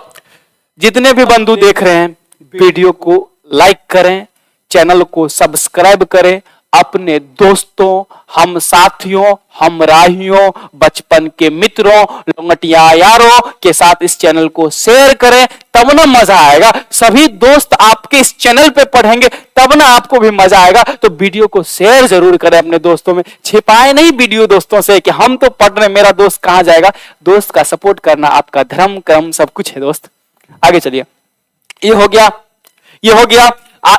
जितने भी बंधु देख रहे हैं वीडियो को लाइक करें, चैनल को सब्सक्राइब करें, अपने दोस्तों, हम साथियों, हम राहियों, बचपन के मित्रों, लंगटिया यारों के साथ इस चैनल को शेयर करें, तब ना मजा आएगा। सभी दोस्त आपके इस चैनल पे पढ़ेंगे तब ना आपको भी मजा आएगा। तो वीडियो को शेयर जरूर करें अपने दोस्तों में, छिपाए नहीं वीडियो दोस्तों से कि हम तो पढ़ रहे, मेरा दोस्त कहां जाएगा। दोस्त का सपोर्ट करना आपका धर्म कर्म सब कुछ है दोस्त। आगे चलिए, ये हो गया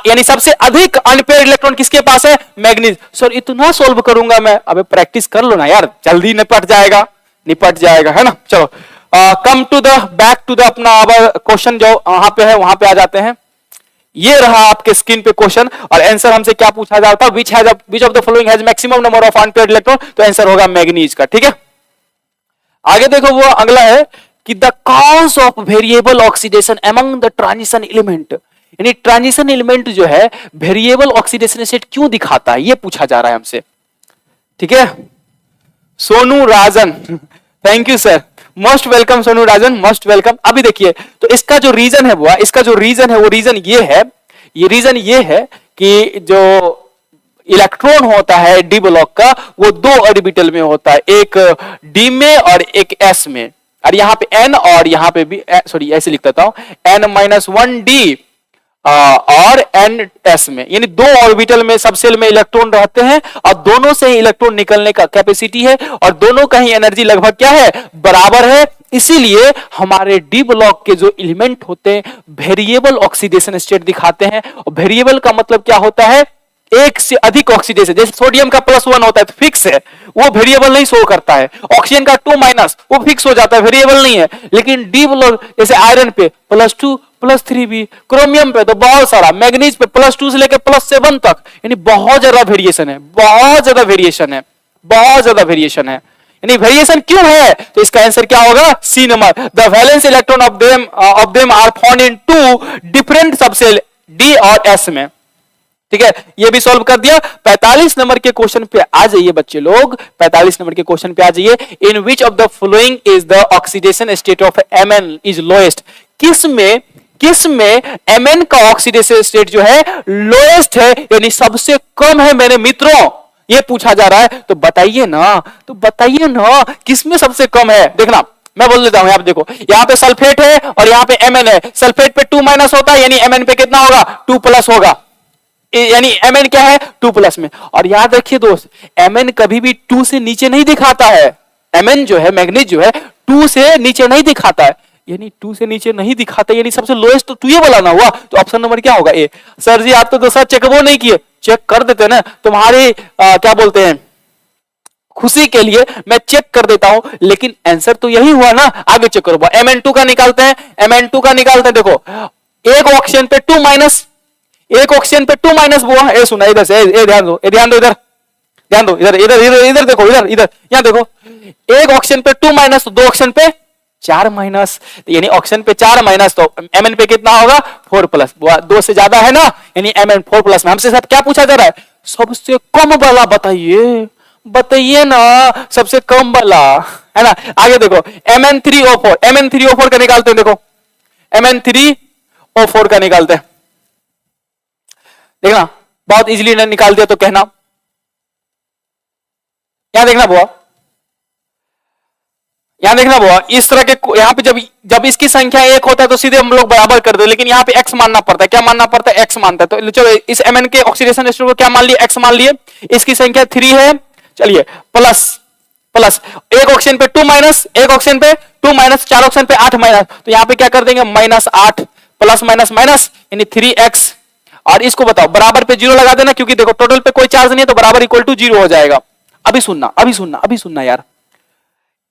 यानी सबसे अधिक अनपेयर्ड इलेक्ट्रॉन किसके पास है? मैग्नीज। सर इतना सोल्व करूंगा मैं, अबे प्रैक्टिस कर लो ना यार, जल्दी निपट जाएगा, है ना। चलो come to the back to the अपना क्वेश्चन जो वहां पे है वहां पे आ जाते हैं। ये रहा आपके स्क्रीन पे क्वेश्चन और आंसर हमसे क्या पूछा जाता है, which of the following has maximum number of unpaired electron, तो आंसर होगा मैग्नीज का। ठीक है, आगे देखो वो अगला है कि the cause of variable oxidation among the transition element, यानी ट्रांजिशन एलिमेंट जो है वेरिएबल ऑक्सीडेशन स्टेट क्यों दिखाता है, ये पूछा जा रहा है हमसे। ठीक है, Sonu Rajan, thank you sir, most welcome Sonu Rajan, most welcome. अभी देखिए तो इसका जो रीजन है वो, इसका जो रीजन है वो रीजन ये है कि जो इलेक्ट्रॉन होता है डी ब्लॉक का वो दो ऑर्बिटल में होता है, एक डी में और एक एस में, और यहाँ पे एन और यहाँ पे भी सॉरी ऐसे लिख देता हूं n-1d और एन एस में, यानी दो ऑर्बिटल में सब सेल में इलेक्ट्रॉन रहते हैं और दोनों से ही इलेक्ट्रॉन निकलने का कैपेसिटी है और दोनों का ही एनर्जी लगभग क्या है, बराबर है। इसीलिए हमारे डी ब्लॉक के जो एलिमेंट होते हैं वेरिएबल ऑक्सीडेशन स्टेट दिखाते हैं। और वेरिएबल का मतलब क्या होता है, एक से अधिक ऑक्सीडेशन, जैसे सोडियम का +1 होता है तो फिक्स है, वो वेरिएबल नहीं शो करता है। ऑक्सीजन का 2- वो फिक्स हो जाता है, वेरिएबल नहीं है। लेकिन डी ब्लॉक जैसे आयरन पे +2 +3 भी, क्रोमियम पे तो बहुत सारा, मैग्नीज पे +2 से लेकर +7 तक, यानी बहुत ज्यादा वेरिएशन है, बहुत ज्यादा वेरिएशन है, बहुत ज्यादा वेरिएशन है। यानी वेरिएशन क्यों है, तो इसका आंसर क्या होगा, C number, the valence electron of them are found in two different subshell D और एस में। ठीक है, ये भी सॉल्व कर दिया। 45 नंबर के क्वेश्चन पे आ जाइए बच्चे लोग, 45 नंबर के क्वेश्चन पे आ जाइए। In which of the following is the oxidation state of Mn is lowest, किस में Mn का ऑक्सीडेशन स्टेट जो है लोएस्ट है, यानी सबसे कम है मेरे मित्रों, ये पूछा जा रहा है। तो बताइए ना किस में सबसे कम है। देखना मैं बोल देता हूं, यहां पे देखो, यहां पे सल्फेट है और यहां पे Mn है, सल्फेट पे 2- होता है यानी Mn पे कितना होगा, 2+ होगा, यानी Mn क्या है 2+ में। और याद रखिए दोस्त, Mn कभी भी 2 से नीचे नहीं दिखाता है, Mn जो है मैग्नीज जो है 2 से नीचे नहीं दिखाता है, यानी 2 से नीचे नहीं दिखाता, यानी सबसे लोएस्ट तो 2 ये वाला ना हुआ। तो ऑप्शन नंबर क्या होगा, ए। सर जी आप तो दोस्तों चेक वो नहीं किए, चेक कर देते ना, तुम्हारी क्या बोलते हैं खुशी के लिए मैं चेक कर देता हूं, लेकिन आंसर तो यही हुआ ना। आगे चेक करो, Mn2 का निकालते हैं, Mn2 का निकालते हैं। देखो एक ऑक्सीजन पे 2-, एक ऑक्सीजन पे 2- बुआ, ए सुना इधर से, ए ध्यान दो, इधर देखो, इधर यहां देखो, एक ऑक्सीजन पे 2- तो दो ऑक्सीजन पे 4-, यानी ऑक्सीजन पे 4- तो Mn पे कितना होगा 4+, दो से ज्यादा है ना, यानी Mn 4+ में। हमसे साथ क्या पूछा जा रहा है, सबसे कम वाला बताइए ना, सबसे कम वाला है ना। आगे देखो Mn3O4 का निकालते हैं, देखो Mn3O4 का निकालते हैं, देखना बहुत इजीली निकाल दिया तो कहना। यहां देखना बुआ, इस तरह के यहां पे जब इसकी संख्या 1 होता है तो सीधे हम लोग बराबर कर दे, लेकिन यहां पे x मानना पड़ता है। क्या मानना पड़ता है, x मानता है। तो चलो इस Mn के ऑक्सीडेशन स्टेट को क्या मान लिए, x मान लिए। इसकी संख्या 3 है, चलिए प्लस एक ऑक्सीजन पे 2-, एक ऑक्सीजन पे 2-, 4 ऑक्सीजन पे 8-। तो यहां पे क्या कर देंगे, -8 +- यानी 3x। और इसको बताओ बराबर पे 0 लगा देना, क्योंकि देखो टोटल पे कोई चार्ज नहीं है तो बराबर इक्वल टू 0 हो जाएगा। अभी सुनना यार,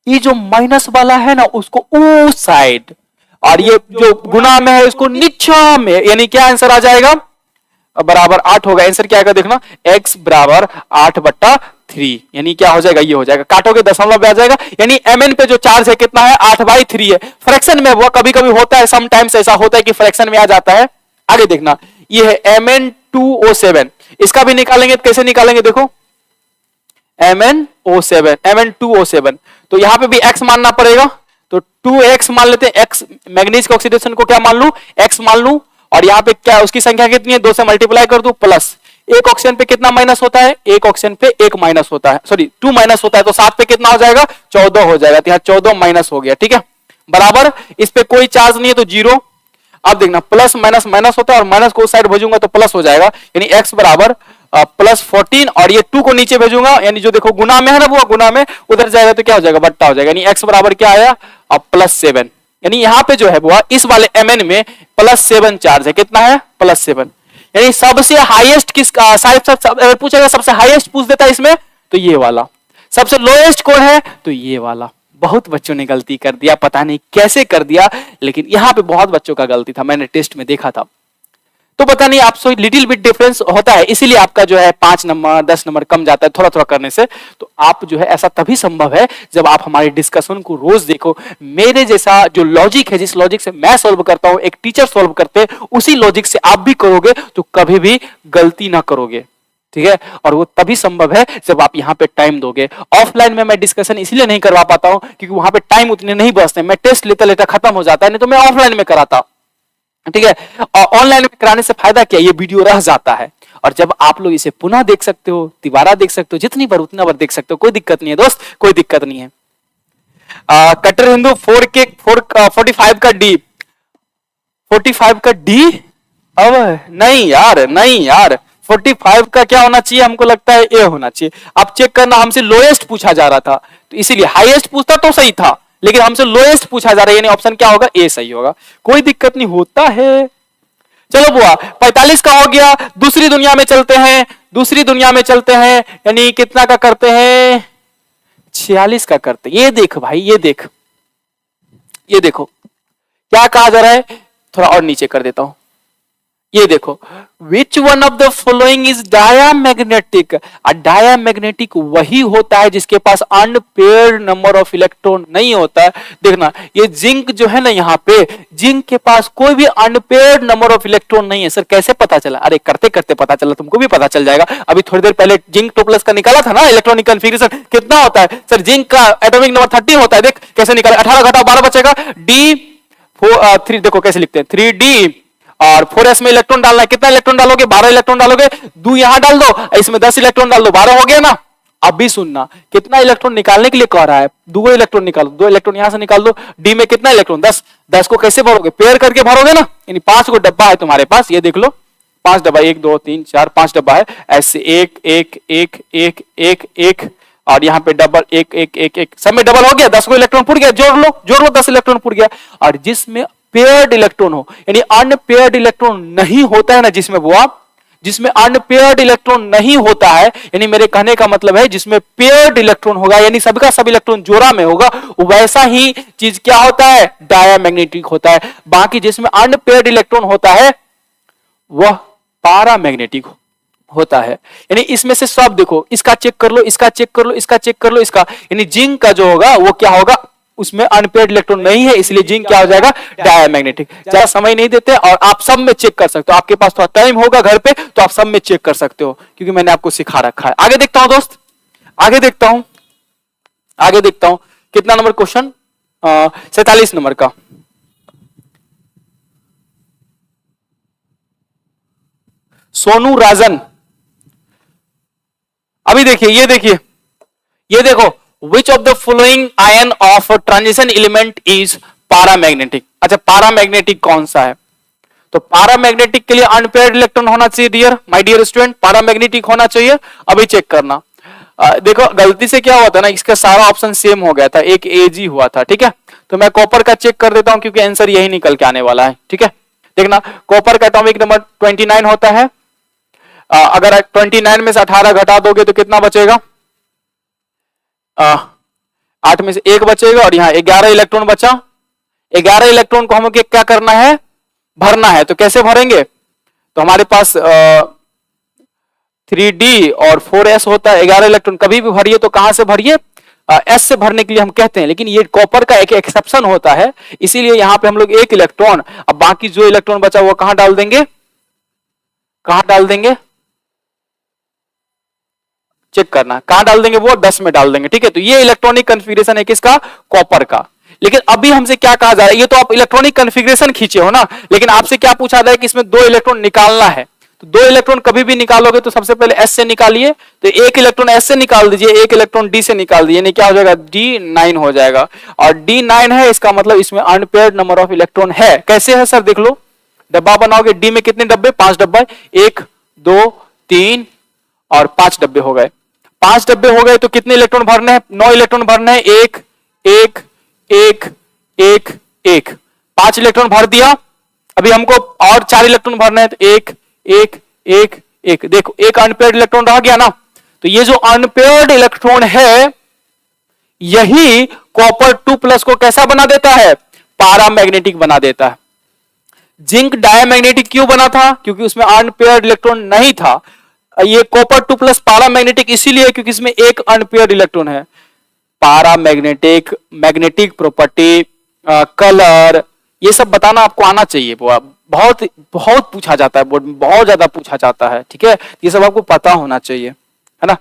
ये जो माइनस वाला है ना उसको उस साइड, और ये जो गुना में है उसको नीचा में, यानी क्या आंसर आ जाएगा, बराबर 8 होगा। आंसर क्या आएगा देखना, x बराबर 8/3, यानी क्या हो जाएगा, ये हो जाएगा, काटोगे दशमलव में आ जाएगा। यानी Mn पे जो चार्ज है कितना है, 8/3 है। फ्रैक्शन में वो कभी कभी होता है, समटाइम्स ऐसा होता है कि फ्रैक्शन में आ जाता है। आगे देखना, ये है Mn2O7, इसका भी निकालेंगे तो कैसे निकालेंगे, देखो Mn2O7, तो यहां पे भी x मानना पड़ेगा, तो 2x मान लेते हैं। x मैग्नीज के ऑक्सीडेशन को क्या मान लू, x मान लू, और यहां पे क्या उसकी संख्या कितनी है, 2 से मल्टीप्लाई कर दू, प्लस एक ऑक्सीजन पे कितना माइनस होता है, एक ऑक्सीजन पे 1- होता है, सॉरी 2- होता है, तो 7 पे कितना हो जाएगा, 14 हो जाएगा। तो यहां 14- हो गया, ठीक है, बराबर। इस पे कोई चार्ज नहीं है तो 0। अब देखना +- होता है और माइनस को उस साइड भेजूंगा तो प्लस हो जाएगा, यानी x बराबर +14, और ये 2 को नीचे भेजूंगा, यानी जो देखो गुना में है ना, वो गुना में उधर जाएगा तो क्या हो जाएगा, बट्टा हो जाएगा, यानी x बराबर क्या आया, अब +7। यानी यहां पे जो है वो इस वाले Mn में +7 चार्ज है, कितना है, +7। यानी सबसे हाईएस्ट किसका, अगर पूछेगा सबसे हाईएस्ट पूछ देता है इसमें तो ये वाला, सबसे लोएस्ट कौन है तो ये वाला। बहुत बच्चों ने गलती कर दिया, पता नहीं कैसे कर दिया, लेकिन यहां पे बहुत बच्चों का गलती था, मैंने टेस्ट में देखा था। तो पता नहीं आपसे लिटिल बिट डिफरेंस होता है, इसीलिए आपका जो है 5 नंबर 10 नंबर कम जाता है थोड़ा थोड़ा करने से। तो आप जो है ऐसा तभी संभव है जब आप हमारे डिस्कशन को रोज देखो। मेरे जैसा जो लॉजिक है, जिस लॉजिक से मैं सॉल्व करता हूं, एक टीचर सॉल्व करते हैं, उसी लॉजिक से आप भी करोगे तो कभी भी गलती ना करोगे, ठीक है। और वो तभी संभव है जब आप यहाँ पे टाइम दोगे। ऑफलाइन में मैं डिस्कशन इसलिए नहीं करवा पाता हूं क्योंकि वहां पे टाइम उतने नहीं बचते, मैं टेस्ट लेता लेता खत्म हो जाता है, नहीं तो मैं ऑफलाइन में कराता, ठीक है। और ऑनलाइन में कराने से फायदा क्या, ये वीडियो रह जाता है, और जब आप लोग इसे पुनः देख सकते हो, दोबारा देख सकते हो, जितनी बार उतना बार देख सकते हो, कोई दिक्कत नहीं है दोस्त, कोई दिक्कत नहीं है। कट्टर हिंदू 45 का डी, 45 का डी, अब नहीं यार, नहीं यार, 45 का क्या होना चाहिए, हमको लगता है ए होना चाहिए। आप चेक करना, हमसे लोएस्ट पूछा जा रहा था तो इसीलिए, हाईएस्ट पूछता तो सही था, लेकिन हमसे लोएस्ट पूछा जा रहा है, यानी ऑप्शन क्या होगा, ए सही होगा। कोई दिक्कत नहीं, होता है। चलो बुआ, 45 का हो गया। दूसरी दुनिया में चलते हैं, दूसरी दुनिया में चलते हैं, यानी कितना का करते हैं, 46 का करते हैं। ये देख भाई, ये देख, ये देखो क्या कहा जा रहा है, थोड़ा और नीचे कर देता हूं, ये देखो, which one of the following is diamagnetic. Diamagnetic वही होता है जिसके पास अनपेयर्ड नंबर ऑफ इलेक्ट्रॉन नहीं होता है। देखना, ये जिंक जो है ना, यहाँ पे जिंक के पास कोई भी अनपेयर्ड नंबर ऑफ इलेक्ट्रॉन नहीं है। सर कैसे पता चला, अरे करते करते पता चला, तुमको भी पता चल जाएगा। अभी थोड़ी देर पहले जिंक 2+ का निकाला था ना इलेक्ट्रॉनिक कन्फिगरेशन, कितना होता है सर, जिंक का एटॉमिक नंबर 13 होता है। देख कैसे निकाला, 18 घटाओ 12 बचेगा, D3, देखो कैसे लिखते हैं, 3D और 4s में इलेक्ट्रॉन डालना है, कितना इलेक्ट्रॉन डालोगे, 12 इलेक्ट्रॉन डालोगे, 2 यहां डाल दो, इसमें 10 इलेक्ट्रॉन डाल दो, 12 हो गया ना। अब भी सुनना, कितना इलेक्ट्रॉन निकालने के लिए कह रहा है, 2 इलेक्ट्रॉन निकालो, 2 इलेक्ट्रॉन यहां से निकाल दो। डी में कितना इलेक्ट्रॉन, 10, 10 को कैसे भरोगे, पेयर करके भरोगे ना, यानी 5 को डब्बा है तुम्हारे पास, ये देख लो 5 डब्बा, 1 2 3 4 5 डब्बा है, ऐसे 1 1 1 1 1 1, और यहाँ पे डबल 1 1 1 1, सब में डबल हो गया, 10 को इलेक्ट्रॉन पुर गया, जोड़ लो 10 इलेक्ट्रॉन पुर गया। और जिसमें पेयर्ड इलेक्ट्रॉन हो, यानी अनपेयर्ड इलेक्ट्रॉन नहीं होता है ना, जिसमें अनपेयर्ड इलेक्ट्रॉन नहीं होता है, यानी मेरे कहने का मतलब है जिसमें पेयर्ड इलेक्ट्रॉन होगा, यानी सबका सब इलेक्ट्रॉन जोड़ा में होगा, वैसा ही चीज क्या होता है, डायामैग्नेटिक होता है। बाकी जिसमें अनपेयर्ड इलेक्ट्रॉन होता है वह पैरामैग्नेटिक होता है। यानी इसमें से सब देखो, इसका चेक कर लो, इसका चेक कर लो, इसका चेक कर लो, इसका, यानी जिंक का जो होगा वो क्या होगा, उसमें अनपेयर्ड इलेक्ट्रॉन नहीं है, इसलिए जिंक क्या हो जाएगा, डायामैग्नेटिक। ज्यादा समय नहीं देते और आप सब में चेक कर सकते हो, आपके पास थोड़ा टाइम होगा घर पे तो आप सब में चेक कर सकते हो, क्योंकि मैंने आपको सिखा रखा है। आगे देखता हूं दोस्त, आगे देखता हूं, आगे देखता हूं, कितना नंबर क्वेश्चन, 47 नंबर का। सोनू राजन, अभी देखिए, ये देखिए, ये देखो, which of the following ion of transition element is paramagnetic. अच्छा, पैरामैग्नेटिक कौन सा है, तो पैरामैग्नेटिक के लिए अनपेयर्ड इलेक्ट्रॉन होना चाहिए dear, my dear student, paramagnetic होना चाहिए। अभी चेक करना, देखो गलती से क्या हुआ था ना, इसका सारा ऑप्शन सेम हो गया था, एक एजी हुआ था, ठीक है। तो मैं कॉपर का चेक कर देता हूं क्योंकि आंसर यही निकल के आने वाला है, ठीक है। देखना, कॉपर का एटॉमिक नंबर 29 होता है, अगर 29 में से 18 घटा दोगे तो कितना बचेगा, 8 में से 1 बचेगा, और यहाँ 11 इलेक्ट्रॉन बचा। 11 इलेक्ट्रॉन को हमें क्या करना है, भरना है। तो कैसे भरेंगे, तो हमारे पास 3D और 4s होता है। 11 इलेक्ट्रॉन कभी भी भरिए तो कहां से भरिए, s से भरने के लिए हम कहते हैं, लेकिन ये कॉपर का एक एक्सेप्शन होता है, इसीलिए यहां पे हम लोग 1 इलेक्ट्रॉन, अब बाकी जो इलेक्ट्रॉन बचा वो कहां डाल देंगे, कहां डाल देंगे, चेक करना कहां डाल देंगे, वो 10 में डाल देंगे, ठीक है। तो ये इलेक्ट्रॉनिक कन्फिगरेशन है किसका, कॉपर का। लेकिन अभी हमसे क्या कहा जा रहा है, ये तो आप इलेक्ट्रॉनिक कन्फिगरेशन खींचे हो ना, लेकिन आपसे क्या पूछा जा रहा है कि इसमें 2 इलेक्ट्रॉन निकालना है। तो 2 इलेक्ट्रॉन कभी भी निकालोगे तो सबसे पहले s से निकालिए, तो 1 इलेक्ट्रॉन s से निकाल दीजिए, 1 इलेक्ट्रॉन d से निकाल दीजिए, यानी क्या हो जाएगा, D9 हो जाएगा। और D9 है, इसका मतलब इसमें अनपेयर्ड नंबर ऑफ इलेक्ट्रॉन है। कैसे है सर, देख लो, डब्बा बनाओगे, डी में कितने डब्बे, 5 डब्बे, 1 2 3 और 5 डब्बे हो गए। 5 डब्बे हो गए तो कितने इलेक्ट्रॉन भरने हैं, 9 इलेक्ट्रॉन भरने हैं, 1 1 1 1 1, 5 इलेक्ट्रॉन भर दिया। अभी हमको और 4 इलेक्ट्रॉन भरने हैं, तो 1 1 1 1, देखो 1 अनपेयर्ड इलेक्ट्रॉन रह गया ना। तो ये जो अनपेयर्ड इलेक्ट्रॉन है यही कॉपर 2+ को कैसा बना देता है, पैरामैग्नेटिक बना देता है। जिंक डायमैग्नेटिक क्यों बना था, क्योंकि उसमें अनपेयर्ड इलेक्ट्रॉन नहीं था। ये कॉपर 2+ पैरामैग्नेटिक इसीलिए क्योंकि इसमें एक अनपेयर्ड इलेक्ट्रॉन है। पैरामैग्नेटिक, मैग्नेटिक प्रॉपर्टी, कलर, ये सब बताना आपको आना चाहिए। बहुत बहुत पूछा जाता है बोर्ड में, बहुत ज्यादा पूछा जाता है, ठीक है। ये सब आपको पता होना चाहिए, है ना।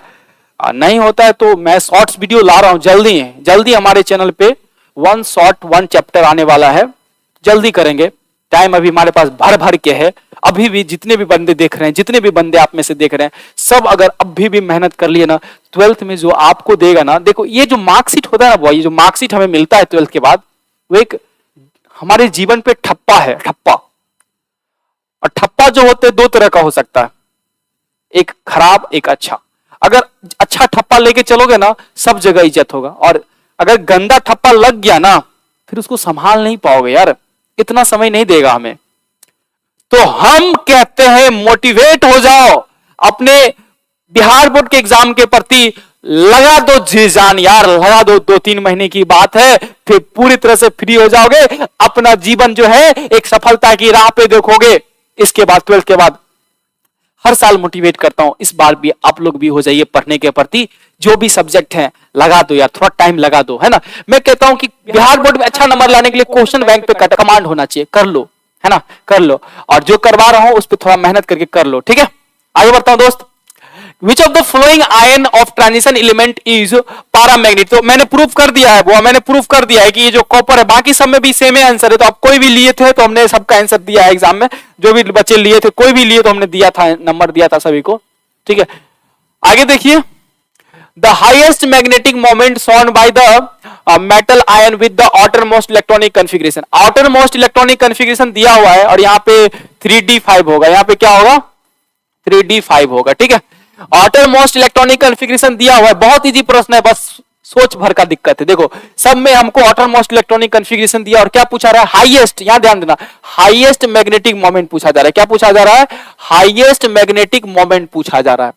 नहीं होता है तो मैं शॉर्ट्स वीडियो ला रहा हूं, जल्दी है, जल्दी हमारे चैनल पे 1 शॉर्ट 1 चैप्टर आने वाला है, जल्दी करेंगे। टाइम अभी हमारे पास भर भर के है। अभी भी जितने भी बंदे देख रहे हैं, जितने भी बंदे आप में से देख रहे हैं, सब अगर अभी भी मेहनत कर लिए ना, 12th में जो आपको देगा ना, देखो ये जो मार्कशीट होता है ना, ये जो मार्कशीट हमें मिलता है 12th के बाद, वो एक हमारे जीवन पे ठप्पा है, ठप्पा। और ठप्पा जो होते हैं 2 तरह का हो सकता है, एक खराब एक अच्छा। अगर अच्छा ठप्पा लेके चलोगे ना, सब जगह इज्जत होगा। और अगर गंदा ठप्पा लग गया ना, फिर उसको संभाल नहीं पाओगे यार, इतना समय नहीं देगा हमें। तो हम कहते हैं मोटिवेट हो जाओ, अपने बिहार बोर्ड के एग्जाम के प्रति लगा दो जी जान यार, लगा दो। 2-3 महीने की बात है, फिर पूरी तरह से फ्री हो जाओगे। अपना जीवन जो है एक सफलता की राह पे देखोगे। इसके बाद 12th के बाद हर साल मोटिवेट करता हूं, इस बार भी आप लोग भी हो जाइए पढ़ने के प्रति। जो भी सब्जेक्ट है लगा दो यार, थोड़ा टाइम लगा दो, है ना। मैं कहता हूं कि बिहार बोर्ड में अच्छा नंबर लाने के लिए क्वेश्चन बैंक पे कमांड होना चाहिए, कर लो, है ना, कर लो। और जो करवा रहा हूं उस पर थोड़ा मेहनत करके कर लो, ठीक है। आगे बढ़ता हूं दोस्त। Which of the following ion of transition element is paramagnetic? तो मैंने प्रूफ कर दिया है वो, मैंने प्रूफ कर दिया है कि ये जो कॉपर है, बाकी सब में भी सेम है आंसर है। तो आप कोई भी लिए थे तो हमने सबका आंसर दिया है एग्जाम में, जो भी बच्चे लिए थे, कोई भी लिए तो हमने दिया था, नंबर दिया था सभी को, ठीक है। आगे देखिए, the highest magnetic moment shown by the metal ion with the outermost electronic configuration. outermost electronic configuration दिया हुआ है और यहाँ पे 3d5 होगा, यहाँ पे क्या होगा, 3d5 होगा, ठीक है। outermost electronic configuration दिया हुआ है, बहुत इजी प्रश्न है, बस सोच भर का दिक्कत है। देखो सब में हमको outermost electronic configuration दिया और क्या पूछा रहा है, हाईएस्ट, यहां ध्यान देना, हाईएस्ट मैग्नेटिक मोमेंट पूछा जा रहा है। क्या पूछा जा रहा है, हाईएस्ट मैग्नेटिक मोमेंट पूछा जा रहा है।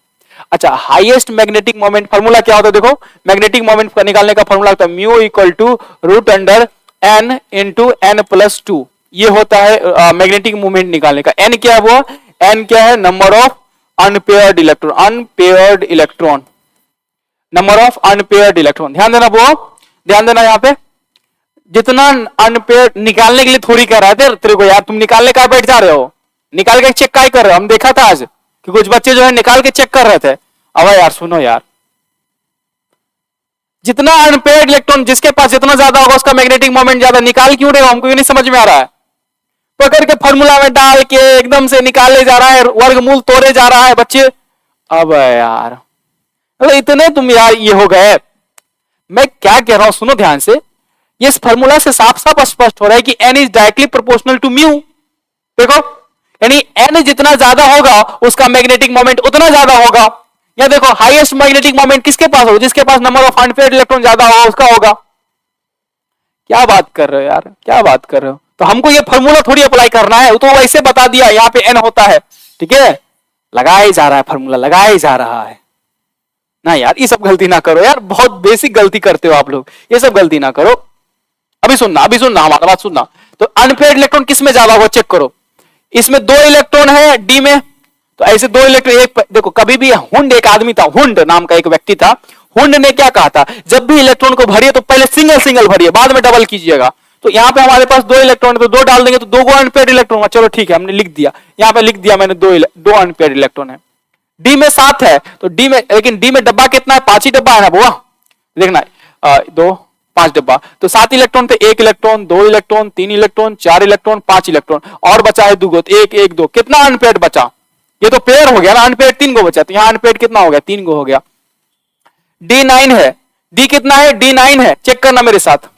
अच्छा, हाईएस्ट मैग्नेटिक मोमेंट फॉर्मूला क्या होता है, देखो मैग्नेटिक मोमेंट का निकालने का फॉर्मूला होता है mu equal to root under N into N plus 2। ये होता है मैग्नेटिक मोमेंट निकालने का। एन क्या है, वो एन क्या है, number of unpaired electron, unpaired electron, number of unpaired electron. ध्यान देना वो, ध्यान देना यहाँ पे, जितना अनपेयर्ड निकालने के लिए थोड़ी कह रहा है तेरे को यार, तुम निकालने का बैठ जा रहे हो, निकाल के चेक का कर रहे हो। हम देखा था आज कि कुछ बच्चे जो है निकाल के चेक कर रहे थे। अब यार सुनो यार, जितना अनपेयर्ड इलेक्ट्रॉन जिसके पास जितना ज्यादा होगा उसका मैग्नेटिक मोमेंट ज्यादा। निकाल क्यों रहे हो, हमको ये नहीं समझ में आ रहा है। पकड़ के फॉर्मूला में डाल के एकदम से निकाले जा रहा है, वर्गमूल तोड़े जा रहा है बच्चे। अब यार अरे इतने तुम यार ये हो गए। मैं क्या कह रहा हूं सुनो ध्यान से, ये इस फॉर्मूला से साफ साफ स्पष्ट हो रहा है कि n is directly proportional to mu. देखो यानी n जितना ज्यादा होगा उसका मैग्नेटिक मोमेंट उतना ज्यादा होगा। या देखो हाईएस्ट मैग्नेटिक मोमेंट किसके पास होगा, जिसके पास नंबर ऑफ अनपेयर्ड इलेक्ट्रॉन ज्यादा होगा उसका होगा। क्या बात कर रहे हो यार, क्या बात कर रहे हो। तो हमको ये फॉर्मूला थोड़ी अप्लाई करना है, तो वैसे बता दिया यहाँ पे n होता है, ठीक है। लगाया जा रहा है फॉर्मूला, लगाया जा रहा है ना यार। ये सब गलती ना करो यार, बहुत बेसिक गलती करते हो आप लोग, ये सब गलती ना करो। अभी सुनना, अभी सुनना, हमारा बात सुनना। तो अनपेयर्ड इलेक्ट्रॉन किस में ज्यादा होगा चेक करो। इसमें 2 इलेक्ट्रॉन है डी में, तो ऐसे 2 इलेक्ट्रॉन एक देखो, कभी भी हुंड एक आदमी था, हुंड नाम का एक व्यक्ति था। हुंड ने क्या कहा था, जब भी इलेक्ट्रॉन को भरिए तो पहले सिंगल सिंगल भरिए, बाद में डबल कीजिएगा। तो यहाँ पे हमारे पास 2 इलेक्ट्रॉन है तो 2 डाल देंगे तो 2 गो अनपेयर्ड इलेक्ट्रॉन। चलो ठीक है, हमने लिख दिया, यहाँ पे लिख दिया मैंने 2 अनपेयर्ड इलेक्ट्रॉन है। डी में 7 है तो डी में, लेकिन डी में डब्बा कितना है, 5 ही डब्बा है ना बुआ, देखना 2 5 डब्बा, तो 7 इलेक्ट्रॉन थे, 1 electron, 2 electron, 3 electron, 4 electron, 5 electron, और बचा है 2 गो, 1 1 2, कितना अनपेयर्ड बचा। ये तो पेयर हो गया ना, अनपेयर्ड 3 गो बचा, तो यहाँ अनपेयर्ड कितना हो गया, 3 गो हो गया। D9 है, डी कितना है, D9 है, चेक करना मेरे साथ।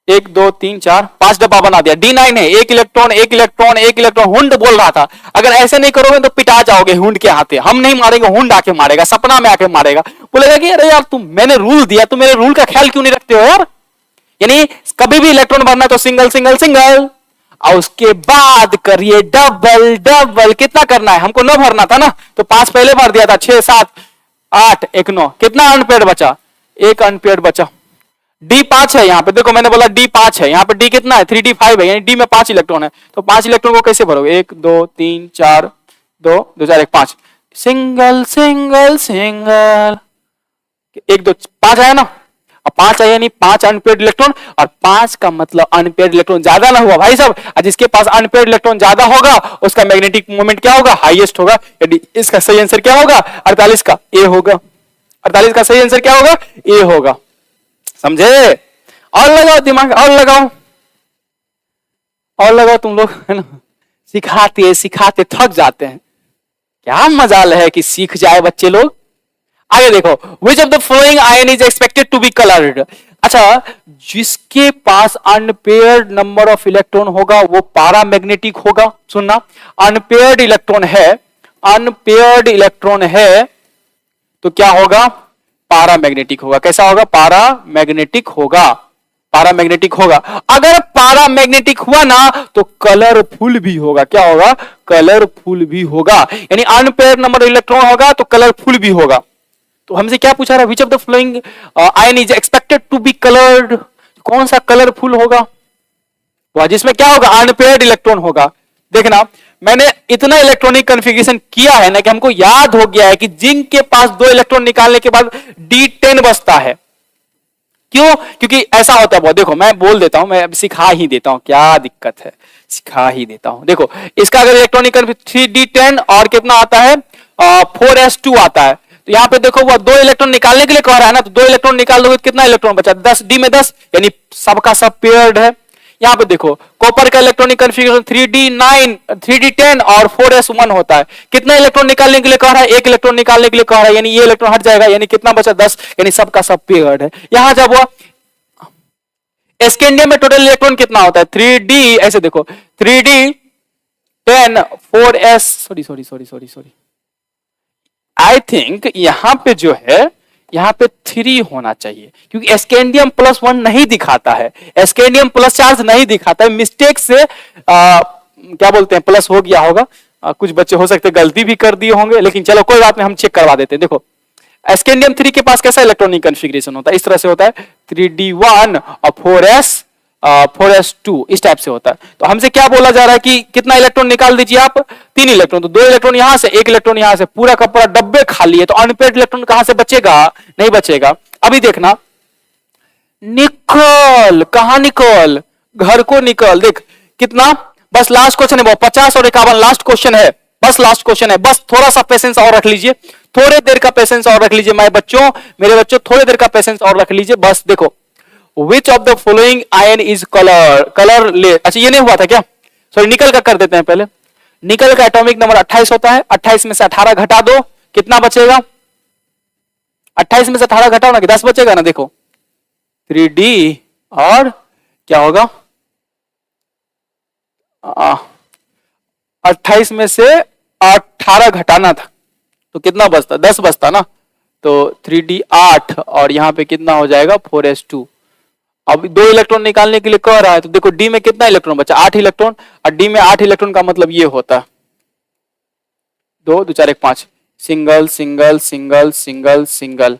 1 2 3 4 5 डब्बा बना दिया, D9 है, 1 इलेक्ट्रॉन 1 इलेक्ट्रॉन 1 इलेक्ट्रॉन। हुंड बोल रहा था अगर ऐसे नहीं करोगे तो पिटा जाओगे हुंड के हाथे। हम नहीं मारेंगे, हुंड आके मारेगा, सपना में आके मारेगा, बोलेगा कि अरे यार तुम, मैंने रूल दिया, तुम मेरे रूल का ख्याल क्यों नहीं रखते हो यार। यानी कभी भी इलेक्ट्रॉन भरना तो सिंगल सिंगल सिंगल, और उसके बाद करिए डबल डबल। कितना करना है, हमको 9 भरना था ना, तो 5 पहले भर दिया था, 6 7 8 1 9, कितना अनपेयर्ड बचा? एक अनपेयर्ड बचा। डी 5 है यहाँ पे, देखो मैंने बोला डी 5 है, यहाँ पे डी कितना है? 3d 5 है, यानी डी में 5 इलेक्ट्रॉन है। तो 5 इलेक्ट्रॉन को कैसे भरोगे? 1 2 3 4 2 2 4 1 5, सिंगल सिंगल सिंगल, 1 2 5 आया ना। अब 5 आया नहीं, 5 अनपेयर्ड इलेक्ट्रॉन, और 5 का मतलब अनपेयर्ड इलेक्ट्रॉन ज्यादा ना हुआ भाई साहब। जिसके पास अनपेयर्ड इलेक्ट्रॉन ज्यादा होगा उसका मैग्नेटिक मोमेंट क्या होगा? हाईएस्ट होगा। यदि इसका सही आंसर क्या होगा? 48 का ए होगा। 48 का सही आंसर क्या होगा? ए होगा। समझे? और लगाओ दिमाग, और लगाओ, और लगाओ तुम लोग, है ना। सिखाते सिखाते थक जाते हैं, क्या मजाल है कि सीख जाए बच्चे लोग। आगे देखो, which of the following ion is expected to be coloured. अच्छा, जिसके पास अनपेयर्ड नंबर ऑफ इलेक्ट्रॉन होगा वो पैरामैग्नेटिक होगा। सुनना, अनपेयर्ड इलेक्ट्रॉन है, अनपेयर्ड इलेक्ट्रॉन है तो क्या होगा? पैरामैग्नेटिक होगा। कैसा होगा? पैरामैग्नेटिक होगा, पैरामैग्नेटिक होगा। अगर पैरामैग्नेटिक हुआ ना तो कलरफुल भी होगा। क्या होगा? कलरफुल भी होगा, यानी अनपेयर्ड नंबर इलेक्ट्रॉन होगा तो कलरफुल भी होगा। तो हमसे क्या पूछा रहा है? Which of the following ion is expected to be coloured. कौन सा कलरफुल होगा? वह जिसमें क्या होगा? अनपेयर्ड इलेक्ट्रॉन होगा। देखना, मैंने इतना इलेक्ट्रॉनिक कॉन्फ़िगरेशन किया है ना कि हमको याद हो गया है कि जिंक के पास 2 इलेक्ट्रॉन निकालने के बाद D10 बचता है। क्यों? क्योंकि ऐसा होता है। बहुत देखो, मैं बोल देता हूं, मैं सिखा ही देता हूं, क्या दिक्कत है, सिखा ही देता हूं। देखो, इसका अगर इलेक्ट्रॉनिक 3D10 और कितना आता है? 4s2 आता है। तो यहाँ पे देखो, वो 2 इलेक्ट्रॉन निकालने के लिए कह रहा है ना, तो 2 इलेक्ट्रॉन निकाल दोगे तो कितना इलेक्ट्रॉन बचा? 10, डी में 10, यानी सबका सब पेयर्ड है। यहाँ पे देखो, कॉपर का इलेक्ट्रॉनिक कॉन्फ़िगरेशन 3D9, 3D10 और 4s1 होता है। कितना इलेक्ट्रॉन निकालने के लिए कह रहा है? 1 इलेक्ट्रॉन निकालने के लिए कह रहा है, यानी ये इलेक्ट्रॉन हट जाएगा, यानी कितना बचा? 10, यानी सबका सब पेयर्ड है। यहां जब हुआ स्कैंडियम में टोटल इलेक्ट्रॉन कितना होता है? 3D, ऐसे देखो, 3D10 4s, sorry, I think यहां पे जो है, यहां पे 3 होना चाहिए, क्योंकि स्कैंडियम +1 नहीं दिखाता है, स्कैंडियम प्लस चार्ज नहीं दिखाता है। मिस्टेक से क्या बोलते हैं, प्लस हो गया होगा। कुछ बच्चे हो सकते गलती भी कर दिए होंगे, लेकिन चलो कोई बात नहीं, हम चेक करवा देते हैं। देखो, स्कैंडियम 3 के पास कैसा इलेक्ट्रॉनिक कॉन्फ़िगरेशन होता है? इस तरह से होता है, 3D1 और 4s2, इस टाइप से होता है। तो हमसे क्या बोला जा रहा है कि कितना इलेक्ट्रॉन निकाल दीजिए आप? 3 इलेक्ट्रॉन। तो 2 इलेक्ट्रॉन यहां से, 1 इलेक्ट्रॉन यहां से, पूरा का पूरा डब्बे खाली है, तो अनपेयर्ड इलेक्ट्रॉन कहां से बचेगा? नहीं बचेगा। अभी देखना, निकल, कहां निकल? घर को निकल। देख कितना, बस लास्ट क्वेश्चन है, 50 और 51 लास्ट क्वेश्चन है, बस लास्ट क्वेश्चन है। बस थोड़ा सा पेशेंस और रख लीजिए, थोड़े देर का पेशेंस और रख लीजिए मेरे बच्चों, थोड़े देर का पेशेंस और रख लीजिए। बस देखो, which of the following ion is colourless. अच्छा, ये नहीं हुआ था क्या? सॉरी, निकल का कर देते हैं पहले। निकल का एटॉमिक नंबर 28 होता है। 28 में से 18 घटा दो, कितना बचेगा? 28 में से 18 घटाओ ना, कि 10 बचेगा ना। देखो, 3D और क्या होगा? 28 में से 18 घटाना था तो कितना बचता? 10 बचता ना। तो 3D 8 और यहां पे कितना हो जाएगा? 4s2। अब 2 इलेक्ट्रॉन निकालने के लिए कह रहा है, तो देखो डी में कितना इलेक्ट्रॉन बचा? 8 इलेक्ट्रॉन। और डी में 8 इलेक्ट्रॉन का मतलब ये होता है 2 2 4 1 5, single single single single single,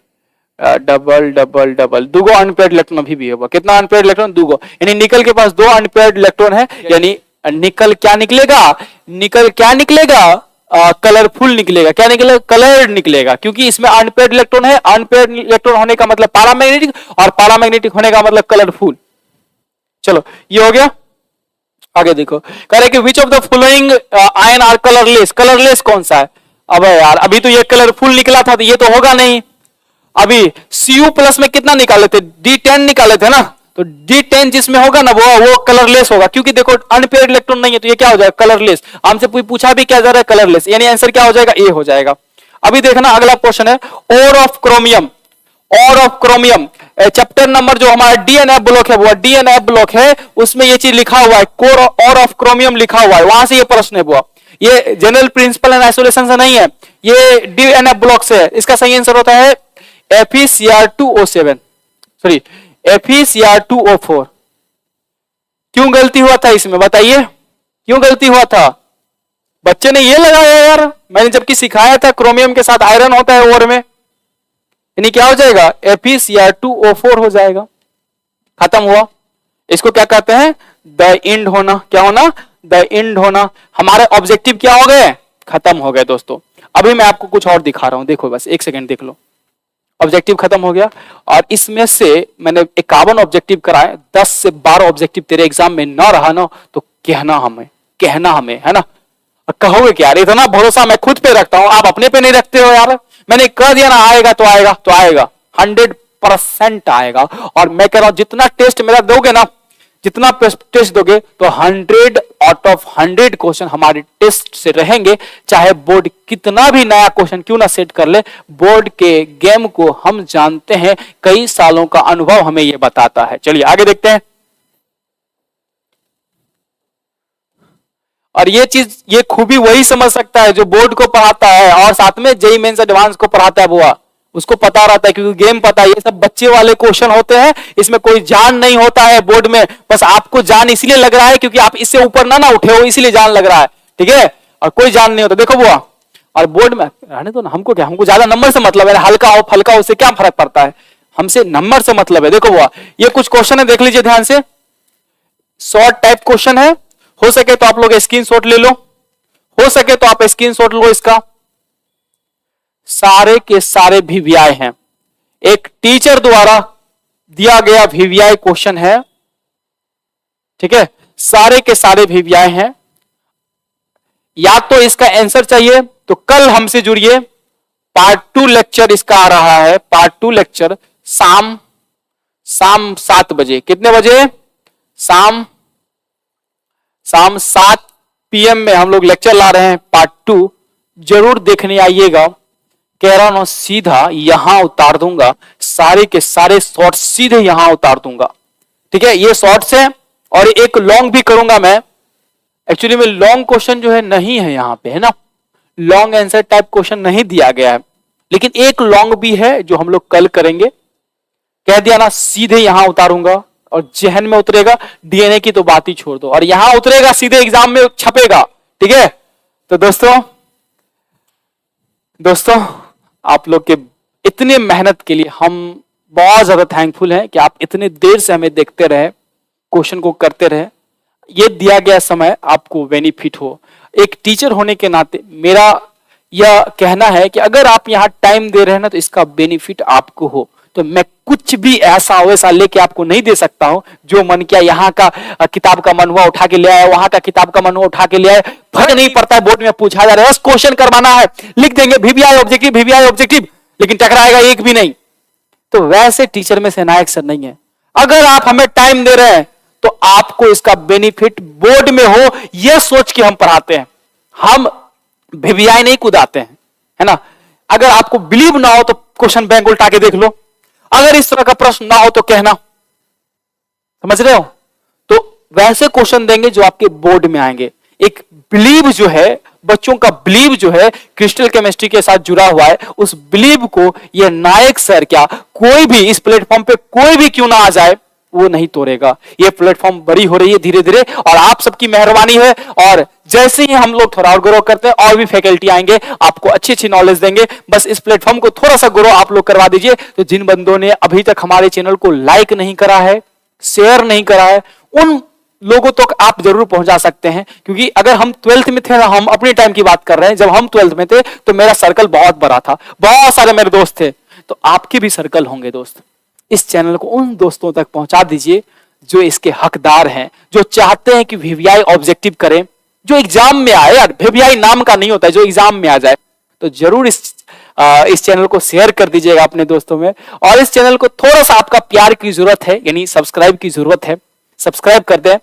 double double double. 2 unpaired electron अभी भी होगा। कितना अनपेयर्ड इलेक्ट्रॉन? 2। यानी निकल के पास 2 अनपेयर्ड इलेक्ट्रॉन है, यानी निकल क्या निकलेगा? निकल क्या निकलेगा? कलरफुल निकलेगा। क्या निकलेगा? कलर्ड निकलेगा, क्योंकि इसमें अनपेयर्ड इलेक्ट्रॉन है। अनपेयर्ड इलेक्ट्रॉन होने का मतलब पैरामैग्नेटिक, और पैरामैग्नेटिक होने का मतलब कलरफुल। चलो, ये हो गया। आगे देखो, कह रहे कि which of the following ion are colourless. Colourless कौन सा है? अबे यार, अभी तो ये कलरफुल निकला था, तो ये तो होगा नहीं। अभी Cu+ में कितना निकाले थे? D10 निकाले थे ना। तो D10 जिसमें होगा ना, वो कलरलेस होगा, क्योंकि देखो अनपेयर्ड इलेक्ट्रॉन नहीं है, तो ये क्या हो जाएगा? कलरलेस। हमसे पूछा भी क्या जा रहा है? कलरलेस, यानी आंसर क्या हो जाएगा? ए हो जाएगा। अभी देखना, अगला क्वेश्चन है ओर ऑफ क्रोमियम। और ऑफ क्रोमियम चैप्टर नंबर जो हमारा DNF ब्लॉक है, वो DNF ब्लॉक है, उसमें ये चीज लिखा हुआ है, कोर और ऑफ क्रोमियम लिखा हुआ है, वहां से ये प्रश्न है। वो ये जनरल प्रिंसिपल एंड आइसोलेशन से नहीं है, ये DNF ब्लॉक से है। इसका सही आंसर होता है FeCr2O7, सॉरी FeCr2O4। क्यों गलती हुआ था इसमें, बताइए क्यों गलती हुआ था? बच्चे ने ये लगाया यार, मैंने जबकि सिखाया था क्रोमियम के साथ आयरन होता है ओर में। यानी क्या हो जाएगा, FeCr2O4 हो जाएगा। खत्म हुआ। इसको क्या कहते हैं, द इंड होना। क्या होना, द इंड होना। हमारे ऑब्जेक्टिव क्या हो गए, खत्म हो गए दोस्तों। अभी मैं आपको कुछ और दिखा रहा हूं, देखो बस एक सेकंड देख लो। ऑब्जेक्टिव खत्म हो गया और इसमें से मैंने 51 ऑब्जेक्टिव कराए, 10 से 12 ऑब्जेक्टिव तेरे एग्जाम में ना रहा ना तो कहना हमें है ना। कहोगे कि यार इतना भरोसा मैं खुद पे रखता हूं, आप अपने पे नहीं रखते हो यार। मैंने कह दिया ना आएगा तो आएगा तो आएगा, 100% आएगा। और मैं कह रहा हूं जितना टेस्ट मेरा दोगे ना, जितना टेस्ट दोगे तो 100 आउट ऑफ 100 क्वेश्चन हमारे टेस्ट से रहेंगे। चाहे बोर्ड कितना भी नया क्वेश्चन क्यों ना सेट कर ले, बोर्ड के गेम को हम जानते हैं, कई सालों का अनुभव हमें यह बताता है। चलिए आगे देखते हैं। और ये चीज, ये खूबी वही समझ सकता है जो बोर्ड को पढ़ाता है और साथ में जेईई मेंस एडवांस को पढ़ाता है। बुआ उसको पता रहता है क्योंकि गेम पता है, ये सब बच्चे वाले क्वेश्चन होते हैं, इसमें कोई जान नहीं होता है बोर्ड में। बस आपको जान इसलिए लग रहा है क्योंकि आप इससे ऊपर ना उठे हो, इसलिए जान लग रहा है, ठीक है। और कोई जान नहीं होता, देखो बुआ। और बोर्ड में रहने दो ना, हमको क्या, हमको ज्यादा नंबर से मतलब है, हल्का हो फल्का हो उससे क्या फर्क पड़ता है, हमसे नंबर से मतलब है। देखो बुआ ये कुछ क्वेश्चन है, देख लीजिए ध्यान से। शॉर्ट टाइप क्वेश्चन है, हो सके तो आप लोग स्क्रीनशॉट ले लो, हो सके तो आप स्क्रीनशॉट लो इसका। सारे के सारे वीवीआई हैं, एक टीचर द्वारा दिया गया वीवीआई क्वेश्चन है, ठीक है। सारे के सारे वीवीआई हैं। या तो इसका आंसर चाहिए तो कल हमसे जुड़िए, पार्ट 2 लेक्चर इसका आ रहा है। पार्ट 2 लेक्चर शाम 7 बजे। कितने बजे, शाम 7 PM में हम लोग लेक्चर ला रहे हैं पार्ट 2, जरूर देखने आइएगा। कह रहा हूं सीधा यहां उतार दूंगा, सारे के सारे शॉर्ट सीधे यहां उतार दूंगा, ठीक है। ये शॉर्ट्स है और एक लॉन्ग भी करूंगा मैं। एक्चुअली में लॉन्ग क्वेश्चन जो है नहीं है यहां पे, है ना, लॉन्ग आंसर टाइप क्वेश्चन नहीं दिया गया है, लेकिन एक लॉन्ग भी है जो हम लोग कल करेंगे। कह दिया ना, सीधे यहां उतारूंगा और जहन में उतरेगा। डीएनए की तो बात ही छोड़ दो, और यहां उतरेगा सीधे एग्जाम में छपेगा, ठीक है। तो दोस्तों आप लोग के इतने मेहनत के लिए हम बहुत ज्यादा थैंकफुल हैं कि आप इतने देर से हमें देखते रहे, क्वेश्चन को करते रहे। ये दिया गया समय आपको बेनिफिट हो। एक टीचर होने के नाते मेरा यह कहना है कि अगर आप यहां टाइम दे रहे हैं ना तो इसका बेनिफिट आपको हो। तो मैं कुछ भी ऐसा वैसा लेके आपको नहीं दे सकता हूं, जो मन किया यहाँ का किताब का मन हुआ उठा के ले आया, वहां का किताब का मन हुआ उठा के ले आया, फर्क नहीं पड़ता है। बोर्ड में पूछा जा रहा है, बस क्वेश्चन करवाना है, लिख देंगे वीवीआई ऑब्जेक्टिव, लेकिन टकराएगा एक भी नहीं। तो वैसे टीचर में से नायक सर नहीं है। अगर आप हमें टाइम दे रहे हैं तो आपको इसका बेनिफिट बोर्ड में हो, यह सोच के हम पढ़ाते हैं। हम वीवीआई नहीं कुदाते हैं, है ना। अगर आपको बिलीव ना हो तो क्वेश्चन बैंक उल्टा के देख लो। अगर इस तरह का प्रश्न ना हो तो कहना, समझ रहे हो। तो वैसे क्वेश्चन देंगे जो आपके बोर्ड में आएंगे। एक बिलीव जो है, बच्चों का बिलीव जो है क्रिस्टल केमिस्ट्री के साथ जुड़ा हुआ है, उस बिलीव को ये नायक सर क्या कोई भी इस प्लेटफॉर्म पे कोई भी क्यों ना आ जाए वो नहीं तोड़ेगा। ये प्लेटफॉर्म बड़ी हो रही है धीरे धीरे, और आप सबकी मेहरबानी है। और जैसे ही हम लोग थोड़ा और ग्रो करते हैं और भी फैकल्टी आएंगे, आपको अच्छी अच्छी नॉलेज देंगे। बस इस प्लेटफॉर्म को थोड़ा सा ग्रो आप लोग करवा दीजिए। तो जिन बंदों ने अभी तक हमारे चैनल को लाइक नहीं करा है, शेयर नहीं करा है, उन लोगों तक आप जरूर पहुंचा सकते हैं। क्योंकि अगर हम 12th में थे ना, हम अपने टाइम की बात कर रहे हैं, जब हम 12th में थे तो मेरा सर्कल बहुत बड़ा था, बहुत सारे मेरे दोस्त थे। तो आपके भी सर्कल होंगे दोस्त। इस चैनल को उन दोस्तों तक पहुंचा दीजिए जो इसके हकदार हैं, जो चाहते हैं कि वीवीआई ऑब्जेक्टिव करें, जो एग्जाम में आए। यार वीवीआई नाम का नहीं होता है, जो एग्जाम में आ जाए। तो जरूर इस चैनल को शेयर कर दीजिएगा अपने दोस्तों में। और इस चैनल को थोड़ा सा आपका प्यार की जरूरत है, यानी सब्सक्राइब की जरूरत है। सब्सक्राइब कर दें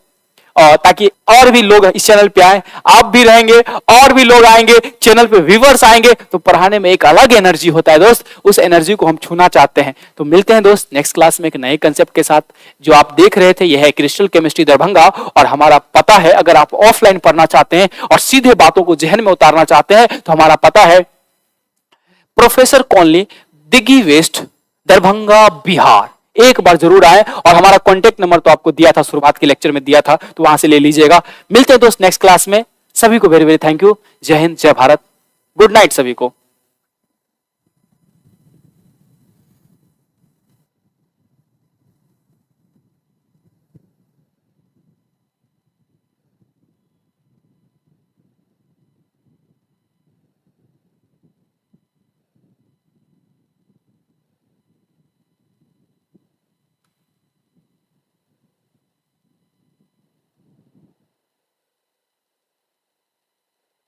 और ताकि और भी लोग इस चैनल पे आए। आप भी रहेंगे और भी लोग आएंगे, चैनल पे व्यूअर्स आएंगे, तो पढ़ाने में एक अलग एनर्जी होता है दोस्त। उस एनर्जी को हम छूना चाहते हैं। तो मिलते हैं दोस्त नेक्स्ट क्लास में एक नए कंसेप्ट के साथ। जो आप देख रहे थे यह है क्रिस्टल केमिस्ट्री दरभंगा, और हमारा पता है अगर आप ऑफलाइन पढ़ना चाहते हैं और सीधे बातों को जहन में उतारना चाहते हैं तो हमारा पता है professor colony, Diggi west, Darbhanga, Bihar. एक बार जरूर आए। और हमारा कॉन्टेक्ट नंबर तो आपको दिया था, शुरुआत के लेक्चर में दिया था, तो वहां से ले लीजिएगा। मिलते हैं दोस्त नेक्स्ट क्लास में। सभी को वेरी वेरी थैंक यू। जय हिंद, जय भारत, गुड नाइट सभी को।